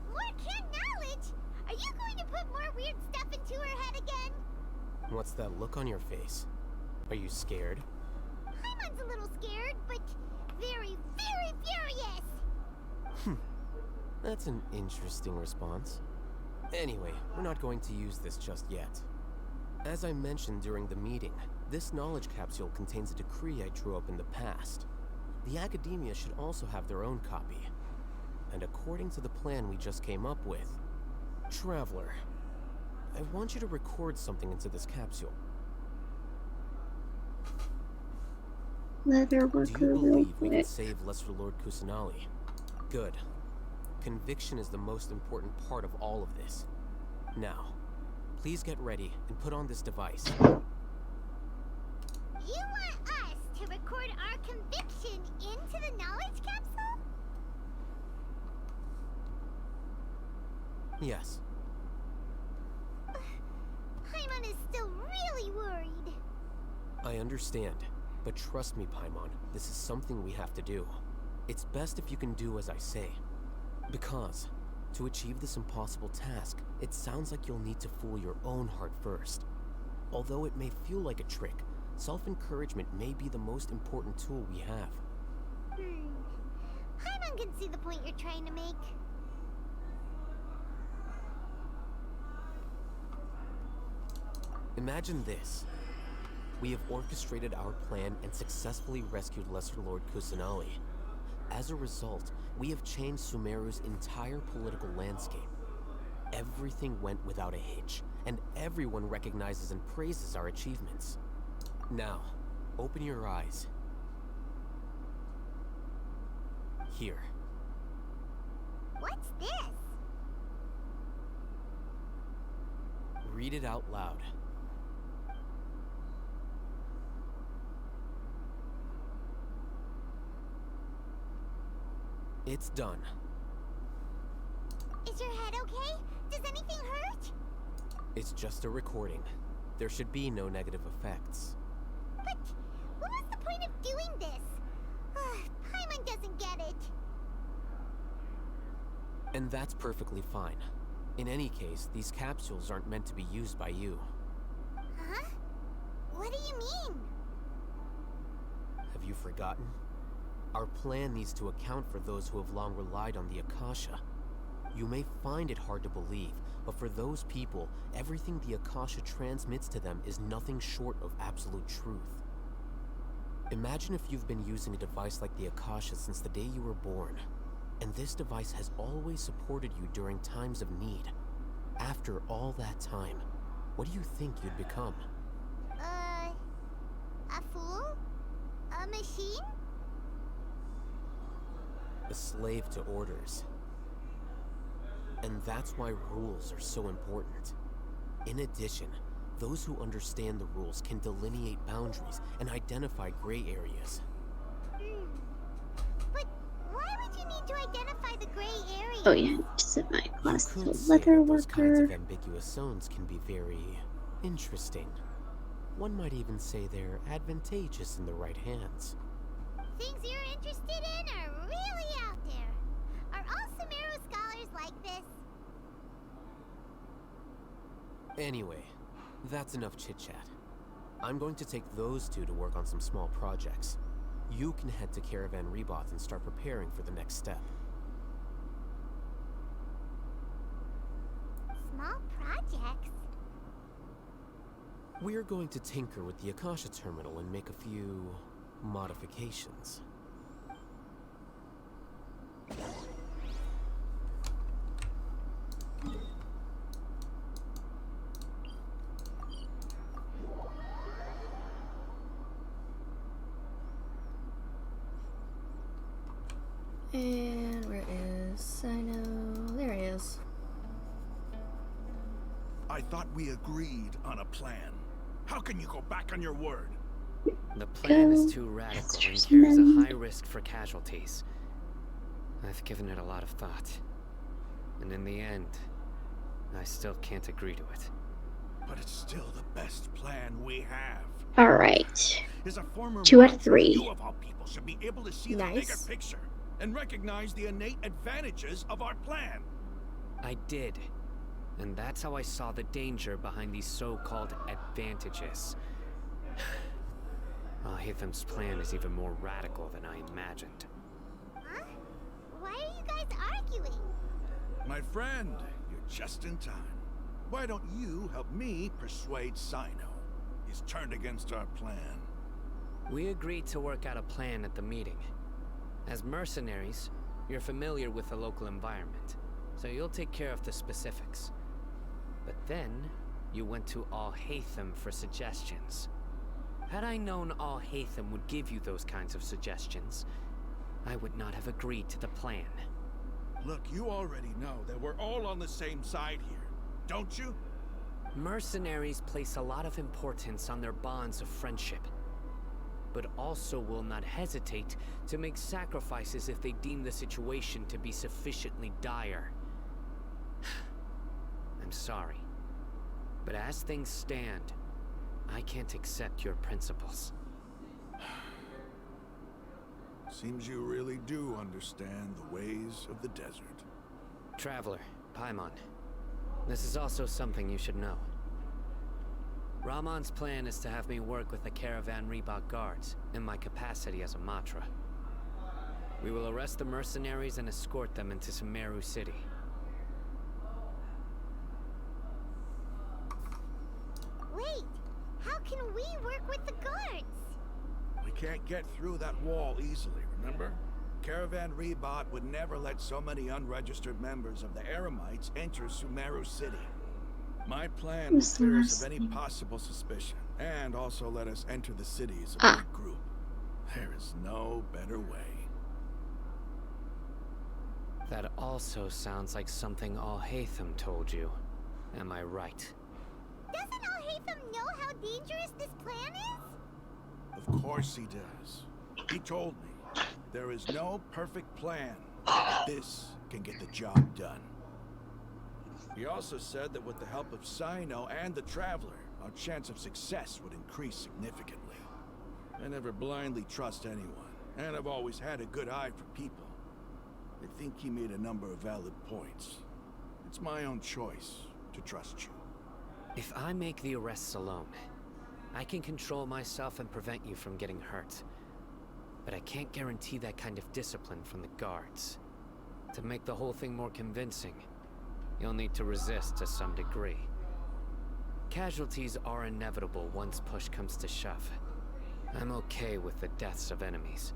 More can knowledge? Are you going to put more weird stuff into her head again? What's that look on your face? Are you scared? Paimon's a little scared, but very, very furious. That's an interesting response. Anyway, we're not going to use this just yet. As I mentioned during the meeting, this knowledge capsule contains a decree I drew up in the past. The academia should also have their own copy. And according to the plan we just came up with, Traveler, I want you to record something into this capsule. Leather Do worker you real believe we can quick. save Lesser Lord Kusanali? Good. Conviction is the most important part of all of this. Now, please get ready and put on this device. You want us to record our conviction into the knowledge capsule? Yes. Paimon is still really worried. I understand, but trust me, Paimon, this is something we have to do. It's best if you can do as I say. Because, to achieve this impossible task, it sounds like you'll need to fool your own heart first. Although it may feel like a trick, self-encouragement may be the most important tool we have. Paimon can see the point you're trying to make. Imagine this. We have orchestrated our plan and successfully rescued Lesser Lord Kusanali. As a result, we have changed Sumeru's entire political landscape. Everything went without a hitch, and everyone recognizes and praises our achievements. Now, open your eyes. Here. What's this? Read it out loud. It's done. Is your head okay? Does anything hurt? It's just a recording. There should be no negative effects. But what was the point of doing this? Paimon doesn't get it. And that's perfectly fine. In any case, these capsules aren't meant to be used by you. Huh? What do you mean? Have you forgotten? Our plan needs to account for those who have long relied on the Akasha. You may find it hard to believe, but for those people, everything the Akasha transmits to them is nothing short of absolute truth. Imagine if you've been using a device like the Akasha since the day you were born, and this device has always supported you during times of need. After all that time, what do you think you'd become? A fool? A machine? A slave to orders. And that's why rules are so important. In addition, those who understand the rules can delineate boundaries and identify gray areas. But why would you need to identify the gray area? Oh yeah, set my class You to could say leather that those kinds of worker. ambiguous zones can be very interesting. One might even say they're advantageous in the right hands. Things you're interested in are really out there. Are all Sumeru scholars like this? Anyway, that's enough chit-chat. I'm going to take those two to work on some small projects. You can head to Caravan Reboth and start preparing for the next step. Small projects? We're going to tinker with the Akasha terminal and make a few modifications. And where is Sino? There he is. I thought we agreed on a plan. How can you go back on your word? The plan is too radical and carries a high risk for casualties. I've given it a lot of thought. And in the end, I still can't agree to it. But it's still the best plan we have. Alright. As a former 2 out of monster, 3. You of all people should be able to see the bigger picture and recognize the innate advantages of our plan. I did. And that's how I saw the danger behind these so-called advantages. Alhaitham's plan is even more radical than I imagined. Huh? Why are you guys arguing? My friend, you're just in time. Why don't you help me persuade Sino? He's turned against our plan. We agreed to work out a plan at the meeting. As mercenaries, you're familiar with the local environment, so you'll take care of the specifics. But then, you went to Alhaitham for suggestions. Had I known Alhaitham would give you those kinds of suggestions, I would not have agreed to the plan. Look, you already know that we're all on the same side here, don't you? Mercenaries place a lot of importance on their bonds of friendship, but also will not hesitate to make sacrifices if they deem the situation to be sufficiently dire. I'm sorry, but as things stand, I can't accept your principles. Seems you really do understand the ways of the desert. Traveler, Paimon, this is also something you should know. Rahman's plan is to have me work with the Caravan Reebok guards in my capacity as a Matra. We will arrest the mercenaries and escort them into Sumeru City. Wait, how can we work with the guards? We can't get through that wall easily, remember? Caravan Rebot would never let so many unregistered members of the Eremites enter Sumeru City. My plan will clear us of any possible suspicion, and also let us enter the city as a big group. There is no better way. That also sounds like something Alhaitham told you. Am I right? Doesn't Alhaitham know how dangerous this plan is? Of course he does. He told me there is no perfect plan, but this can get the job done. He also said that with the help of Sino and the Traveler, our chance of success would increase significantly. I never blindly trust anyone, and I've always had a good eye for people. I think he made a number of valid points. It's my own choice to trust you. If I make the arrests alone, I can control myself and prevent you from getting hurt. But I can't guarantee that kind of discipline from the guards. To make the whole thing more convincing, you'll need to resist to some degree. Casualties are inevitable once push comes to shove. I'm okay with the deaths of enemies.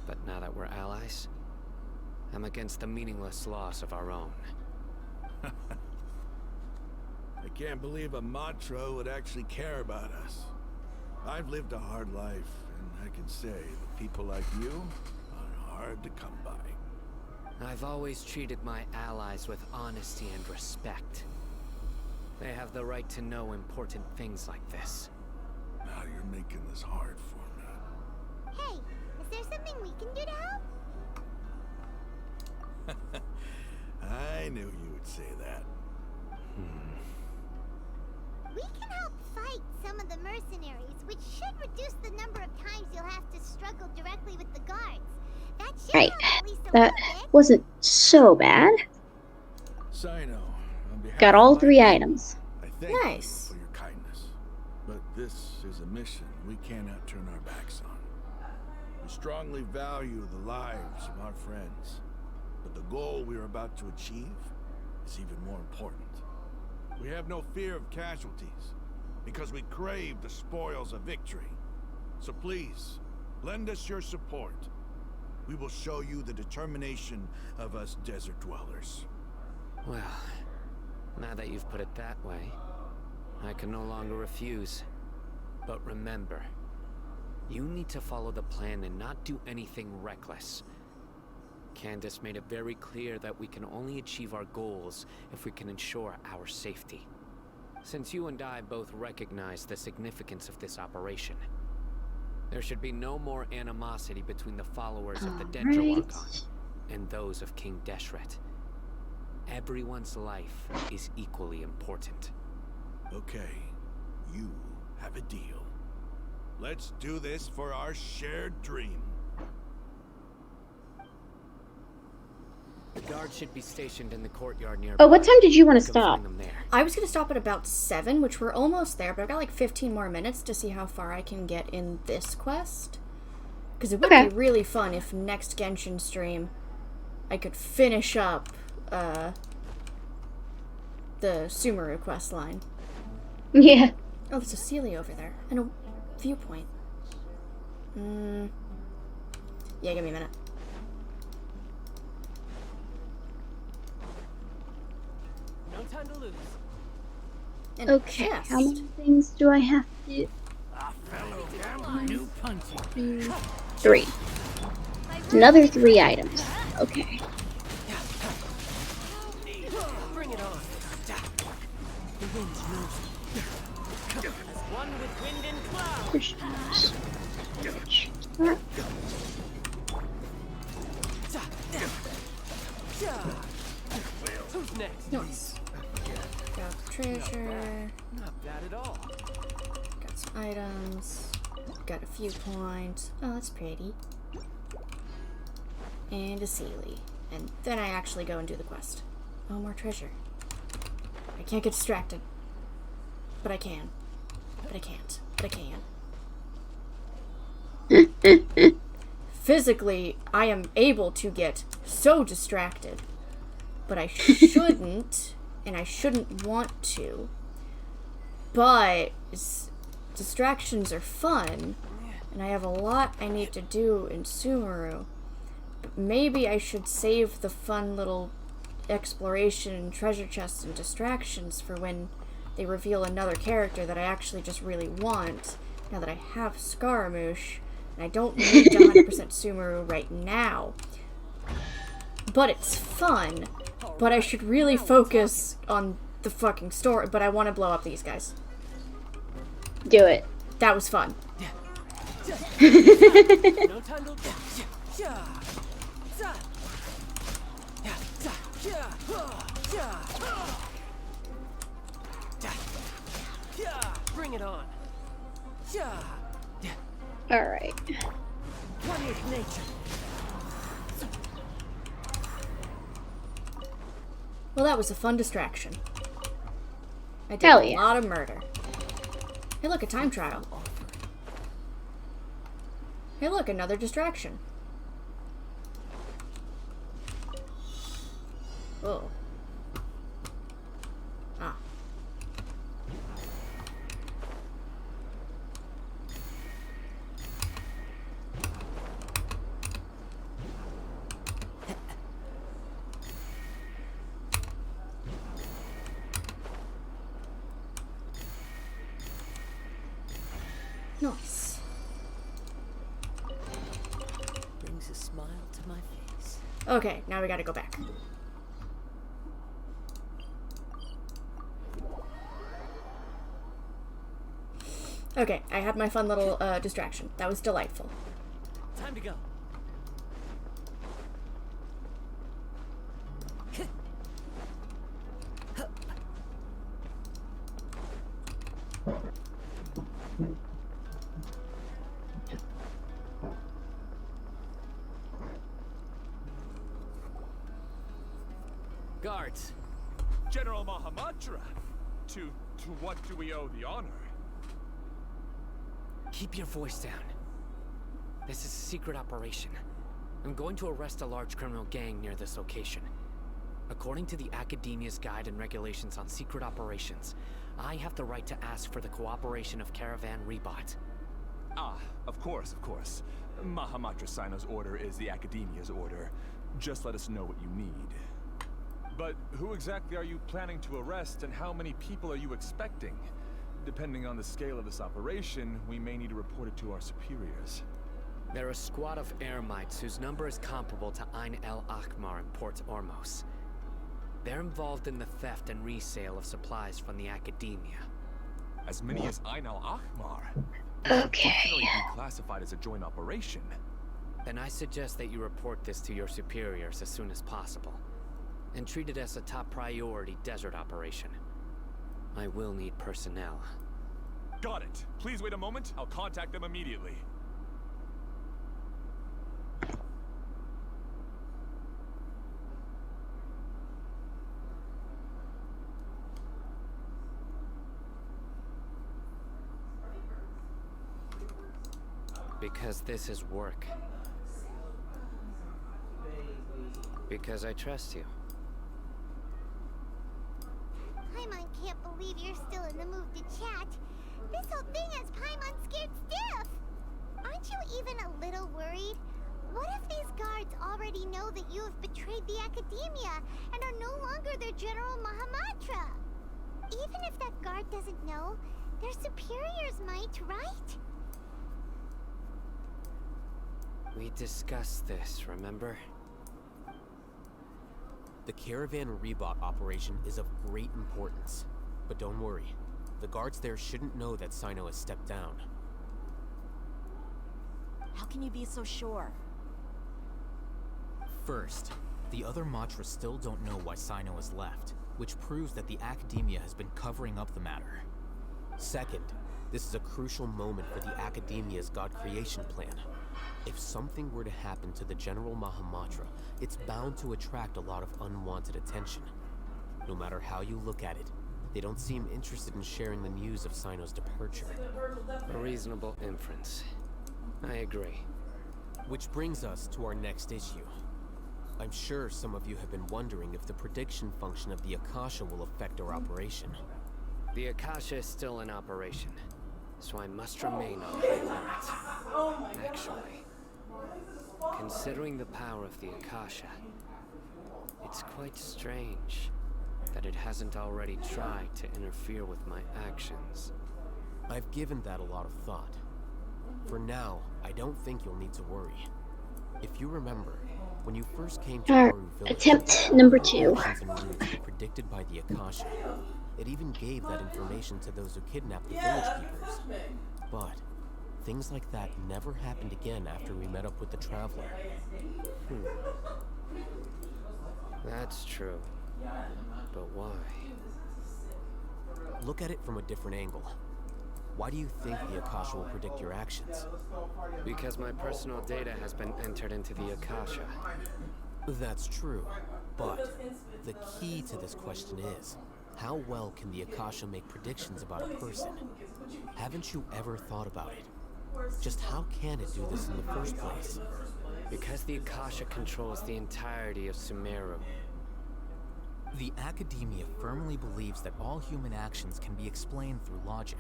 But now that we're allies, I'm against the meaningless loss of our own. I can't believe a Matra would actually care about us. I've lived a hard life, and I can say that people like you are hard to come by. I've always treated my allies with honesty and respect. They have the right to know important things like this. Now you're making this hard for me. Hey, is there something we can do to help? I knew you would say that. We can help fight some of the mercenaries, which should reduce the number of times you'll have to struggle directly with the guards. That should Right. help at least a That little bit. wasn't so bad. Sino, on behalf Got of all my 3 team, items. I thank Nice. you for your kindness. But this is a mission we cannot turn our backs on. We strongly value the lives of our friends, but the goal we are about to achieve is even more important. We have no fear of casualties, because we crave the spoils of victory. So please, lend us your support. We will show you the determination of us desert dwellers. Well, now that you've put it that way, I can no longer refuse. But remember, you need to follow the plan and not do anything reckless. Candace made it very clear that we can only achieve our goals if we can ensure our safety. Since you and I both recognize the significance of this operation, there should be no more animosity between the followers of the Sumeru Archon and those of King Deshret. Everyone's life is equally important. Okay, you have a deal. Let's do this for our shared dream. The guard should be stationed in the courtyard nearby. Oh, what time did you want to stop? I was going to stop at about 7, which we're almost there, but I've got like 15 more minutes to see how far I can get in this quest. Because it would be really fun if next Genshin stream I could finish up the Sumeru quest line. Yeah. Oh, there's a Celia over there. And a viewpoint. Yeah, give me a minute. No time to lose. And Okay, how many things do I have to do? 3. Another 3 items. Okay. Bring it on. The wind knows me. As one with wind and cloud. Push. Who's next? Nice. Got treasure. Not bad at all. Got some items. Got a few points. Oh, that's pretty. And a Sealy. And then I actually go and do the quest. Oh, more treasure. I can't get distracted. But I can. But I can't. But I can. Physically, I am able to get so distracted. But I shouldn't, and I shouldn't want to. But distractions are fun, and I have a lot I need to do in Sumeru. But maybe I should save the fun little exploration and treasure chests and distractions for when they reveal another character that I actually just really want, now that I have Scaramouche, and I don't need to 100% Sumeru right now. But it's fun. But I should really focus on the fucking story. But I want to blow up these guys. Do it. That was fun. No time to bring it on. Alright. One with nature. Well, that was a fun distraction. I did Hell a yeah. lot of murder. Hey, look, a time trial. Hey, look, another distraction. Oh. Ah. Nice. Brings a smile to my face. Okay, now we gotta go back. Okay, I had my fun little distraction. That was delightful. Time to go. Guards. General Mahamatra, to what do we owe the honor? Keep your voice down. This is a secret operation. I'm going to arrest a large criminal gang near this location. According to the Academia's Guide and Regulations on Secret Operations, I have the right to ask for the cooperation of Caravan Rebot. Ah, of course, of course. Mahamatra Sino's order is the Academia's order. Just let us know what you need. But who exactly are you planning to arrest, and how many people are you expecting? Depending on the scale of this operation, we may need to report it to our superiors. They're a squad of Eremites whose number is comparable to Ain el Akhmar in Port Ormos. They're involved in the theft and resale of supplies from the Academia. As many as Ain el Akhmar? Okay. Definitely be classified as a joint operation. Then I suggest that you report this to your superiors as soon as possible, and treat it as a top priority desert operation. I will need personnel. Got it. Please wait a moment. I'll contact them immediately. Because this is work. Because I trust you. Paimon can't believe you're still in the mood to chat. This whole thing has Paimon scared stiff. Aren't you even a little worried? What if these guards already know that you have betrayed the Academia and are no longer their General Mahamatra? Even if that guard doesn't know, their superiors might, right? We discussed this, remember? The Caravan Rebot operation is of great importance. But don't worry, the guards there shouldn't know that Sino has stepped down. How can you be so sure? First, the other Matra still don't know why Sino has left, which proves that the Academia has been covering up the matter. Second, this is a crucial moment for the Academia's God creation plan. If something were to happen to the General Mahamatra, it's bound to attract a lot of unwanted attention. No matter how you look at it, they don't seem interested in sharing the news of Sino's departure. A reasonable inference. I agree. Which brings us to our next issue. I'm sure some of you have been wondering if the prediction function of the Akasha will affect our operation. The Akasha is still in operation, so I must remain on high alert. Actually, considering the power of the Akasha, it's quite strange that it hasn't already tried to interfere with my actions. I've given that a lot of thought. For now, I don't think you'll need to worry. If you remember, when you first came to Haru Village, attempt number 2. actions and moves were predicted by the Akasha. It even gave that information to those who kidnapped the village keepers. But things like that never happened again after we met up with the Traveler. That's true. But why? Look at it from a different angle. Why do you think the Akasha will predict your actions? Because my personal data has been entered into the Akasha. That's true, but the key to this question is, how well can the Akasha make predictions about a person? Haven't you ever thought about it? Just how can it do this in the first place? Because the Akasha controls the entirety of Sumeru. The Academia firmly believes that all human actions can be explained through logic.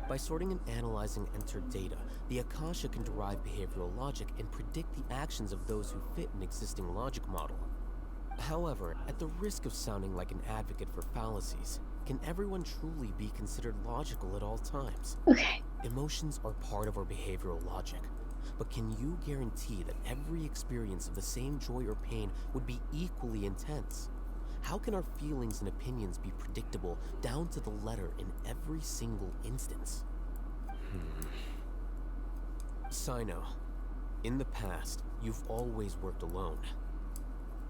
By sorting and analyzing entered data, the Akasha can derive behavioral logic and predict the actions of those who fit an existing logic model. However, at the risk of sounding like an advocate for fallacies, can everyone truly be considered logical at all times? Okay. Emotions are part of our behavioral logic, but can you guarantee that every experience of the same joy or pain would be equally intense? How can our feelings and opinions be predictable down to the letter in every single instance? Sino, in the past, you've always worked alone.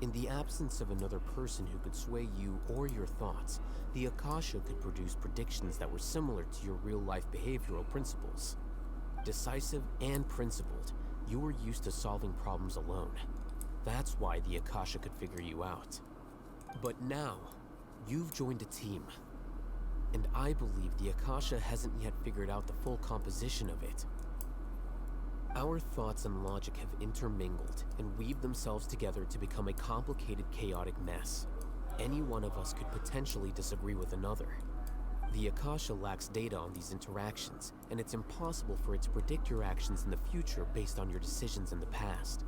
In the absence of another person who could sway you or your thoughts, the Akasha could produce predictions that were similar to your real-life behavioral principles. Decisive and principled, you were used to solving problems alone. That's why the Akasha could figure you out. But now, you've joined a team. And I believe the Akasha hasn't yet figured out the full composition of it. Our thoughts and logic have intermingled and weaved themselves together to become a complicated, chaotic mess. Any one of us could potentially disagree with another. The Akasha lacks data on these interactions, and it's impossible for it to predict your actions in the future based on your decisions in the past.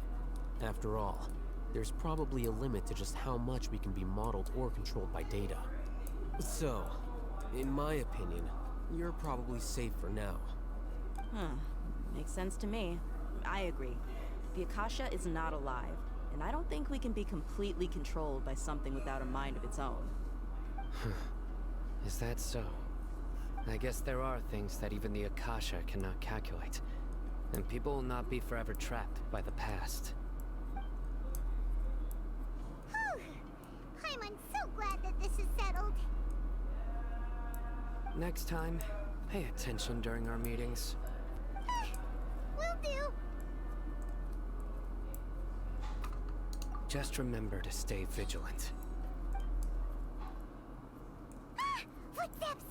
After all, there's probably a limit to just how much we can be modeled or controlled by data. So, in my opinion, you're probably safe for now. Makes sense to me. I agree. The Akasha is not alive, and I don't think we can be completely controlled by something without a mind of its own. Is that so? I guess there are things that even the Akasha cannot calculate, and people will not be forever trapped by the past. I'm so glad that this is settled. Next time, pay attention during our meetings. Will do. Just remember to stay vigilant. Footsteps!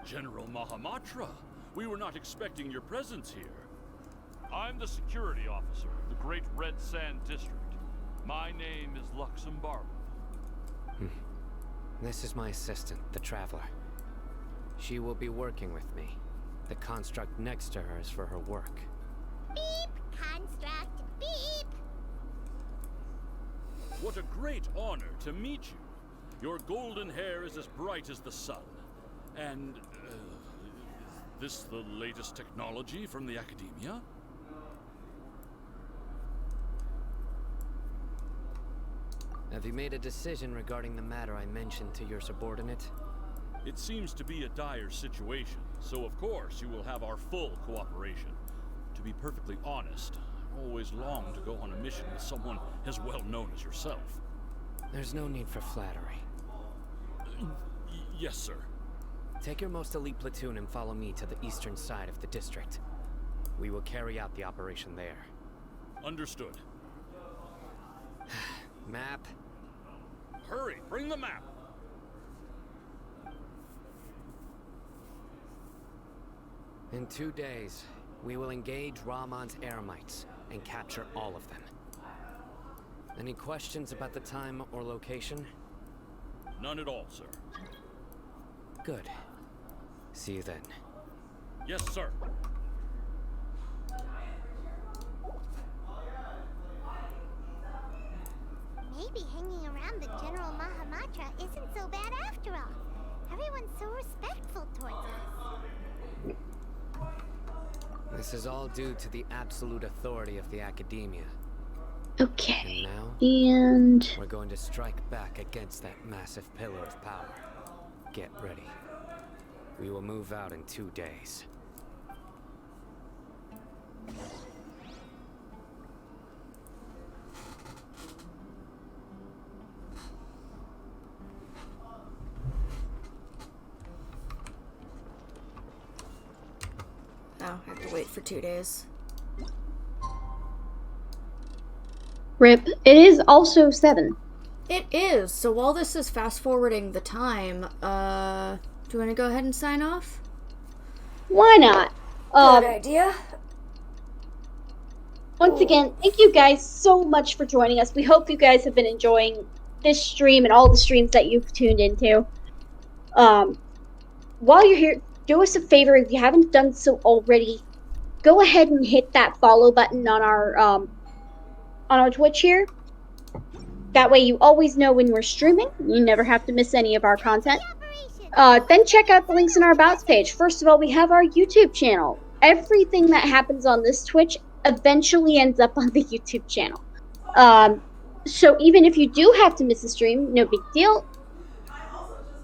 General Mahamatra, we were not expecting your presence here. I'm the security officer of the Great Red Sand District. My name is Luxembourg. This is my assistant, the Traveler. She will be working with me. The construct next to her is for her work. Beep! Construct, beep! What a great honor to meet you. Your golden hair is as bright as the sun. And, is this the latest technology from the Academia? Have you made a decision regarding the matter I mentioned to your subordinate? It seems to be a dire situation, so of course you will have our full cooperation. To be perfectly honest, I've always longed to go on a mission with someone as well known as yourself. There's no need for flattery. Yes, sir. Take your most elite platoon and follow me to the eastern side of the district. We will carry out the operation there. Understood. Map. Hurry, bring the map. In 2 days, we will engage Rahman's Eremites and capture all of them. Any questions about the time or location? None at all, sir. Good. See you then. Yes, sir. Maybe hanging around the General Mahamatra isn't so bad after all. Everyone's so respectful towards us. This is all due to the absolute authority of the Academia. Okay. And now, And we're going to strike back against that massive pillar of power. Get ready. We will move out in 2 days. Oh, I have to wait for 2 days. Rip. It is also 7. It is. So while this is fast forwarding the time, do you want to go ahead and sign off? Why not? Good idea. Once again, thank you guys so much for joining us. We hope you guys have been enjoying this stream and all the streams that you've tuned into. While you're here, do us a favor, if you haven't done so already, go ahead and hit that follow button on our Twitch here. That way you always know when we're streaming. You never have to miss any of our content. Then check out the links in our About page. First of all, we have our YouTube channel. Everything that happens on this Twitch eventually ends up on the YouTube channel. So even if you do have to miss a stream, no big deal.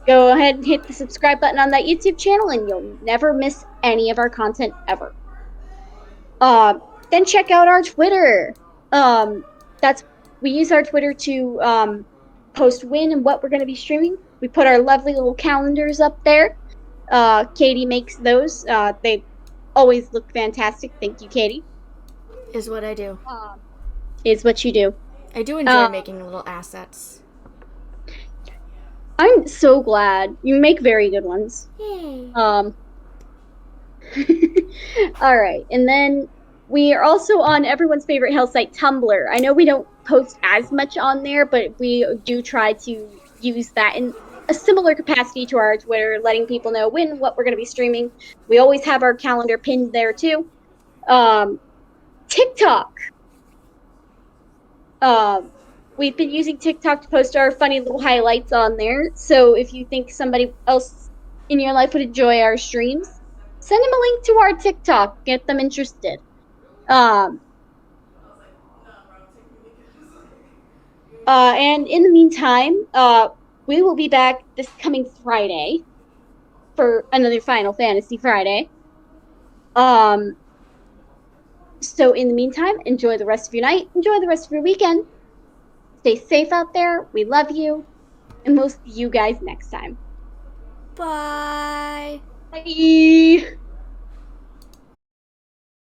Go ahead and hit the subscribe button on that YouTube channel and you'll never miss any of our content ever. Then check out our Twitter. We use our Twitter to post when and what we're going to be streaming. We put our lovely little calendars up there. Katie makes those. They always look fantastic. Thank you, Katie. Is what I do. Is what you do. I do enjoy making little assets. I'm so glad. You make very good ones. Yay. Alright, and then we are also on everyone's favorite hell site, Tumblr. I know we don't post as much on there, but we do try to use that in a similar capacity to our Twitter, letting people know when, what we're going to be streaming. We always have our calendar pinned there too. TikTok. We've been using TikTok to post our funny little highlights on there. So if you think somebody else in your life would enjoy our streams, send them a link to our TikTok. Get them interested. And in the meantime, we will be back this coming Friday for another Final Fantasy Friday. So in the meantime, enjoy the rest of your night. Enjoy the rest of your weekend. Stay safe out there. We love you. And we'll see you guys next time. Bye. Bye.